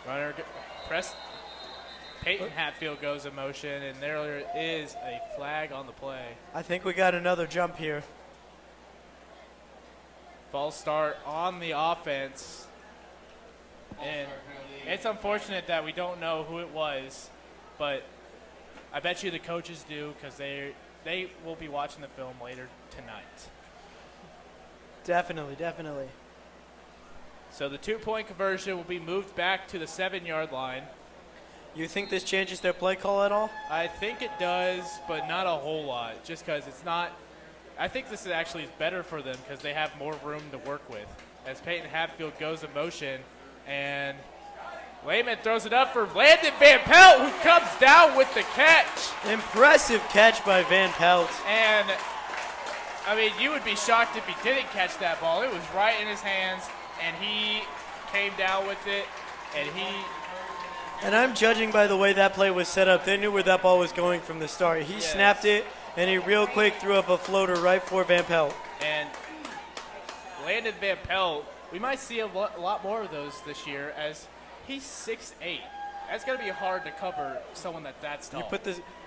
runner, press. Peyton Hatfield goes in motion, and there is a flag on the play. I think we got another jump here. False start on the offense. And it's unfortunate that we don't know who it was, but I bet you the coaches do, because they will be watching the film later tonight. Definitely, definitely. So the 2-point conversion will be moved back to the 7-yard line. You think this changes their play call at all? I think it does, but not a whole lot, just because it's not. I think this is actually better for them because they have more room to work with. As Peyton Hatfield goes in motion, and Layman throws it up for Landon Van Pelt, who comes down with the catch. Impressive catch by Van Pelt. And, I mean, you would be shocked if he didn't catch that ball. It was right in his hands, and he came down with it, And I'm judging by the way that play was set up. They knew where that ball was going from the start. He snapped it, and he real quick threw up a floater right for Van Pelt. And Landon Van Pelt, we might see a lot more of those this year, as he's 6'8". That's going to be hard to cover someone that's tall.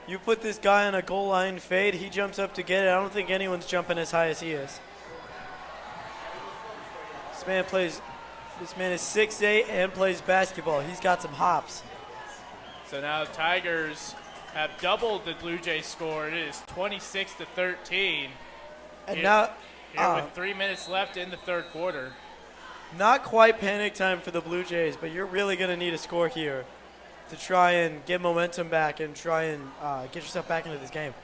You put this guy on a goal line fade, he jumps up to get it. I don't think anyone's jumping as high as he is. This man is 6'8" and plays basketball. He's got some hops. So now Tigers have doubled the Blue Jays score. It is 26-13. And here with 3 minutes left in the third quarter. Not quite panic time for the Blue Jays, but you're really going to need a score here to try and get momentum back and try and get yourself back into this game.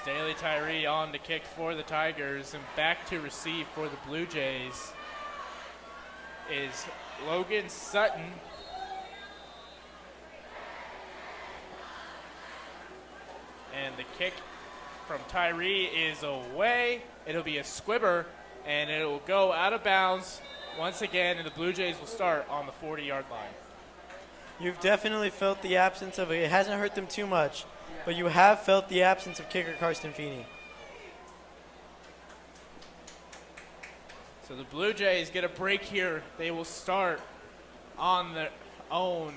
Staley Tyree on to kick for the Tigers, and back to receive for the Blue Jays is Logan Sutton. And the kick from Tyree is away. It'll be a squibber, and it will go out of bounds once again, and the Blue Jays will start on the 40-yard line. You've definitely felt the absence of it. It hasn't hurt them too much, but you have felt the absence of kicker Carson Feny. So the Blue Jays get a break here. They will start on their own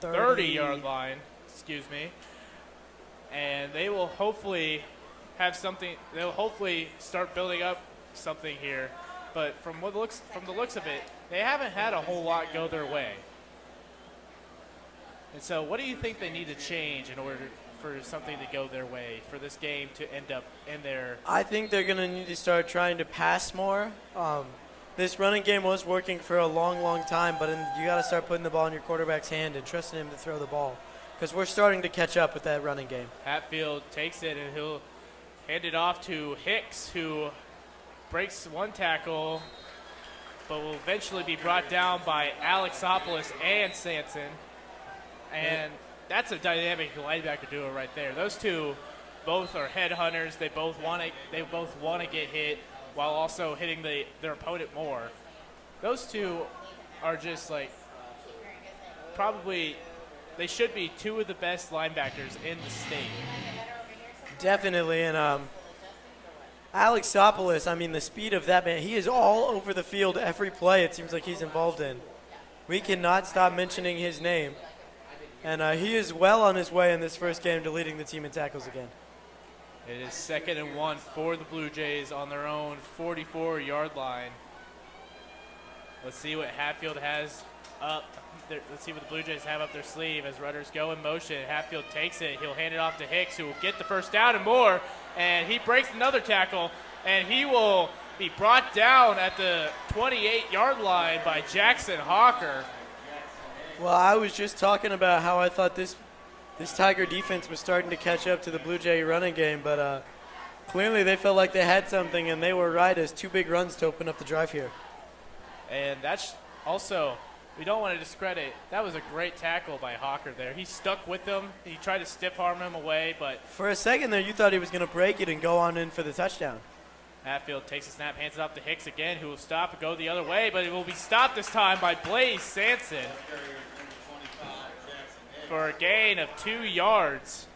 30-yard line, and they will hopefully have something. They'll hopefully start building up something here. But from the looks of it, they haven't had a whole lot go their way. And so, what do you think they need to change in order for something to go their way, for this game to end up in their... I think they're going to need to start trying to pass more. This running game was working for a long, long time, but you got to start putting the ball in your quarterback's hand and trusting him to throw the ball, because we're starting to catch up with that running game. Hatfield takes it, and he'll hand it off to Hicks, who breaks one tackle, but will eventually be brought down by Alexopoulos and Sanson. And that's a dynamic linebacker duo right there. Those two both are headhunters. They both want to get hit while also hitting their opponent more. Those two are just like probably they should be two of the best linebackers in the state. Definitely, and Alexopoulos, I mean, the speed of that man, he is all over the field every play it seems like he's involved in. We cannot stop mentioning his name. And he is well on his way in this first game to leading the team in tackles again. It is 2nd and 1 for the Blue Jays on their own 44-yard line. Let's see what Hatfield has up. Let's see what the Blue Jays have up their sleeve as runners go in motion. Hatfield takes it. He'll hand it off to Hicks, who will get the first down and more. And he breaks another tackle, and he will be brought down at the 28-yard line by Jackson Hawker. Well, I was just talking about how I thought this Tiger defense was starting to catch up to the Blue Jay running game, but clearly they felt like they had something, and they were right as 2 big runs to open up the drive here. And that's also, we don't want to discredit, that was a great tackle by Hawker there. He stuck with him. He tried to stiff arm him away, but For a second there, you thought he was going to break it and go on in for the touchdown. Hatfield takes a snap, hands it off to Hicks again, who will stop and go the other way, but it will be stopped this time by Blaze Sanson for a gain of 2 yards.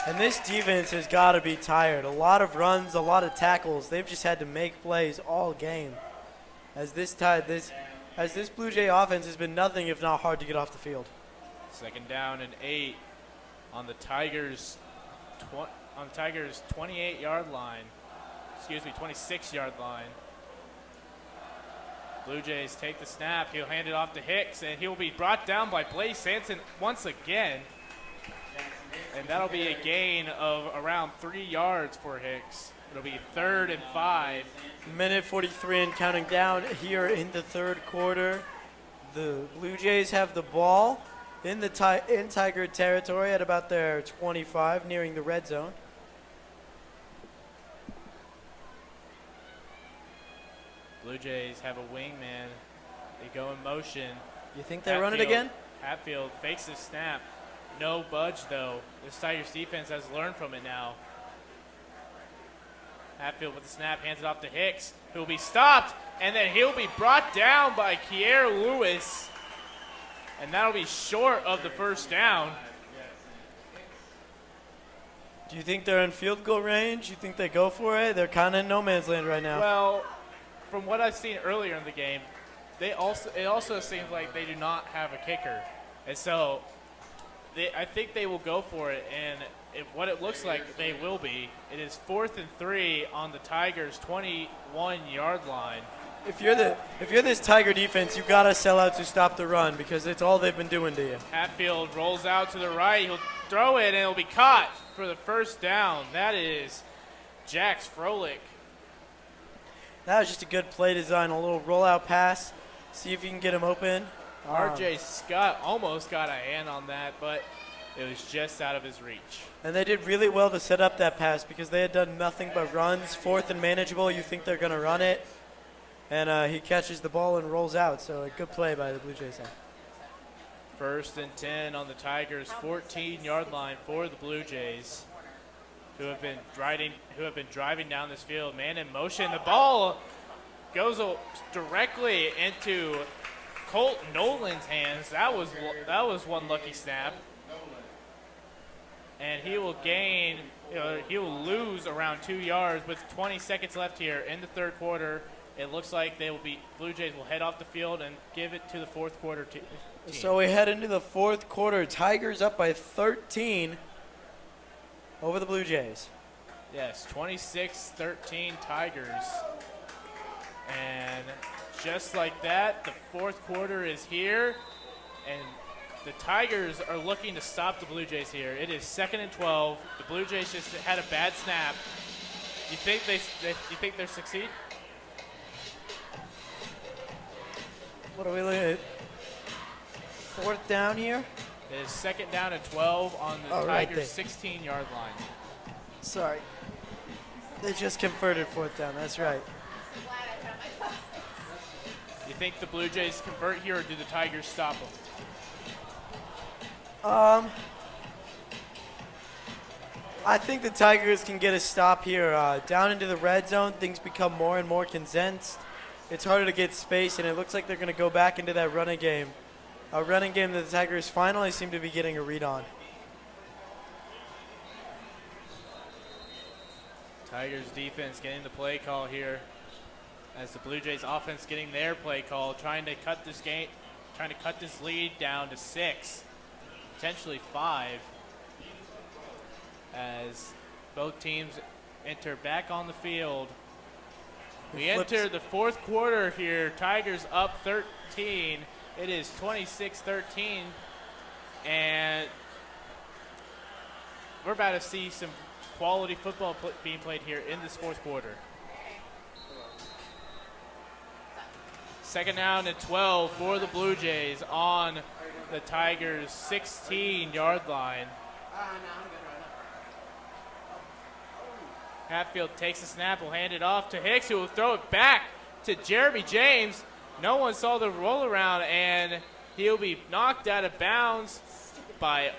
And this defense has got to be tired. A lot of runs, a lot of tackles. They've just had to make plays all game. As this Blue Jay offense has been nothing if not hard to get off the field. 2nd down and 8 on the Tigers' 28-yard line. Excuse me, 26-yard line. Blue Jays take the snap. He'll hand it off to Hicks, and he will be brought down by Blaze Sanson once again. And that'll be a gain of around 3 yards for Hicks. It'll be 3rd and 5. Minute 43 and counting down here in the 3rd quarter. The Blue Jays have the ball in Tiger territory at about their 25, nearing the red zone. Blue Jays have a wingman. They go in motion. You think they run it again? Hatfield fakes the snap. No budge, though. This Tigers defense has learned from it now. Hatfield with the snap, hands it off to Hicks, who will be stopped, and then he'll be brought down by Kier Lewis. And that'll be short of the first down. Do you think they're in field goal range? You think they go for it? They're kind of in no man's land right now. Well, from what I've seen earlier in the game, it also seems like they do not have a kicker. And so I think they will go for it, and what it looks like they will be. It is 4th and 3 on the Tigers' 21-yard line. If you're this Tiger defense, you gotta sell out to stop the run because it's all they've been doing to you. Hatfield rolls out to the right. He'll throw it, and it'll be caught for the first down. That is Jax Froelich. That was just a good play design, a little rollout pass. See if you can get him open. R.J. Scott almost got a hand on that, but it was just out of his reach. And they did really well to set up that pass because they had done nothing but runs. 4th and manageable, you think they're going to run it. And he catches the ball and rolls out. So a good play by the Blue Jays. 1st and 10 on the Tigers' 14-yard line for the Blue Jays, who have been driving down this field. Man in motion. The ball goes directly into Colt Nolan's hands. That was one lucky snap. And he will he will lose around 2 yards with 20 seconds left here in the 3rd quarter. It looks like Blue Jays will head off the field and give it to the 4th quarter team. So we head into the 4th quarter. Tigers up by 13 over the Blue Jays. Yes, 26-13 Tigers. And just like that, the 4th quarter is here. And the Tigers are looking to stop the Blue Jays here. It is 2nd and 12. The Blue Jays just had a bad snap. You think they succeed? What are we looking at? 4th down here? It is 2nd down and 12 on the Tigers' 16-yard line. Sorry. They just converted 4th down. That's right. You think the Blue Jays convert here, or do the Tigers stop them? I think the Tigers can get a stop here. Down into the red zone, things become more and more condensed. It's harder to get space, and it looks like they're going to go back into that running game. A running game that the Tigers finally seem to be getting a read on. Tigers defense getting the play call here, as the Blue Jays offense getting their play call, trying to cut this lead down to 6. potentially 5, as both teams enter back on the field. We enter the fourth quarter here. Tigers up 13. It is 26-13, and we're about to see some quality football being played here in this fourth quarter. Second down and 12 for the Blue Jays on the Tigers' 16-yard line. Hatfield takes the snap, will hand it off to Hicks, who will throw it back to Jeremy James. No one saw the roll around, and he'll be knocked out of bounds by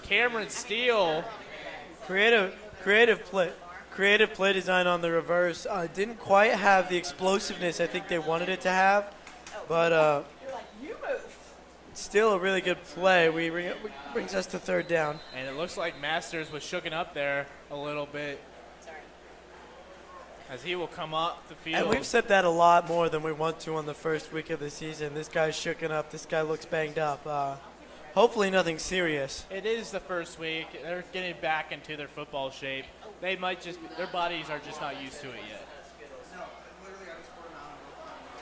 Cameron Steele. Creative play design on the reverse. Didn't quite have the explosiveness I think they wanted it to have, but still a really good play. Brings us to third down. And it looks like Masters was shooken up there a little bit, as he will come up the field. And we've said that a lot more than we want to on the first week of the season. This guy's shooken up. This guy looks banged up. Hopefully nothing serious. It is the first week. They're getting back into their football shape. They might their bodies are just not used to it yet.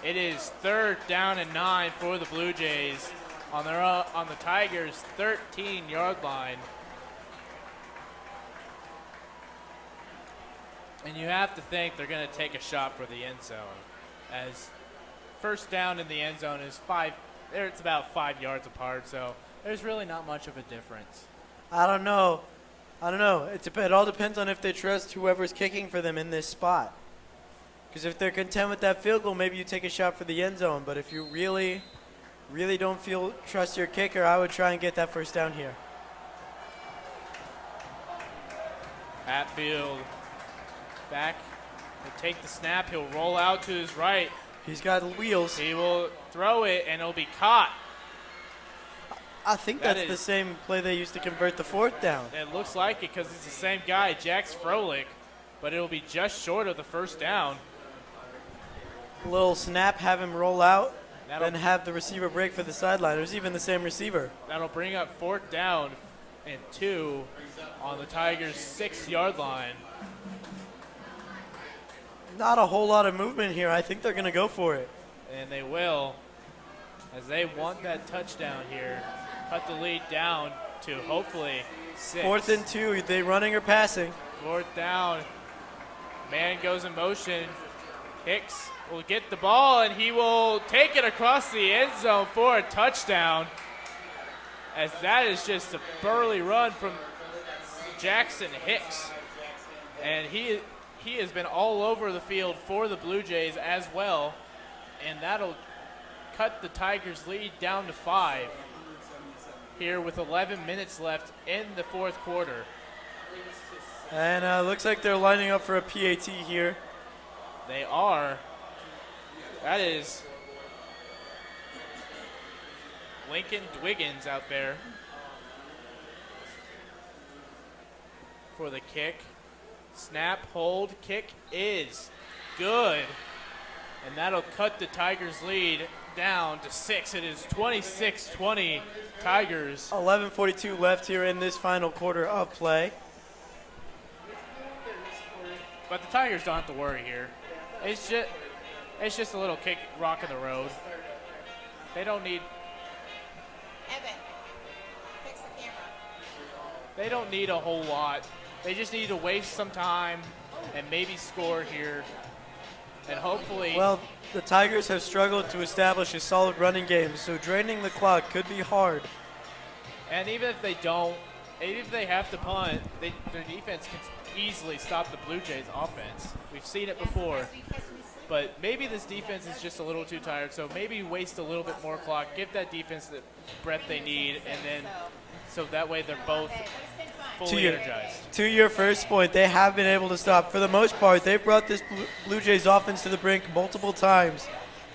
It is third down and 9 for the Blue Jays on the Tigers' 13-yard line. And you have to think they're going to take a shot for the end zone, as first down in the end zone is it's about 5 yards apart, so there's really not much of a difference. I don't know. It all depends on if they trust whoever's kicking for them in this spot. Because if they're content with that field goal, maybe you take a shot for the end zone. But if you really don't trust your kicker, I would try and get that first down here. Hatfield back to take the snap. He'll roll out to his right. He's got wheels. He will throw it, and it'll be caught. I think that's the same play they used to convert the fourth down. It looks like it because it's the same guy, Jax Froelich, but it'll be just short of the first down. Little snap, have him roll out, then have the receiver break for the sideline. It was even the same receiver. That'll bring up fourth down and 2 on the Tigers' 6-yard line. Not a whole lot of movement here. I think they're going to go for it. And they will, as they want that touchdown here. Cut the lead down to hopefully 6. 4th and 2. Are they running or passing? Fourth down. Man goes in motion. Hicks will get the ball, and he will take it across the end zone for a touchdown, as that is just a burly run from Jackson Hicks. And he has been all over the field for the Blue Jays as well, and that'll cut the Tigers' lead down to 5 here with 11 minutes left in the fourth quarter. And looks like they're lining up for a PAT here. They are. That is Lincoln Dwiggins out there for the kick. Snap, hold, kick is good. And that'll cut the Tigers' lead down to 6. It is 26-20 Tigers. 11:42 left here in this final quarter of play. But the Tigers don't have to worry here. It's just a little kick, rock in the road. They don't need. Evan, fix the camera. They don't need a whole lot. They just need to waste some time and maybe score here. And hopefully. Well, the Tigers have struggled to establish a solid running game, so draining the clock could be hard. And even if they don't, even if they have to punt, their defense can easily stop the Blue Jays' offense. We've seen it before. But maybe this defense is just a little too tired, so maybe waste a little bit more clock, give that defense the breath they need, and then so that way they're both fully energized. To your first point, they have been able to stop. For the most part, they've brought this Blue Jays offense to the brink multiple times.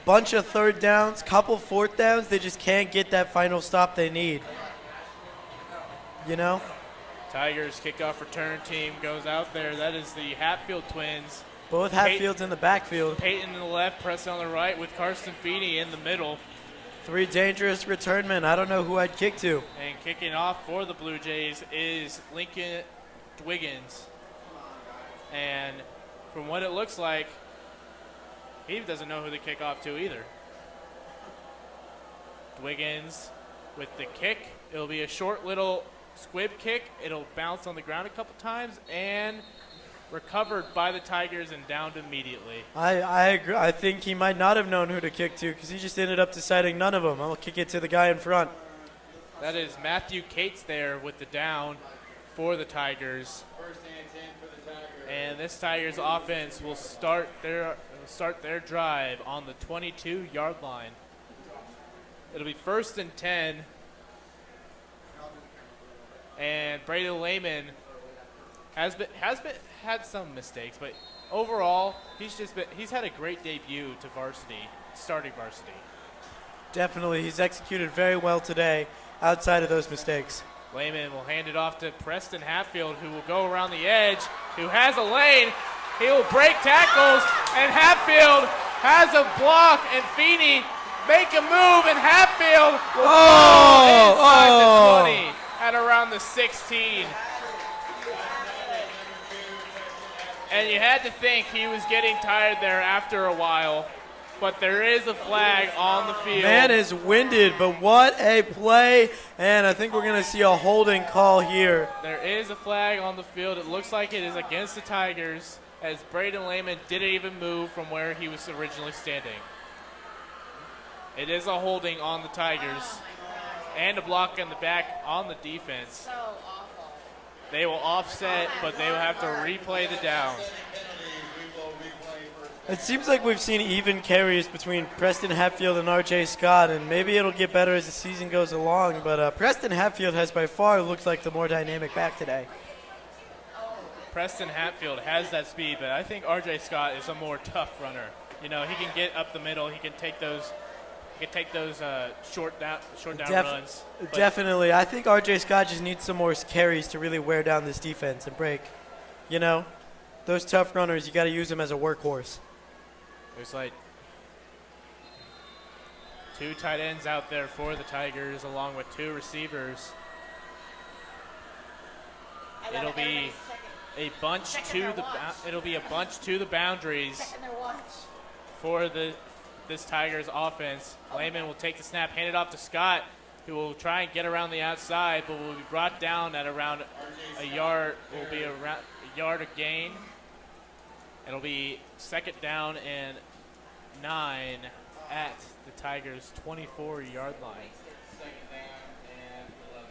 Bunch of third downs, couple fourth downs, they just can't get that final stop they need. You know? Tigers kickoff return team goes out there. That is the Hatfield twins. Both Hatfields in the backfield. Peyton in the left, Preston on the right, with Carson Feny in the middle Three dangerous return men. I don't know who I'd kick to. And kicking off for the Blue Jays is Lincoln Dwiggins. And from what it looks like, he doesn't know who to kick off to either. Dwiggins with the kick. It'll be a short little squib kick. It'll bounce on the ground a couple times and recovered by the Tigers and downed immediately. I agree. I think he might not have known who to kick to because he just ended up deciding none of them. I'll kick it to the guy in front. That is Matthew Cates there with the down for the Tigers. First and 10 for the Tigers. And this Tigers offense will start their drive on the 22-yard line. It'll be first and 10. And Braden Lehman has had some mistakes, but overall he's had a great debut to varsity, starting varsity. Definitely, he's executed very well today outside of those mistakes. Lehman will hand it off to Preston Hatfield, who will go around the edge, who has a lane. He will break tackles, and Hatfield has a block, and Feny make a move, and Hatfield will fall inside the 20 at around the 16. And you had to think he was getting tired there after a while, but there is a flag on the field. Man is winded, but what a play, and I think we're going to see a holding call here. There is a flag on the field. It looks like it is against the Tigers, as Braden Lehman didn't even move from where he was originally standing. It is a holding on the Tigers, and a block in the back on the defense. They will offset, but they will have to replay the down. It seems like we've seen even carries between Preston Hatfield and R.J. Scott, and maybe it'll get better as the season goes along, but Preston Hatfield has by far looked like the more dynamic back today. Preston Hatfield has that speed, but I think R.J. Scott is a more tough runner. You know, he can get up the middle. He can take those short down runs. Definitely. I think R.J. Scott just needs some more carries to really wear down this defense and break. You know, those tough runners, you got to use them as a workhorse. There's like two tight ends out there for the Tigers, along with two receivers. It'll be a bunch to the boundaries for this Tigers offense. Lehman will take the snap, hand it off to Scott, who will try and get around the outside, but will be brought down at around a yard. Will be around a yard of gain. It'll be second down and 9 at the Tigers' 24-yard line. Second down and 11.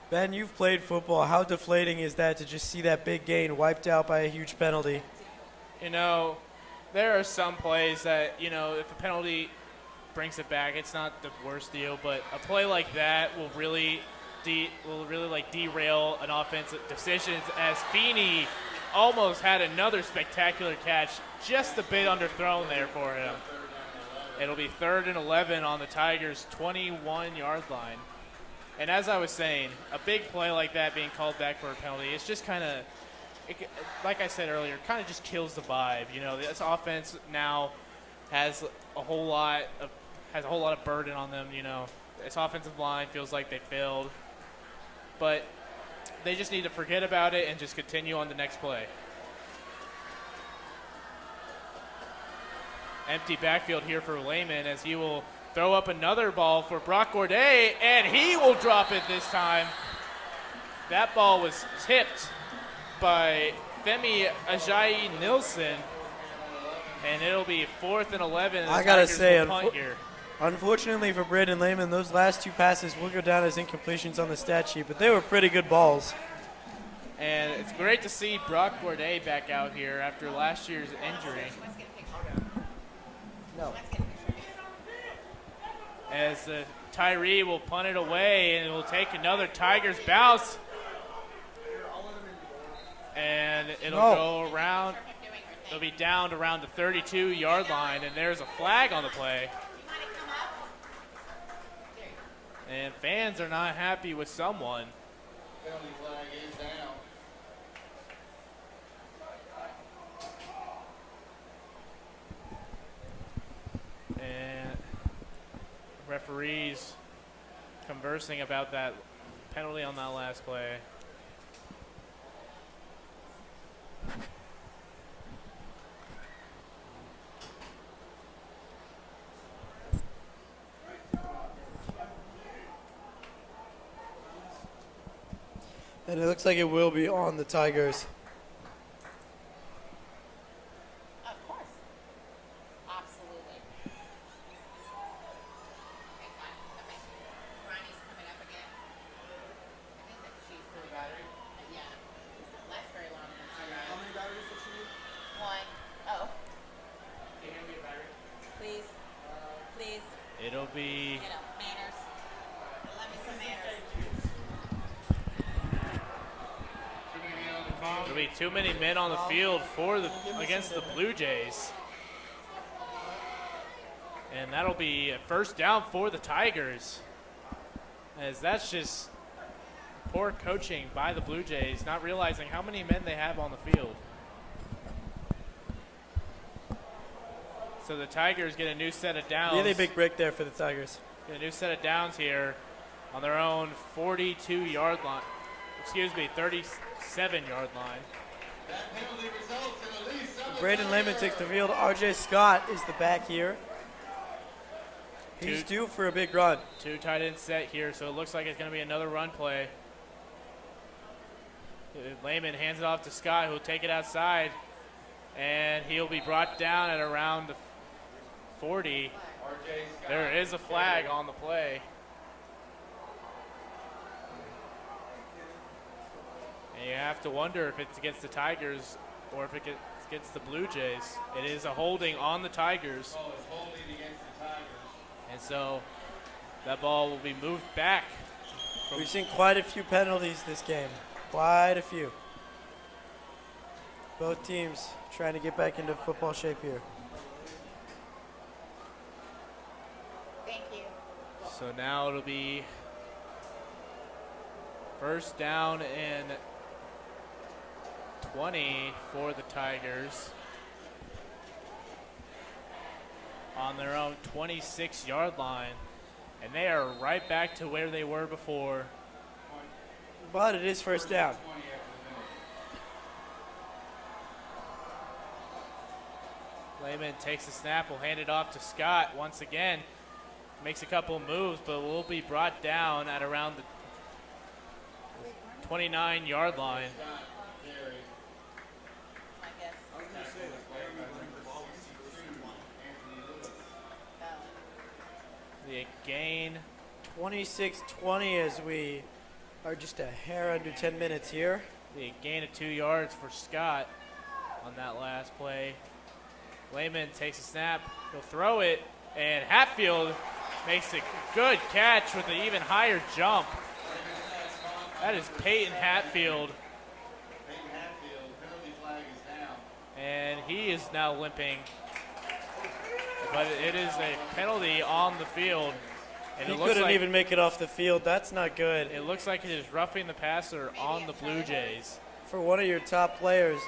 Ben, you've played football. How deflating is that to just see that big gain wiped out by a huge penalty? You know, there are some plays that, you know, if a penalty brings it back, it's not the worst deal, but a play like that will really derail an offensive decisions, as Feny almost had another spectacular catch, just a bit underthrown there for him. It'll be 3rd and 11 on the Tigers' 21-yard line. And as I was saying, a big play like that being called back for a penalty, it's just kind of, like I said earlier, kind of just kills the vibe. You know, this offense now has a whole lot of burden on them. You know, this offensive line feels like they failed, but they just need to forget about it and just continue on the next play. Empty backfield here for Lehman, as he will throw up another ball for Brock Gourdet, and he will drop it this time. That ball was tipped by Femi Ajayi Nilsson, and it'll be 4th and 11. I got to say, here. Unfortunately for Braden Lehman, those last two passes will go down as incompletions on the stat sheet, but they were pretty good balls. And it's great to see Brock Gourdet back out here after last year's injury. No. As Tyree will punt it away, and it will take another Tigers bounce. And it'll go around. It'll be down to around the 32-yard line, and there's a flag on the play. And fans are not happy with someone. Penalty flag referees conversing about that penalty on that last play. And it looks like it will be on the Tigers. Of course. Absolutely. Okay, fine. Okay. Ronnie's coming up again. I think that she's for the battery. Yeah. It lasts very long. How many batteries does she need? One. Oh. Can you hand me a battery? Please. Please. It'll be You know, manners. Let me some manners. There'll be too many men on the field for against the Blue Jays. And that'll be a first down for the Tigers. As that's just poor coaching by the Blue Jays, not realizing how many men they have on the field. So the Tigers get a new set of downs. Really big break there for the Tigers. Get a new set of downs here on their own 42-yard line. Excuse me, 37-yard line. That penalty results in at least some Braden Lehman takes the field. R.J. Scott is the back here. He's due for a big run. Two tight end set here, so it looks like it's going to be another run play. Lehman hands it off to Scott, who'll take it outside, and he'll be brought down at around the 40. There is a flag on the play. And you have to wonder if it's against the Tigers or if it gets against the Blue Jays. It is a holding on the Tigers. Oh, it's holding against the Tigers. And so that ball will be moved back. We've seen quite a few penalties this game. Quite a few. Both teams trying to get back into football shape here. Thank you. So now it'll be first down and 20 for the Tigers on their own 26-yard line. And they are right back to where they were before. But it is first down. Lehman takes the snap, will hand it off to Scott once again. Makes a couple moves, but will be brought down at around the 29-yard line. The gain 26-20 as we are just a hair under 10 minutes here. The gain of 2 yards for Scott on that last play. Lehman takes a snap, he'll throw it, and Hatfield makes a good catch with an even higher jump. That is Peyton Hatfield. Peyton Hatfield, penalty flag is down. And he is now limping. But it is a penalty on the field. And He it looks couldn't like even make it off the field. That's not good. it looks like it is roughing the passer on the Blue Jays. For one of your top players,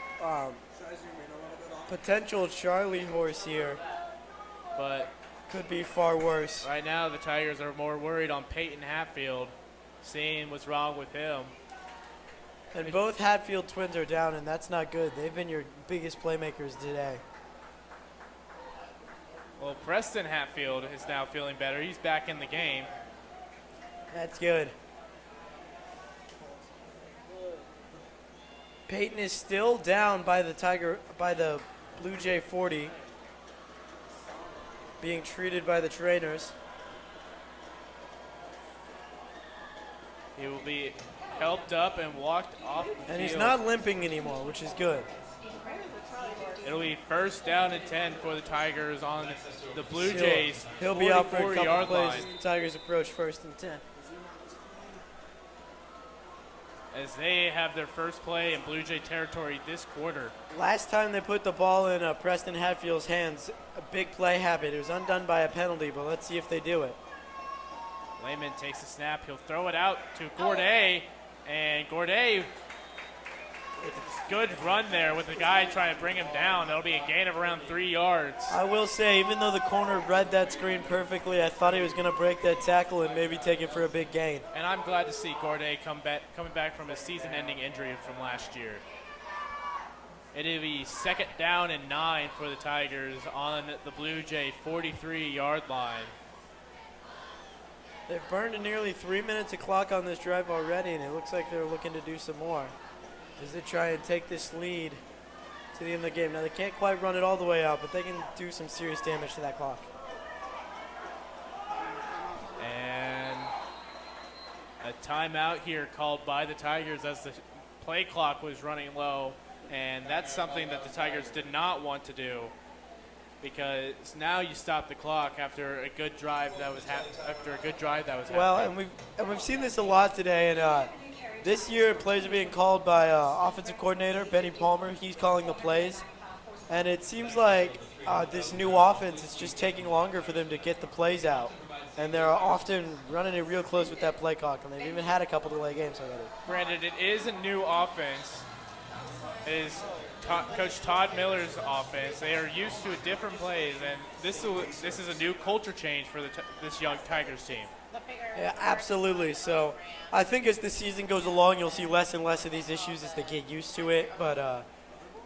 potential Charlie horse here But could be far worse. right now the Tigers are more worried on Peyton Hatfield, seeing what's wrong with him. And both Hatfield twins are down, and that's not good. They've been your biggest playmakers today. Well, Preston Hatfield is now feeling better. He's back in the game. That's good. Peyton is still down by the Blue Jay 40, being treated by the trainers. He will be helped up and walked off the And he's field. not limping anymore, which is good. It'll be first down and 10 for the Tigers on the Blue Jays. He'll be out for a couple 44-yard plays line as the Tigers approach first and 10. as they have their first play in Blue Jay territory this quarter. Last time they put the ball in Preston Hatfield's hands, a big play happened. It was undone by a penalty, but let's see if they do it. Lehman takes the snap. He'll throw it out to Gourdet, and Gourdet Good run there with the guy trying to bring him down. That'll be a gain of around 3 yards. I will say, even though the corner read that screen perfectly, I thought he was going to break that tackle and maybe take it for a big gain. And I'm glad to see Gourdet coming back from his season-ending injury from last year. It'll be 2nd down and 9 for the Tigers on the Blue Jay 43-yard line. They've burned nearly 3 minutes of clock on this drive already, and it looks like they're looking to do some more as they try and take this lead to the end of the game. Now, they can't quite run it all the way out, but they can do some serious damage to that clock. And a timeout here called by the Tigers as the play clock was running low, and that's something that the Tigers did not want to do, because now you stop the clock after a good drive that was happening. Well, and we've seen this a lot today, and this year plays are being called by offensive coordinator Benny Palmer. He's calling the plays, and it seems like this new offense is just taking longer for them to get the plays out, and they're often running it real close with that play clock, and they've even had a couple delay games already. Granted, it is a new offense. It is Coach Todd Miller's offense. They are used to a different plays, and this is a new culture change for this young Tigers team. Yeah, absolutely. So I think as the season goes along, you'll see less and less of these issues as they get used to it, but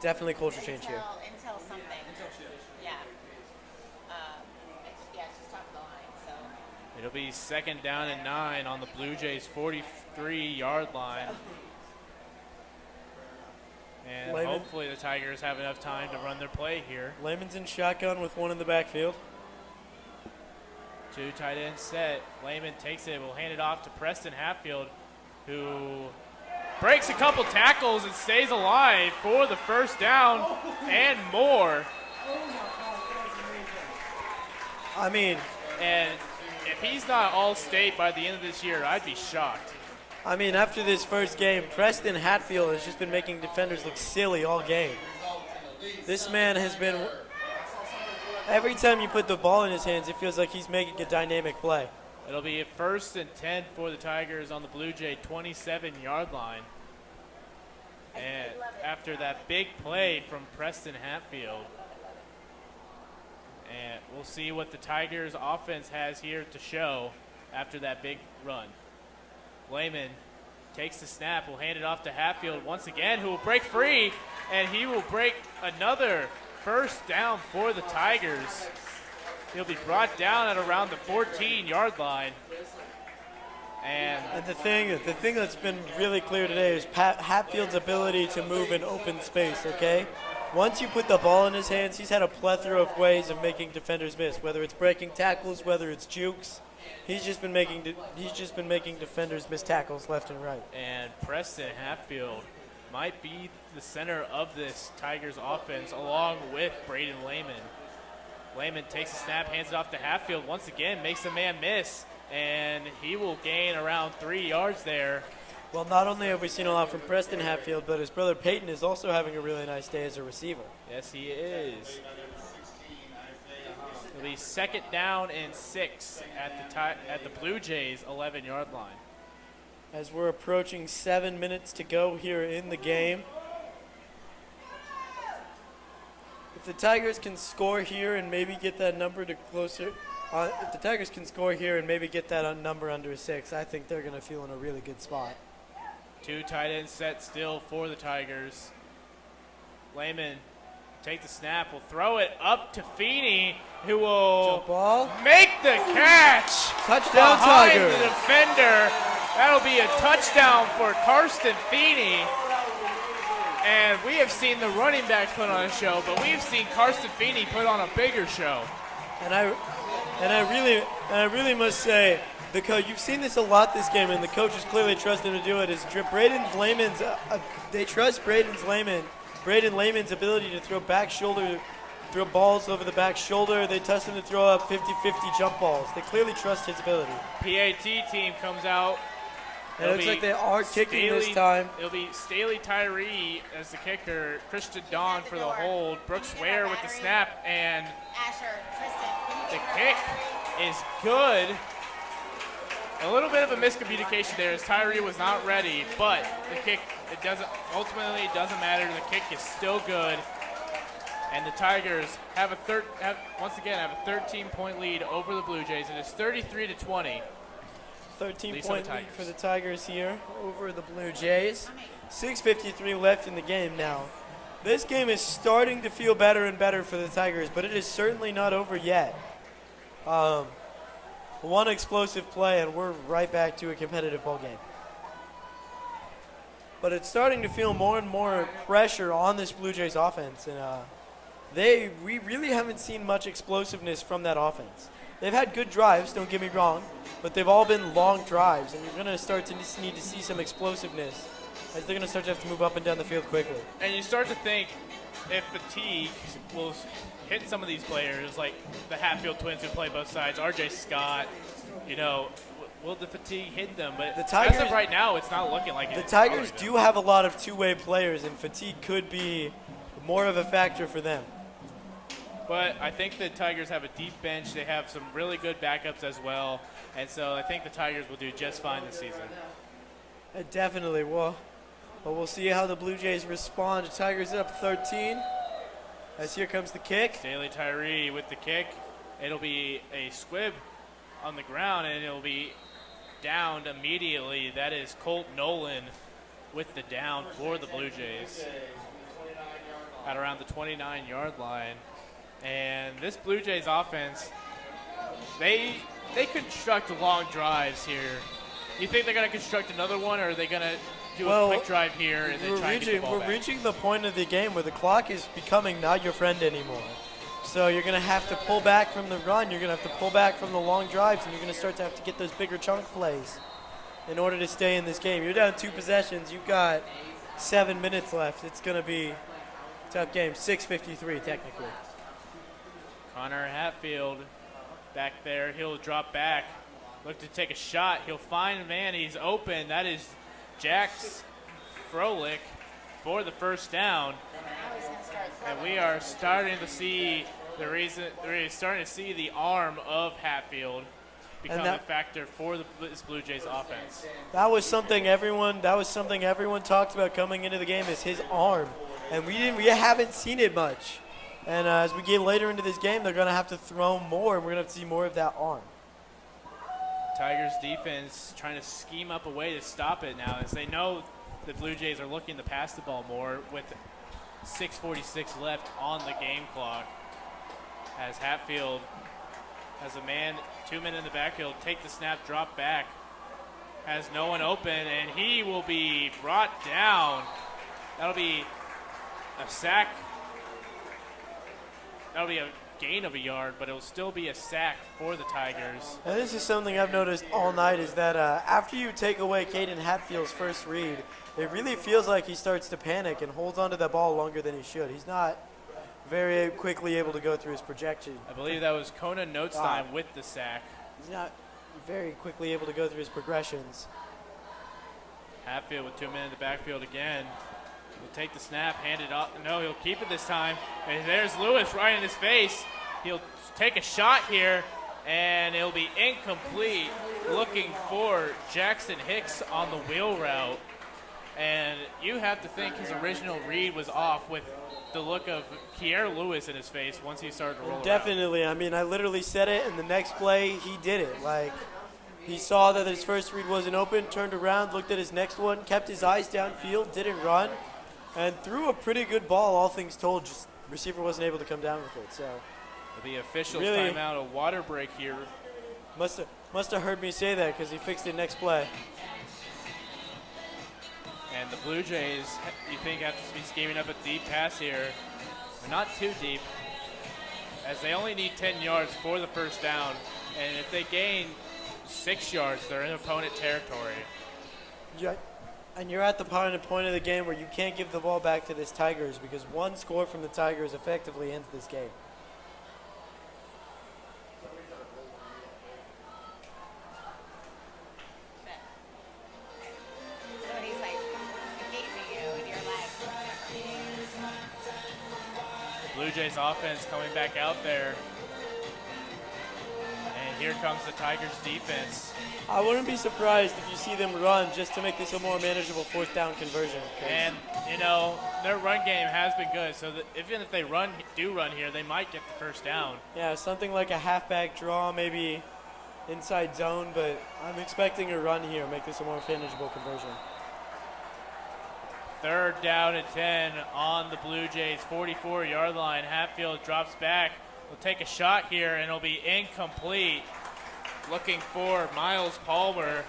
definitely culture change here. Until something. Yeah. It's just top of the line, so. It'll be 2nd down and 9 on the Blue Jays 43-yard line. And Lehman. hopefully the Tigers have enough time to run their play here. Lehman's in shotgun with one in the backfield. 2 tight end set. Lehman takes it, will hand it off to Preston Hatfield, who breaks a couple tackles and stays alive for the 1st down and more. I mean, and if he's not all-state by the end of this year, I'd be shocked. I mean, after this first game, Preston Hatfield has just been making defenders look silly all game. This man has been, every time you put the ball in his hands, it feels like he's making a dynamic play. It'll be a 1st and 10 for the Tigers on the Blue Jay 27-yard line. And after that big play from Preston Hatfield. And we'll see what the Tigers offense has here to show after that big run. Lehman takes the snap, will hand it off to Hatfield once again, who will break free, and he will break another 1st down for the Tigers. He'll be brought down at around the 14-yard line. And the thing that's been really clear today is Hatfield's ability to move in open space, okay? Once you put the ball in his hands, he's had a plethora of ways of making defenders miss, whether it's breaking tackles, whether it's jukes. He's just been making defenders miss tackles left and right. And Preston Hatfield might be the center of this Tigers offense along with Braden Lehman. Lehman takes a snap, hands it off to Hatfield once again, makes the man miss, and he will gain around 3 yards there. Well, not only have we seen a lot from Preston Hatfield, but his brother Peyton is also having a really nice day as a receiver. Yes, he is. It'll be 2nd down and 6 at the Blue Jays 11-yard line. As we're approaching 7 minutes to go here in the game. If the Tigers can score here and maybe get that number to closer, if the Tigers can score here and maybe get that number under 6, I think they're going to feel in a really good spot. 2 tight ends set still for the Tigers. Lehman take the snap, will throw it up to Feny, who will make the catch. Touchdown, behind Tiger. the defender. That'll be a touchdown for Carson Feny. And we have seen the running backs put on a show, but we've seen Carson Feny put on a bigger show. And I really must say, the coach, you've seen this a lot this game, and the coaches clearly trust him to do it. Is they trust Braden Lehman's ability to throw throw balls over the back shoulder. They trust him to throw up 50-50 jump balls. They clearly trust his ability. PAT team comes out. And it looks like they are kicking this time. It'll be Staley Tyree as the kicker, Christian Dawn for the hold, Brooks Ware with the snap, and the kick is good. A little bit of a miscommunication there as Tyree was not ready, but the kick, ultimately it doesn't matter. The kick is still good. And the Tigers have once again have a 13-point lead over the Blue Jays. It is 33-20. 13-point lead for the Tigers here over the Blue Jays. 6:53 left in the game now. This game is starting to feel better and better for the Tigers, but it is certainly not over yet. One explosive play, and we're right back to a competitive ball game. But it's starting to feel more and more pressure on this Blue Jays offense, and we really haven't seen much explosiveness from that offense. They've had good drives, don't get me wrong, but they've all been long drives, and you're going to start to need to see some explosiveness as they're going to start to have to move up and down the field quickly. And you start to think if fatigue will hit some of these players, like the Hatfield twins who play both sides, R.J. Scott, will the fatigue hit them? But the Tigers, as of right now, it's not looking like it. The Tigers do have a lot of two-way players, and fatigue could be more of a factor for them. But I think the Tigers have a deep bench. They have some really good backups as well. And so I think the Tigers will do just fine this season. It definitely will. But we'll see how the Blue Jays respond. The Tigers up 13. As here comes the kick. Staley Tyree with the kick. It'll be a squib on the ground, and it'll be downed immediately. That is Colt Nolan with the down for the Blue Jays at around the 29-yard line. And this Blue Jays offense, they construct long drives here. You think they're going to construct another one, or are they going to do a quick drive here and then try and get the ball back? We're reaching the point of the game where the clock is becoming not your friend anymore. So you're going to have to pull back from the run. You're going to have to pull back from the long drives, and you're going to start to have to get those bigger chunk plays in order to stay in this game. You're down 2 possessions. You've got 7 minutes left. It's going to be a tough game. 6:53 technically. Connor Hatfield back there. He'll drop back, look to take a shot. He'll find a man. He's open. That is Jax Froelich for the first down. And we are starting to see the arm of Hatfield become a factor for this Blue Jays offense. That was something everyone talked about coming into the game, is his arm, and we haven't seen it much. And as we get later into this game, they're going to have to throw more, and we're going to have to see more of that arm. Tigers defense trying to scheme up a way to stop it now, as they know the Blue Jays are looking to pass the ball more with 6:46 left on the game clock. As Hatfield has a man, 2 men in the backfield, take the snap, drop back, has no one open, and he will be brought down. That'll be a sack. That'll be a gain of a yard, but it'll still be a sack for the Tigers. And this is something I've noticed all night, is that after you take away Caden Hatfield's first read, it really feels like he starts to panic and holds onto that ball longer than he should. He's not very quickly able to go through his projection. I believe that was Conan Notstein with the sack. He's not very quickly able to go through his progressions. Hatfield with 2 men in the backfield again. He'll take the snap, hand it off. No, he'll keep it this time. And there's Lewis right in his face. He'll take a shot here, and it'll be incomplete. Looking for Jackson Hicks on the wheel route. And you have to think his original read was off with the look of Kier Lewis in his face once he started to roll. Definitely. I mean, I literally said it, and the next play, he did it. Like, he saw that his first read wasn't open, turned around, looked at his next one, kept his eyes downfield, didn't run, and threw a pretty good ball, all things told. Just receiver wasn't able to come down with it. So the official really, timeout, a water break here. Must have heard me say that, because he fixed it next play. And the Blue Jays, you think, have to be scheming up a deep pass here. But not too deep, as they only need 10 yards for the first down. And if they gain 6 yards, they're in opponent territory. Yeah, and you're at the point of the game where you can't give the ball back to this Tigers, because one score from the Tigers effectively ends this game. Blue Jays offense coming back out there. And here comes the Tigers defense. I wouldn't be surprised if you see them run just to make this a more manageable fourth down conversion. And, you know, their run game has been good, so that even if they do run here, they might get the first down. Yeah, something like a halfback draw, maybe inside zone, but I'm expecting a run here, make this a more manageable conversion. 3rd down and 10 on the Blue Jays 44-yard line. Hatfield drops back. Will take a shot here, and it'll be incomplete. Looking for Miles Palmer.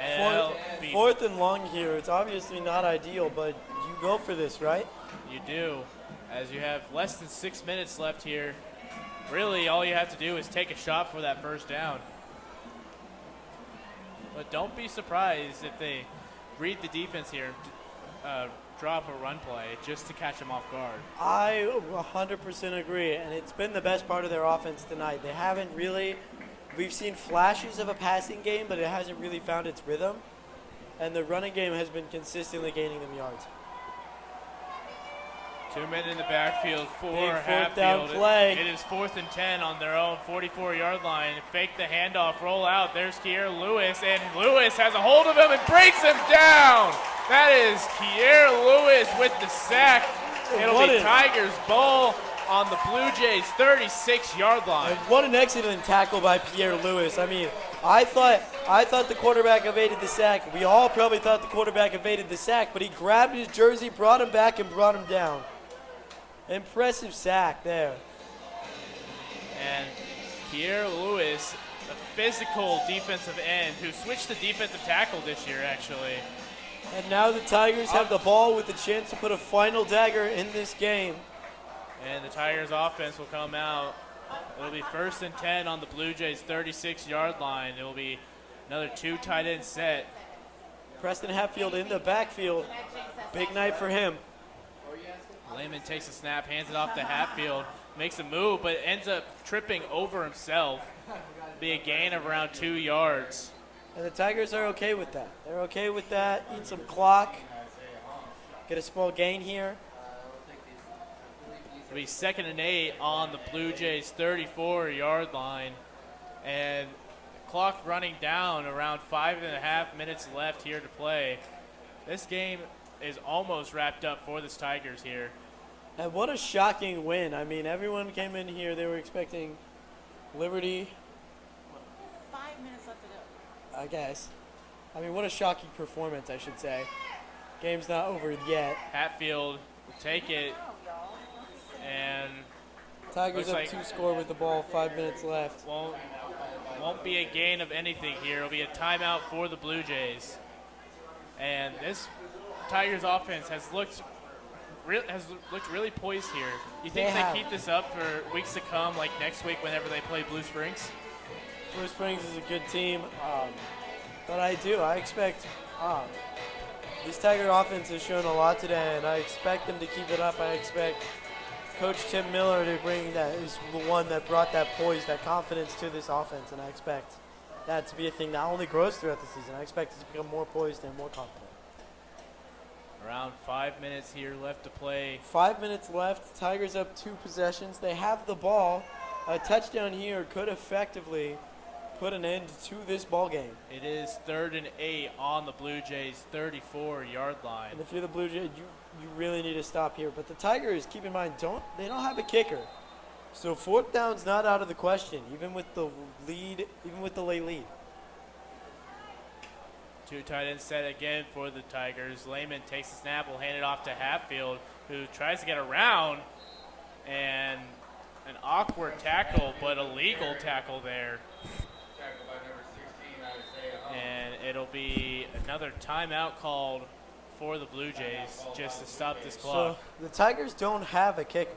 And it'll be 4th and long here. It's obviously not ideal, but you go for this, right? You do, as you have less than 6 minutes left here. Really, all you have to do is take a shot for that first down. But don't be surprised if they read the defense here, drop a run play just to catch them off guard. I 100% agree, and it's been the best part of their offense tonight. They haven't really, we've seen flashes of a passing game, but it hasn't really found its rhythm, and the running game has been consistently gaining them yards. 2 men in the backfield for Big 4th down Hatfield. play. It is 4th and 10 on their own 44-yard line. Fake the handoff, roll out. There's Kier Lewis, and Lewis has a hold of him and breaks him down. That is Kier Lewis with the sack. It'll be Tigers ball on the Blue Jays 36-yard line. And what an excellent tackle by Pierre Lewis. I mean, I thought the quarterback evaded the sack. We all probably thought the quarterback evaded the sack, but he grabbed his jersey, brought him back, and brought him down. Impressive sack there. And Kier Lewis, a physical defensive end who switched to defensive tackle this year, actually. And now the Tigers have the ball with the chance to put a final dagger in this game. And the Tigers offense will come out. It'll be 1st and 10 on the Blue Jays 36-yard line. It will be another 2 tight end set. Preston Hatfield in the backfield. Big night for him. Lehman takes a snap, hands it off to Hatfield, makes a move, but ends up tripping over himself. Be a gain of around 2 yards. And the Tigers are okay with that. They're okay with that. Eat some clock. Get a small gain here. It'll be 2nd and 8 on the Blue Jays 34-yard line. And clock running down, around 5.5 minutes left here to play. This game is almost wrapped up for the Tigers here. And what a shocking win. I mean, everyone came in here, they were expecting Liberty. 5 minutes left to go. I guess. I mean, what a shocking performance, I should say. Game's not over yet. Hatfield will take it, and Tigers looks up like 2 score with the ball, 5 minutes left. won't be a gain of anything here. It'll be a timeout for the Blue Jays. And this Tigers offense has looked really poised here. You think they keep this up for weeks to come, like next week whenever they play Blue Springs? Blue Springs is a good team, but I expect this Tiger offense has shown a lot today, and I expect them to keep it up. I expect Coach Tim Miller to bring that, is the one that brought that poise, that confidence to this offense, and I expect that to be a thing that only grows throughout the season. I expect it to become more poised and more confident. Around 5 minutes here left to play. 5 minutes left. Tigers up 2 possessions. They have the ball. A touchdown here could effectively put an end to this ball game. It is 3rd and 8 on the Blue Jays 34-yard line. And if you're the Blue Jays, you really need to stop here. But the Tigers, keep in mind, they don't have a kicker. So 4th down's not out of the question, even with the late lead. 2 tight ends set again for the Tigers. Lehman takes the snap, will hand it off to Hatfield, who tries to get around, and an awkward tackle, but a legal tackle there. And it'll be another timeout called for the Blue Jays just to stop this clock. So the Tigers don't have a kicker.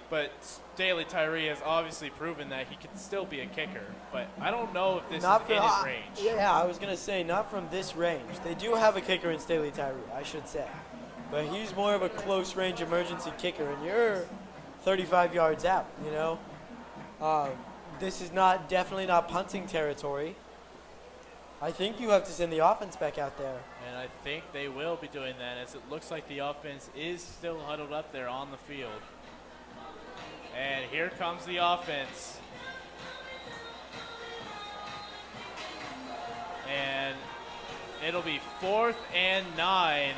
But Staley Tyree has obviously proven that he can still be a kicker. But I don't know if this is in his range. Yeah, I was going to say, not from this range. They do have a kicker in Staley Tyree, I should say. But he's more of a close-range emergency kicker, and you're 35 yards out, you know? This is definitely not punting territory. I think you have to send the offense back out there. And I think they will be doing that, as it looks like the offense is still huddled up there on the field. And here comes the offense. And it'll be 4th and 9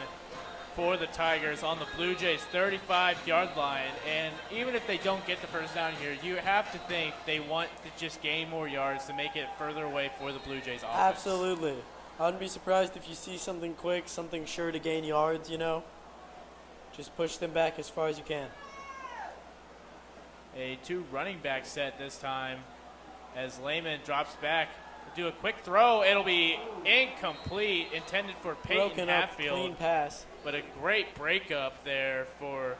for the Tigers on the Blue Jays 35-yard line. And even if they don't get the first down here, you have to think they want to just gain more yards to make it further away for the Blue Jays offense. Absolutely. I wouldn't be surprised if you see something quick, something sure to gain yards, you know. Just push them back as far as you can. A 2 running back set this time as Lehman drops back. Do a quick throw. It'll be incomplete, intended for Peyton Broken up, Hatfield. clean pass. But a great breakup there for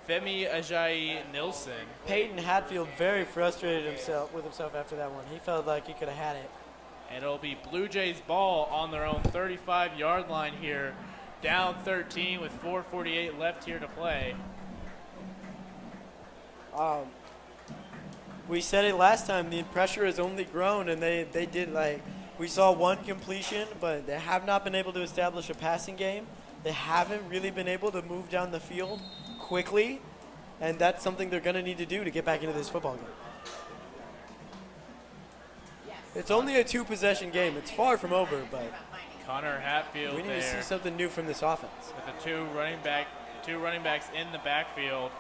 Femi Ajayi Nilsson. Peyton Hatfield very frustrated with himself after that one. He felt like he could have had it. And it'll be Blue Jays ball on their own 35-yard line here. Down 13 with 4:48 left here to play. We said it last time, the pressure has only grown, and they did, like, we saw one completion, but they have not been able to establish a passing game. They haven't really been able to move down the field quickly, and that's something they're going to need to do to get back into this football game. It's only a 2-possession game. It's far from over, but Connor Hatfield we need to see there something new from this offense. with the two running backs in the backfield.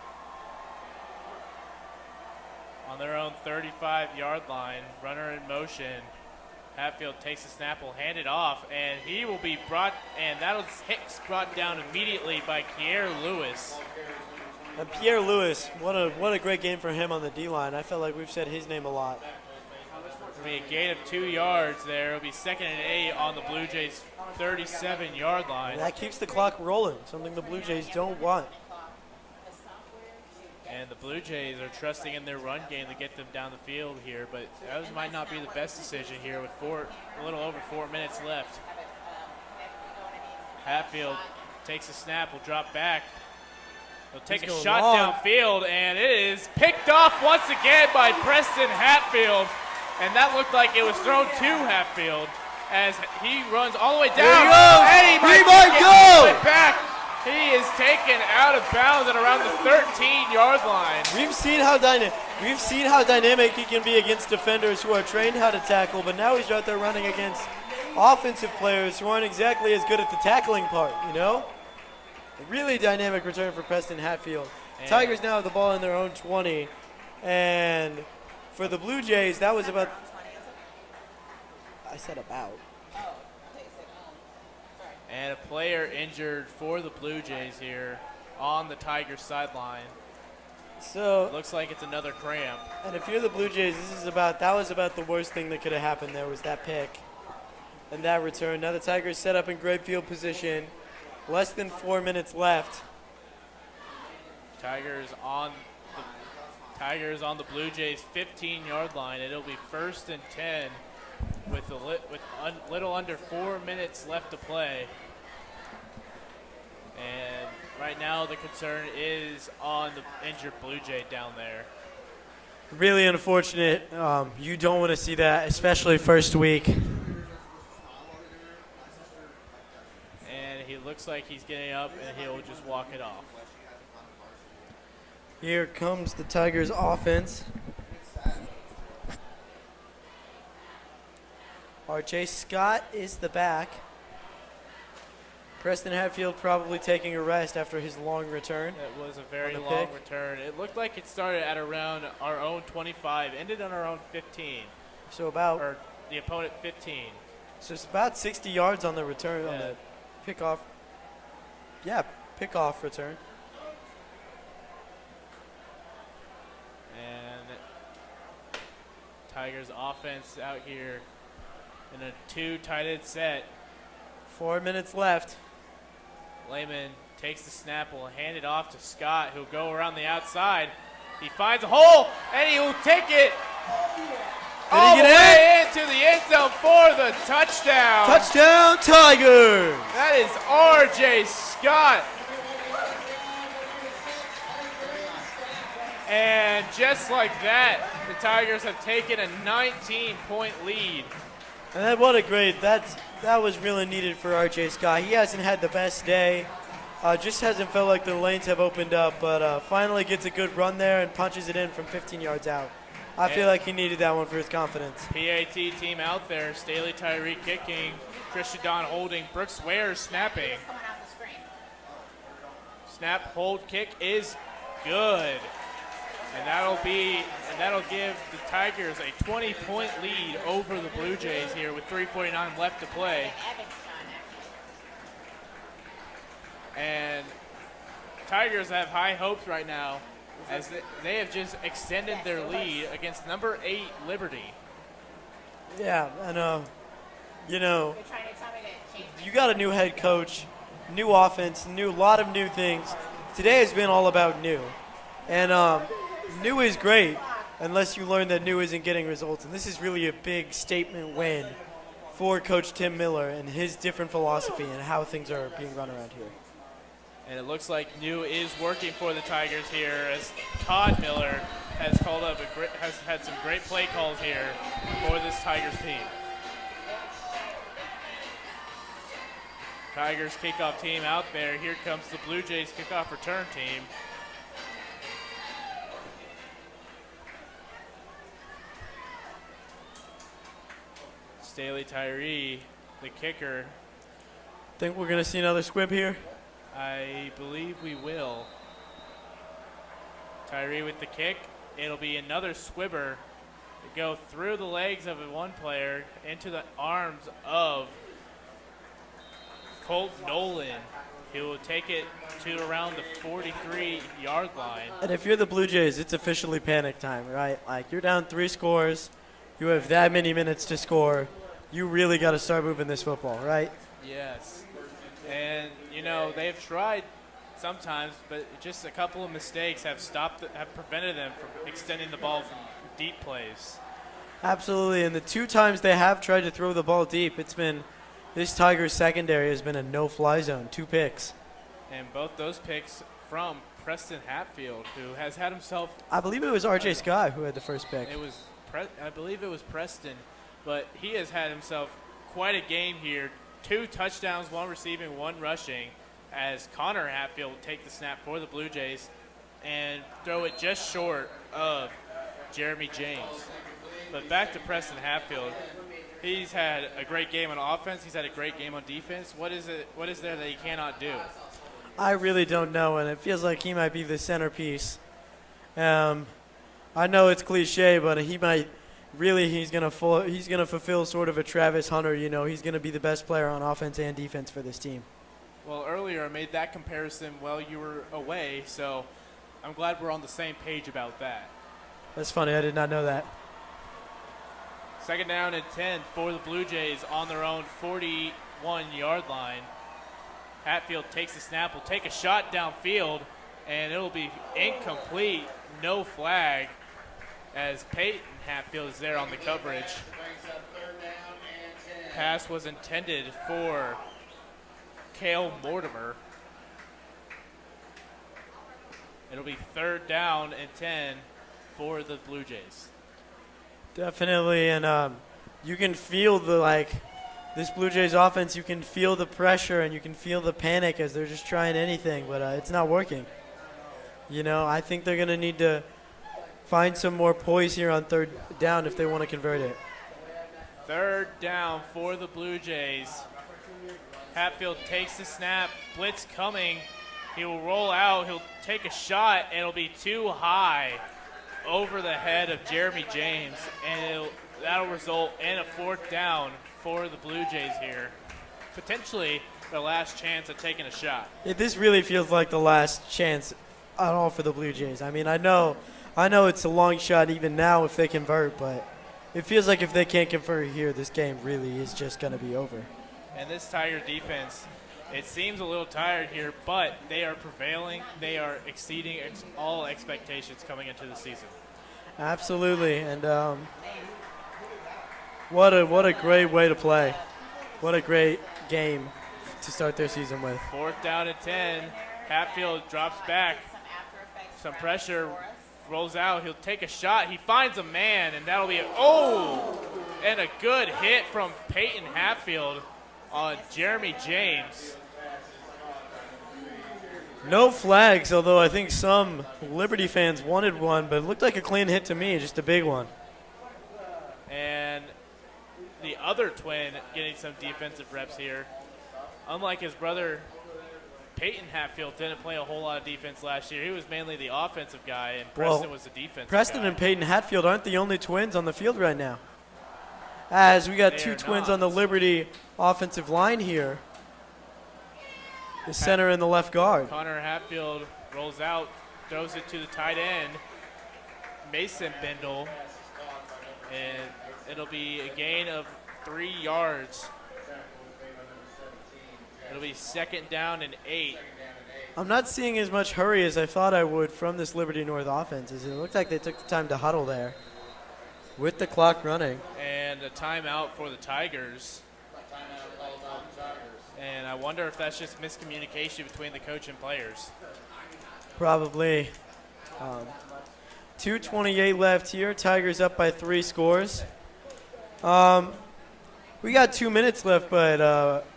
On their own 35-yard line, runner in motion. Hatfield takes the snap, will hand it off, and he will be brought, and that was Hicks brought down immediately by Pierre Lewis. And Pierre Lewis, what a great game for him on the D-line. I felt like we've said his name a lot. It'll be a gain of 2 yards there. It'll be 2nd and 8 on the Blue Jays' 37-yard line. And that keeps the clock rolling, something the Blue Jays don't want. And the Blue Jays are trusting in their run game to get them down the field here, but that might not be the best decision here with a little over 4 minutes left. Hatfield takes a snap, will drop back. He'll take a shot downfield, and it is picked off once again by Preston Hatfield. And that looked like it was thrown to Hatfield as he runs all the way down. He might go! Back. He is taken out of bounds at around the 13-yard line. We've seen how dynamic he can be against defenders who are trained how to tackle, but now he's out there running against offensive players who aren't exactly as good at the tackling part, you know? A really dynamic return for Preston Hatfield. And Tigers now have the ball in their own 20, and for the Blue Jays, that was about, I said about. And a player injured for the Blue Jays here on the Tigers sideline. So it looks like it's another cramp. And if you're the Blue Jays, that was about the worst thing that could have happened there was that pick and that return. Now the Tigers set up in great field position. Less than 4 minutes left. Tigers on the Blue Jays 15-yard line. It'll be 1st and 10 with little under 4 minutes left to play. And right now the concern is on the injured Blue Jay down there. Really unfortunate. You don't want to see that, especially first week. And he looks like he's getting up and he'll just walk it off. Here comes the Tigers offense. R.J. Scott is the back. Preston Hatfield probably taking a rest after his long return. It was a very long return. It looked like it started at around our own 25, ended on our own 15. So about, or the opponent 15. So it's about 60 yards on the return, on the pickoff. Yeah, pickoff return. And Tigers offense out here in a 2 tight end set. 4 minutes left. Lehman takes the snap, will hand it off to Scott, who'll go around the outside. He finds a hole, and he will take it all the way into the end zone for the touchdown. Touchdown, Tigers! That is R.J. Scott. And just like that, the Tigers have taken a 19-point lead. And what a great, that was really needed for R.J. Scott. He hasn't had the best day. Just hasn't felt like the lanes have opened up, but finally gets a good run there and punches it in from 15 yards out. I feel like he needed that one for his confidence. PAT team out there. Staley Tyree kicking. Christian Don holding. Brooks Ware snapping. Snap, hold, kick is good. And that'll give the Tigers a 20-point lead over the Blue Jays here with 3:49 left to play. And Tigers have high hopes right now as they have just extended their lead against number 8 Liberty. Yeah, and you got a new head coach, new offense, lot of new things. Today has been all about new. And new is great unless you learn that new isn't getting results. And this is really a big statement win for Coach Tim Miller and his different philosophy and how things are being run around here. And it looks like new is working for the Tigers here as Todd Miller has called up has had some great play calls here for this Tigers team. Tigers kickoff team out there. Here comes the Blue Jays kickoff return team. Staley Tyree, the kicker. Think we're going to see another squib here? I believe we will. Tyree with the kick. It'll be another squibber to go through the legs of one player into the arms of Colt Nolan. He will take it to around the 43-yard line. And if you're the Blue Jays, it's officially panic time, right? Like, you're down 3 scores. You have that many minutes to score. You really got to start moving this football, right? Yes. And, they've tried sometimes, but just a couple of mistakes have prevented them from extending the ball from deep plays. Absolutely. And the 2 times they have tried to throw the ball deep, this Tigers secondary has been a no-fly zone, 2 picks. And both those picks from Preston Hatfield, who has had himself. I believe it was R.J. Scott who had the first pick. I believe it was Preston, but he has had himself quite a game here. 2 touchdowns, 1 receiving, 1 rushing, as Connor Hatfield will take the snap for the Blue Jays and throw it just short of Jeremy James. But back to Preston Hatfield. He's had a great game on offense. He's had a great game on defense. What is there that he cannot do? I really don't know, and it feels like he might be the centerpiece. I know it's cliche, but he's gonna fulfill sort of a Travis Hunter. He's gonna be the best player on offense and defense for this team. Well, earlier I made that comparison while you were away, so I'm glad we're on the same page about that. That's funny. I did not know that. 2nd down and 10 for the Blue Jays on their own 41-yard line. Hatfield takes the snap, will take a shot downfield, and it'll be incomplete, no flag, as Peyton Hatfield is there on the coverage. Pass was intended for Cale Mortimer. It'll be 3rd down and 10 for the Blue Jays. Definitely, and you can feel this Blue Jays offense, you can feel the pressure and you can feel the panic as they're just trying anything, but it's not working. I think they're going to need to find some more poise here on 3rd down if they want to convert it. 3rd down for the Blue Jays. Hatfield takes the snap, blitz coming. He will roll out, he'll take a shot, and it'll be too high over the head of Jeremy James, and that'll result in a 4th down for the Blue Jays here. Potentially their last chance at taking a shot. This really feels like the last chance at all for the Blue Jays. I know it's a long shot even now if they convert, but it feels like if they can't convert here, this game really is just going to be over. And this Tiger defense, it seems a little tired here, but they are prevailing. They are exceeding all expectations coming into the season. Absolutely, and what a great way to play. What a great game to start their season with. 4th down and 10. Hatfield drops back. Some pressure, rolls out. He'll take a shot. He finds a man, and that'll be and a good hit from Peyton Hatfield on Jeremy James. No flags, although I think some Liberty fans wanted one, but it looked like a clean hit to me, just a big one. And the other twin getting some defensive reps here. Unlike his brother, Peyton Hatfield didn't play a whole lot of defense last year. He was mainly the offensive guy, and Preston was the defensive Preston guy. and Peyton Hatfield aren't the only twins on the field right now, as we got They two are twins not. on the Liberty offensive line here. The center and the left guard. Connor Hatfield rolls out, throws it to the tight end, Mason Bindle, and it'll be a gain of 3 yards. It'll be 2nd down and 8. I'm not seeing as much hurry as I thought I would from this Liberty North offense, as it looked like they took the time to huddle there with the clock running. And a timeout for the Tigers. And I wonder if that's just miscommunication between the coach and players. Probably. 2:28 left here. Tigers up by 3 scores. We got 2 minutes left, but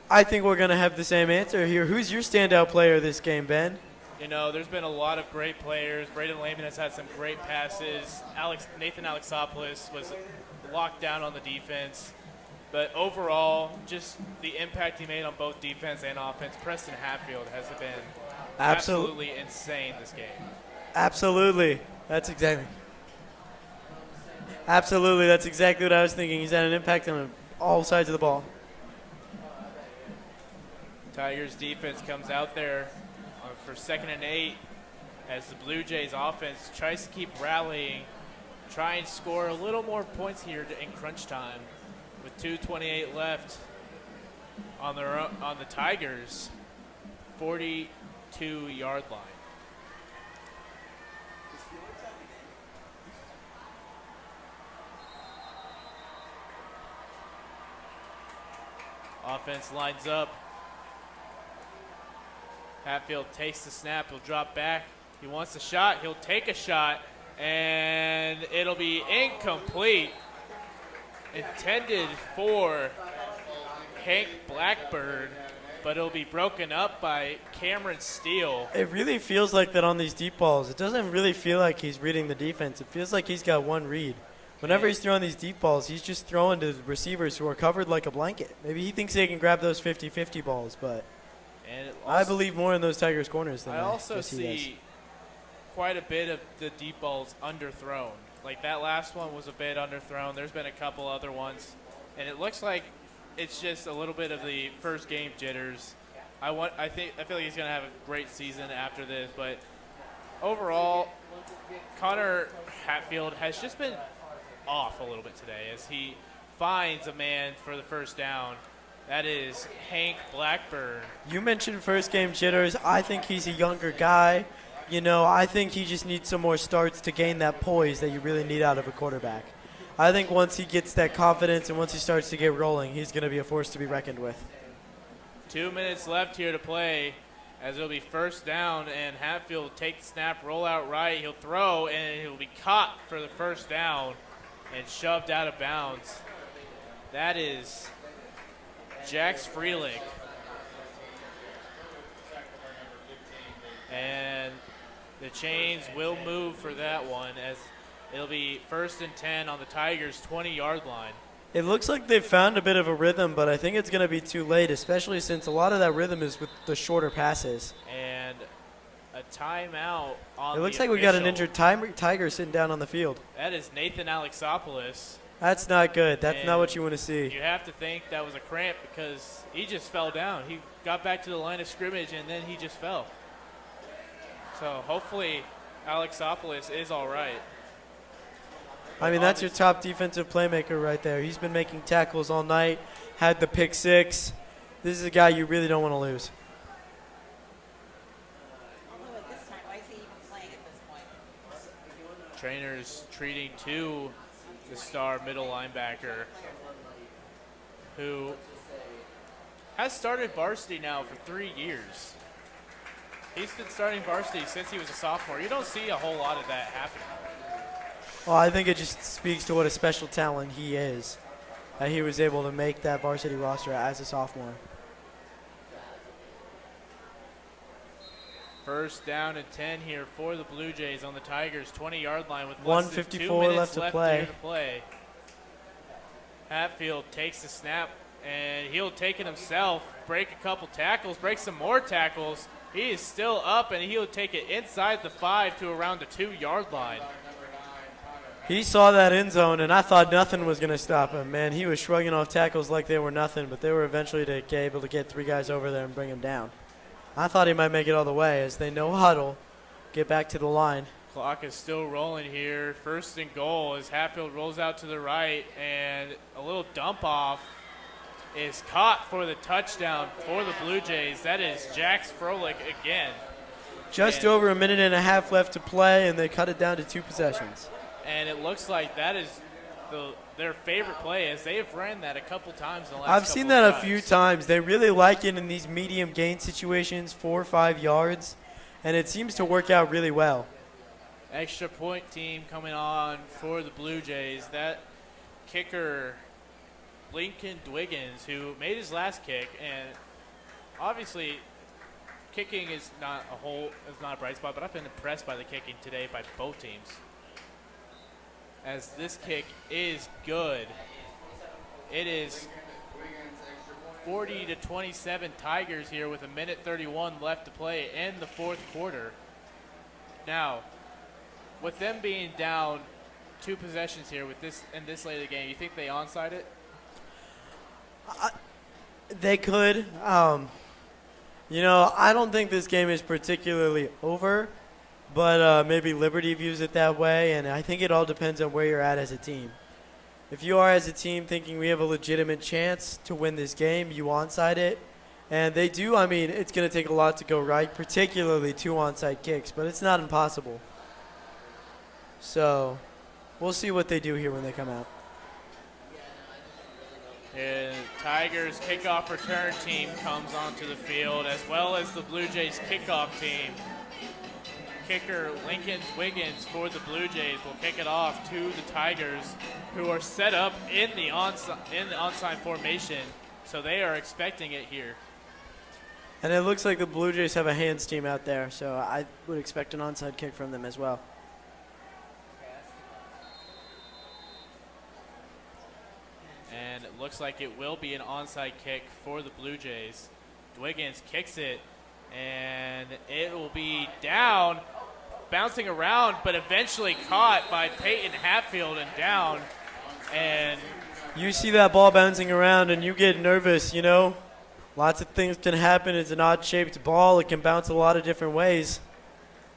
I think we're going to have the same answer here. Who's your standout player this game, Ben? You know, there's been a lot of great players. Braden Lehman has had some great passes. Nathan Alexopoulos was locked down on the defense. But overall, just the impact he made on both defense and offense, Preston Hatfield has been absolutely insane this game. Absolutely. That's exactly what I was thinking. He's had an impact on all sides of the ball. Tigers defense comes out there for 2nd and 8 as the Blue Jays offense tries to keep rallying, try and score a little more points here in crunch time. With 2:28 left on the Tigers' 42-yard line. Offense lines up. Hatfield takes the snap. He'll drop back. He wants a shot. He'll take a shot, and it'll be incomplete. Intended for Hank Blackburn, but it'll be broken up by Cameron Steele. It really feels like that on these deep balls. It doesn't really feel like he's reading the defense. It feels like he's got one read. Whenever he's throwing these deep balls, he's just throwing to receivers who are covered like a blanket. Maybe he thinks they can grab those 50-50 balls, but I believe more in those Tigers corners than I also guess he does. see quite a bit of the deep balls underthrown. Like that last one was a bit underthrown. There's been a couple other ones, and it looks like it's just a little bit of the first game jitters. I feel like he's gonna have a great season after this, but overall, Connor Hatfield has just been off a little bit today as he finds a man for the first down. That is Hank Blackburn. You mentioned first game jitters. I think he's a younger guy. You know, I think he just needs some more starts to gain that poise that you really need out of a quarterback. I think once he gets that confidence and once he starts to get rolling, he's going to be a force to be reckoned with. 2 minutes left here to play as it'll be first down, and Hatfield will take the snap, roll out right. He'll throw, and he'll be caught for the first down and shoved out of bounds. That is Jax Freelick. And the chains will move for that one as it'll be 1st and 10 on the Tigers' 20-yard line. It looks like they've found a bit of a rhythm, but I think it's going to be too late, especially since a lot of that rhythm is with the shorter passes. And a timeout on It looks the like we got an official. injured Tiger sitting down on the field. That is Nathan Alexopoulos. That's not good. That's And not what you want to see. You have to think that was a cramp because he just fell down. He got back to the line of scrimmage, and then he just fell. So hopefully Alexopoulos is all right. I mean, that's your top defensive playmaker right there. He's been making tackles all night, had the pick 6. This is a guy you really don't want to lose. Although at this time, why is he even playing at this point? Trainers treating to the star middle linebacker who has started varsity now for 3 years. He's been starting varsity since he was a sophomore. You don't see a whole lot of that happening. Well, I think it just speaks to what a special talent he is, that he was able to make that varsity roster as a sophomore. First down and 10 here for the Blue Jays on the Tigers' 20-yard line with less than 2 1:54 minutes left to play. Hatfield takes the snap, and he'll take it himself, break a couple tackles, break some more tackles. He is still up, and he'll take it inside the 5 to around the 2-yard line. He saw that end zone, and I thought nothing was going to stop him. Man, he was shrugging off tackles like they were nothing, but they were eventually able to get 3 guys over there and bring him down. I thought he might make it all the way as they no huddle, get back to the line. Clock is still rolling here. First and goal as Hatfield rolls out to the right, and a little dump off is caught for the touchdown for the Blue Jays. That is Jax Froelich again. Just over a minute and a half left to play, and they cut it down to 2 possessions. And it looks like that is their favorite play, as they have ran that a couple times in the last I've seen that a few times. They really like it in these medium gain situations, 4 or 5 yards, and it seems to work out really well. Extra point team coming on for the Blue Jays. That kicker, Lincoln Dwiggins, who made his last kick, and obviously kicking is not a bright spot, but I've been impressed by the kicking today by both teams, as this kick is good. It is 40-27 Tigers here with 1:31 left to play in the 4th quarter. Now, with them being down 2 possessions here with this in this late of the game, you think they onside it? They could. I don't think this game is particularly over, but maybe Liberty views it that way, and I think it all depends on where you're at as a team. If you are as a team thinking we have a legitimate chance to win this game, you onside it. And they do. I mean, it's going to take a lot to go right, particularly 2 onside kicks, but it's not impossible. So we'll see what they do here when they come out. And Tigers kickoff return team comes onto the field, as well as the Blue Jays kickoff team. Kicker Lincoln Wiggins for the Blue Jays will kick it off to the Tigers, who are set up in the onside formation, so they are expecting it here. And it looks like the Blue Jays have a hands team out there, so I would expect an onside kick from them as well. And it looks like it will be an onside kick for the Blue Jays. Dwiggins kicks it, and it will be down, bouncing around, but eventually caught by Peyton Hatfield and down. And you see that ball bouncing around and you get nervous, you know. Lots of things can happen. It's an odd-shaped ball. It can bounce a lot of different ways.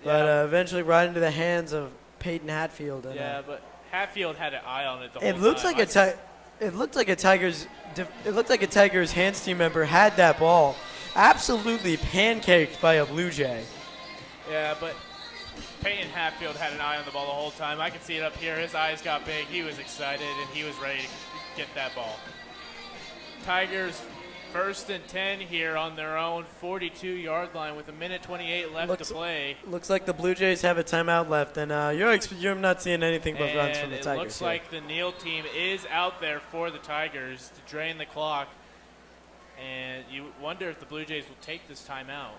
But eventually right into the hands of Peyton Hatfield. And, but Hatfield had an eye on it the whole it looks time. like it looked like a Tigers hands team member had that ball absolutely pancaked by a Blue Jay. Yeah, but Peyton Hatfield had an eye on the ball the whole time. I can see it up here. His eyes got big. He was excited, and he was ready to get that ball. Tigers 1st and 10 here on their own 42-yard line with 1:28 left to play. Looks like the Blue Jays have a timeout left, and you're not seeing anything but runs from the Tigers. It looks like the Neal team is out there for the Tigers to drain the clock, and you wonder if the Blue Jays will take this timeout.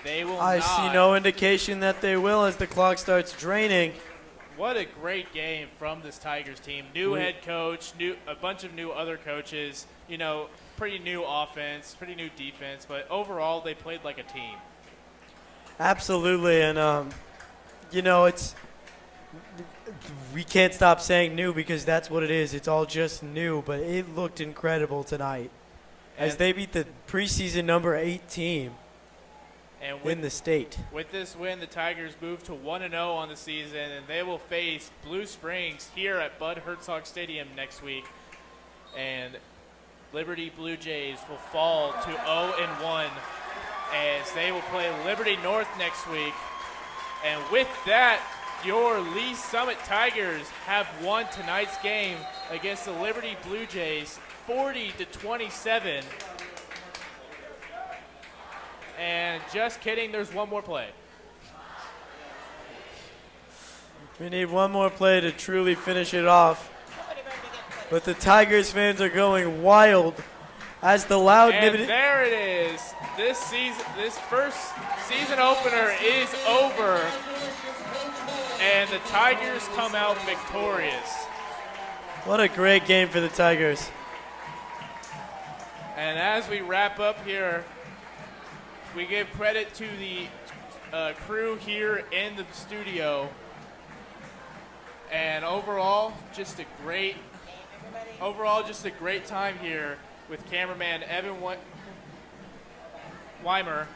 They will I not. see no indication that they will as the clock starts draining. What a great game from this Tigers team. New head coach, a bunch of new other coaches, pretty new offense, pretty new defense, but overall they played like a team. Absolutely, and we can't stop saying new because that's what it is. It's all just new, but it looked incredible tonight as they beat the preseason number 8 team. And in the state. With this win, the Tigers move to 1-0 on the season, and they will face Blue Springs here at Bud Herzog Stadium next week. And Liberty Blue Jays will fall to 0-1 as they will play Liberty North next week. And with that, your Lee Summit Tigers have won tonight's game against the Liberty Blue Jays 40-27. And just kidding, there's one more play. We need one more play to truly finish it off. But the Tigers fans are going wild as the loud And nibbity. there it is. This first season opener is over, and the Tigers come out victorious. What a great game for the Tigers. And as we wrap up here, we give credit to the crew here in the studio. And overall, just a great time here with cameraman Evan Weimer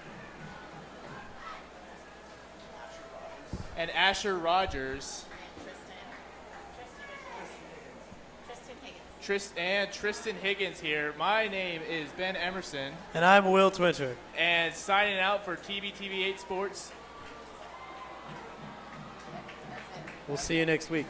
and Asher Rogers. Tristan Higgins here. My name is Ben Emerson. And I'm Will Twinter. And signing out for TBTV8 Sports. We'll see you next week.